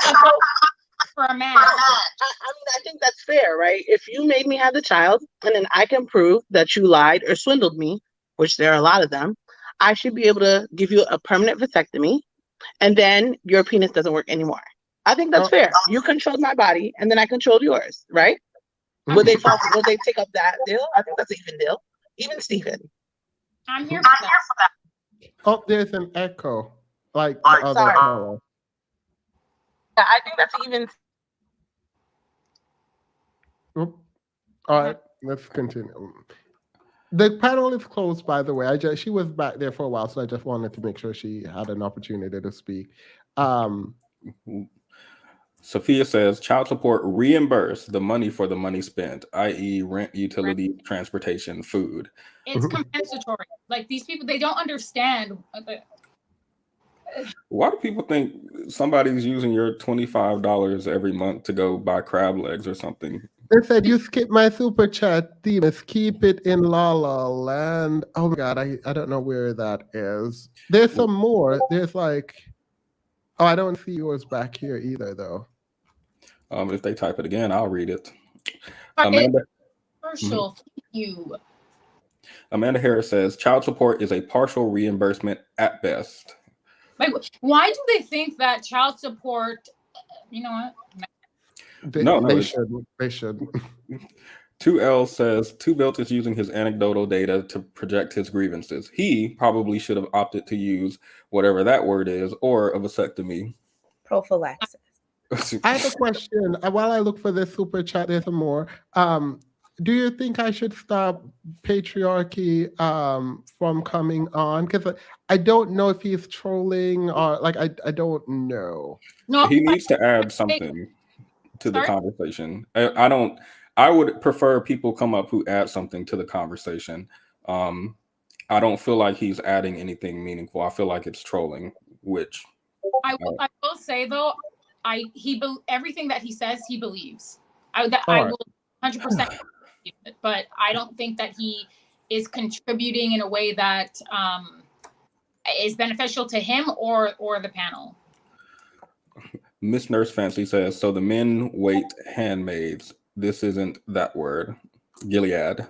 for a man. I think that's fair, right? If you made me have the child and then I can prove that you lied or swindled me, which there are a lot of them, I should be able to give you a permanent vasectomy and then your penis doesn't work anymore. I think that's fair. You controlled my body and then I controlled yours, right? Would they take up that deal? I think that's an even deal. Even Stephen. I'm here for that. Oh, there's an echo. Like the other caller. Yeah, I think that's even. All right, let's continue. The panel is closed, by the way. She was back there for a while, so I just wanted to make sure she had an opportunity to speak. Sophia says, child support reimburse the money for the money spent, i.e. rent, utility, transportation, food. It's compensatory. Like these people, they don't understand. Why do people think somebody's using your $25 every month to go buy crab legs or something? They said you skipped my super chat, Themis. Keep it in La La Land. Oh my God, I don't know where that is. There's some more. There's like, oh, I don't see yours back here either, though. If they type it again, I'll read it. Amanda, thank you. Amanda Harris says, child support is a partial reimbursement at best. Like, why do they think that child support? You know what? They should. 2L says 2Built is using his anecdotal data to project his grievances. He probably should have opted to use whatever that word is, or a vasectomy. Prophylaxis. I have a question. While I look for this super chat, there's some more. Do you think I should stop patriarchy from coming on? Because I don't know if he's trolling or like I don't know. No, he needs to add something to the conversation. I would prefer people come up who add something to the conversation. I don't feel like he's adding anything meaningful. I feel like it's trolling, which I will say though, everything that he says he believes. I will 100%. But I don't think that he is contributing in a way that is beneficial to him or the panel. Miss Nurse Fancy says, so the men wait handmaids. This isn't that word. Gilead.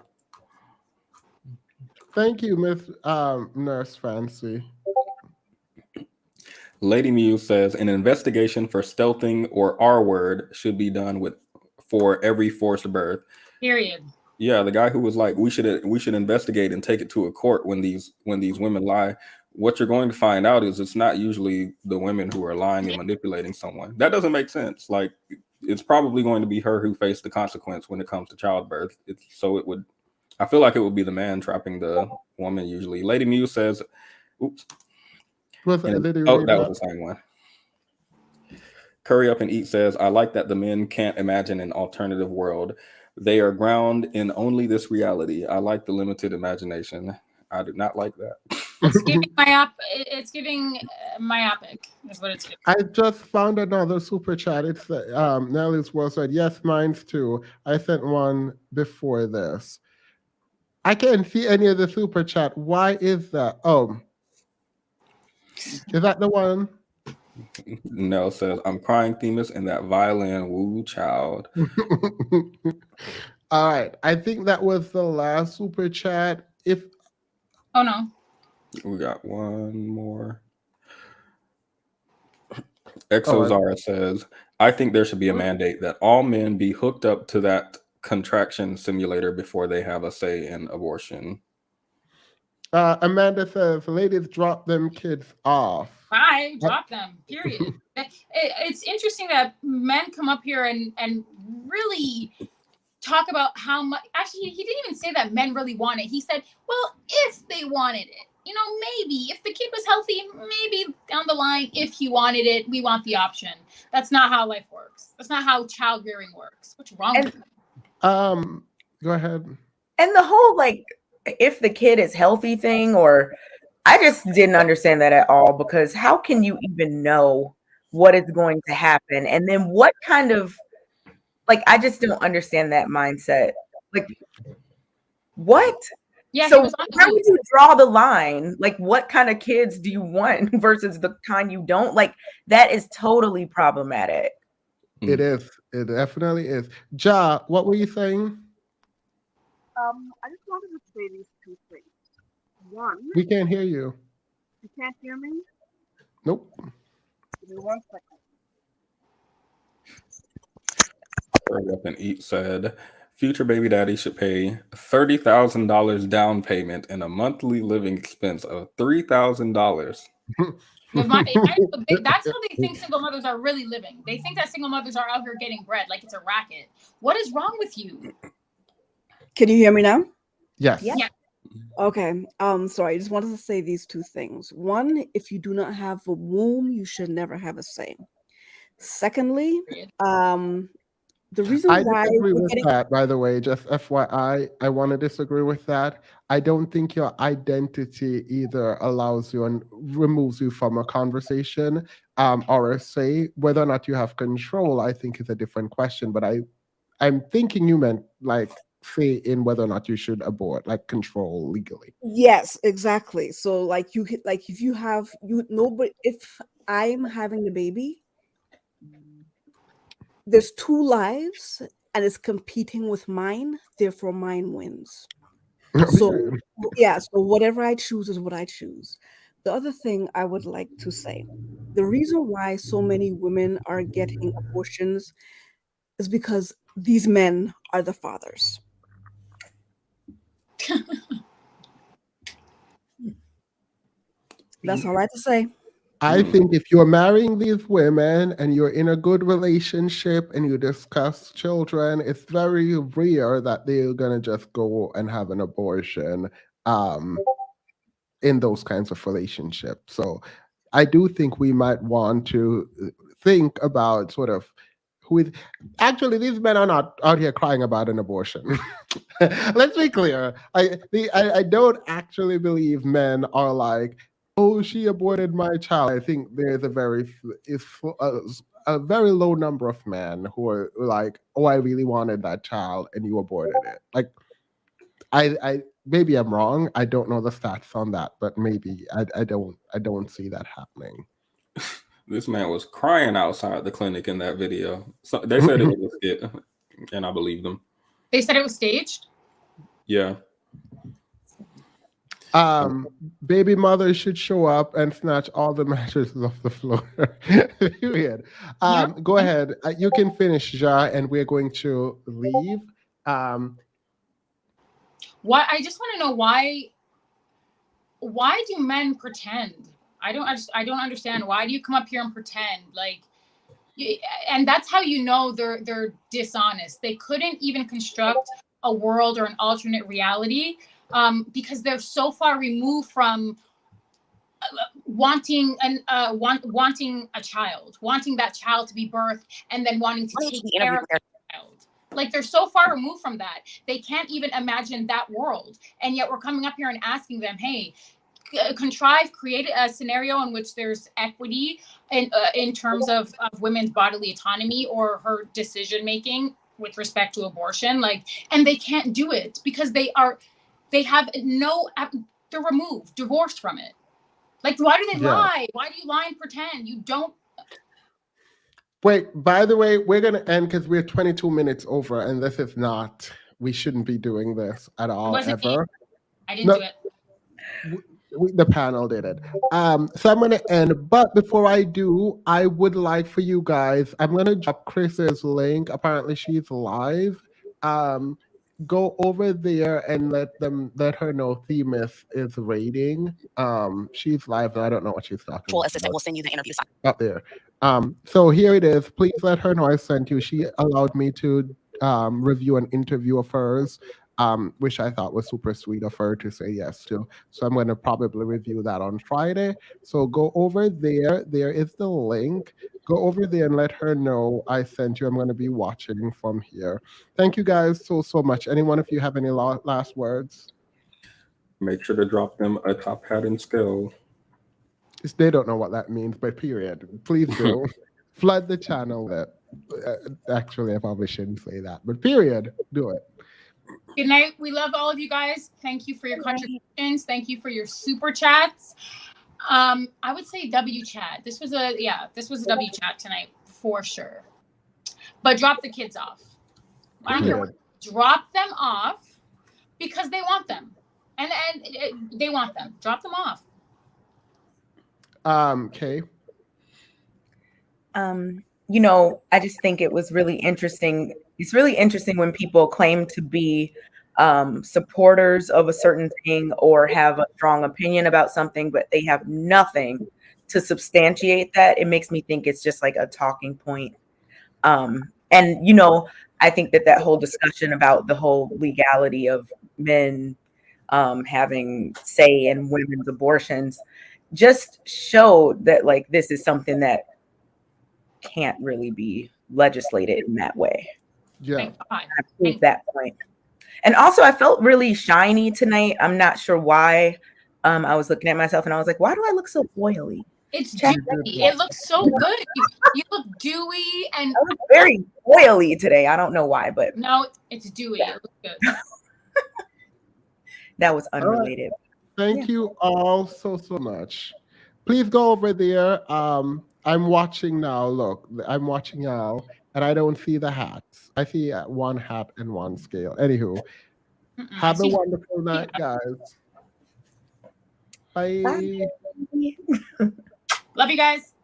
Thank you, Miss Nurse Fancy. Lady Muse says, an investigation for stealthing or R word should be done for every forced birth. Period. Yeah, the guy who was like, we should investigate and take it to a court when these women lie. What you're going to find out is it's not usually the women who are lying and manipulating someone. That doesn't make sense. Like, it's probably going to be her who faced the consequence when it comes to childbirth. I feel like it would be the man trapping the woman usually. Lady Muse says, oops. That was the same one. Curry Up and Eat says, I like that the men can't imagine an alternative world. They are grounded in only this reality. I like the limited imagination. I do not like that. It's giving myopic is what it's giving. I just found another super chat. It's Nelly's World said, yes, mine's too. I sent one before this. I can't see any of the super chat. Why is that? Oh, is that the one? Nell says, I'm crying Themis and that violin, woo child. All right. I think that was the last super chat. Oh no. We got one more. Exozara says, I think there should be a mandate that all men be hooked up to that contraction simulator before they have a say in abortion. Amanda says, ladies, drop them kids off. I drop them, period. It's interesting that men come up here and really talk about how much. Actually, he didn't even say that men really want it. He said, well, if they wanted it, maybe if the kid was healthy, maybe down the line, if he wanted it, we want the option. That's not how life works. That's not how child rearing works. What's wrong with that? Go ahead. And the whole if the kid is healthy thing, or I just didn't understand that at all, because how can you even know what is going to happen? And then what kind of, I just don't understand that mindset. What? Yeah. So how would you draw the line? What kind of kids do you want versus the kind you don't? That is totally problematic. It is. It definitely is. Ja, what were you saying? I just wanted to say these two things. One, we can't hear you. You can't hear me? Nope. Give me 1 second. Hurry Up and Eat said, future baby daddy should pay $30,000 down payment and a monthly living expense of $3,000. That's how they think single mothers are really living. They think that single mothers are out here getting bread like it's a racket. What is wrong with you? Can you hear me now? Yes. Yeah. Okay. So I just wanted to say these two things. One, if you do not have a womb, you should never have a say. Secondly, the reason I why disagree with that, by the way, just FYI, I want to disagree with that. I don't think your identity either allows you and removes you from a conversation or a say. Whether or not you have control, I think is a different question. But I'm thinking you meant say in whether or not you should abort, control legally. Yes, exactly. So if I'm having the baby, there's two lives and it's competing with mine, therefore mine wins. So so whatever I choose is what I choose. The other thing I would like to say, the reason why so many women are getting abortions is because these men are the fathers. That's all I have to say. I think if you're marrying these women and you're in a good relationship and you discuss children, it's very rare that they're going to just go and have an abortion in those kinds of relationships. So I do think we might want to think about sort of actually, these men are not out here crying about an abortion. Let's be clear. I don't actually believe men are like, oh, she aborted my child. I think there's a very low number of men who are like, oh, I really wanted that child and you aborted it. maybe I'm wrong. I don't know the stats on that, but maybe I don't see that happening. This man was crying outside the clinic in that video. So they said it was a skit, and I believe them. They said it was staged. Yeah. Baby mothers should show up and snatch all the mattresses off the floor. Weird. Go ahead. You can finish, Ja, and we're going to leave. Why? I just want to know why do men pretend? I don't understand. Why do you come up here and pretend like? And that's how you know they're dishonest. They couldn't even construct a world or an alternate reality because they're so far removed from wanting a child, wanting that child to be birthed, and then wanting to take care of that child. Like they're so far removed from that, they can't even imagine that world. And yet we're coming up here and asking them, hey, create a scenario in which there's equity in terms of women's bodily autonomy or her decision making with respect to abortion. Like, and they can't do it because they're removed, divorced from it. Like, why do they lie? Why do you lie and pretend? You don't. Wait, by the way, we're going to end because we're 22 minutes over, and this is not, we shouldn't be doing this at all, ever. I didn't do it. The panel did it. So I'm going to end. But before I do, I would like for you guys, I'm going to drop Chris's link. Apparently she's live. Go over there and let her know Themis is rating. She's live. I don't know what she's talking about. Assistant will send you the interview. Up there. So here it is. Please let her know I sent you. She allowed me to review an interview of hers, which I thought was super sweet of her to say yes to. So I'm going to probably review that on Friday. So go over there. There is the link. Go over there and let her know I sent you. I'm going to be watching from here. Thank you guys so much. Anyone, if you have any last words? Make sure to drop them a top hat and scale. They don't know what that means, but period. Please do. Flood the channel. Actually, I probably shouldn't say that, but period. Do it. Good night. We love all of you guys. Thank you for your contributions. Thank you for your super chats. I would say W chat. This was a W chat tonight for sure. But drop the kids off. I don't care what. Drop them off because they want them. And they want them. Drop them off. Kay. I just think it was really interesting. It's really interesting when people claim to be supporters of a certain thing or have a strong opinion about something, but they have nothing to substantiate that. It makes me think it's just like a talking point. I think that whole discussion about the whole legality of men having say in women's abortions just showed that like this is something that can't really be legislated in that way. Yeah. I proved that point. And also I felt really shiny tonight. I'm not sure why. I was looking at myself and I was like, why do I look so oily? It's dewy. It looks so good. You look dewy and I look very oily today. I don't know why, but no, it's dewy. Yeah. It looks good. That was unrelated. Thank you all so much. Please go over there. I'm watching now. Look, I'm watching now, and I don't see the hats. I see one hat and one scale. Anywho, have a wonderful night, guys. Bye. Love you guys.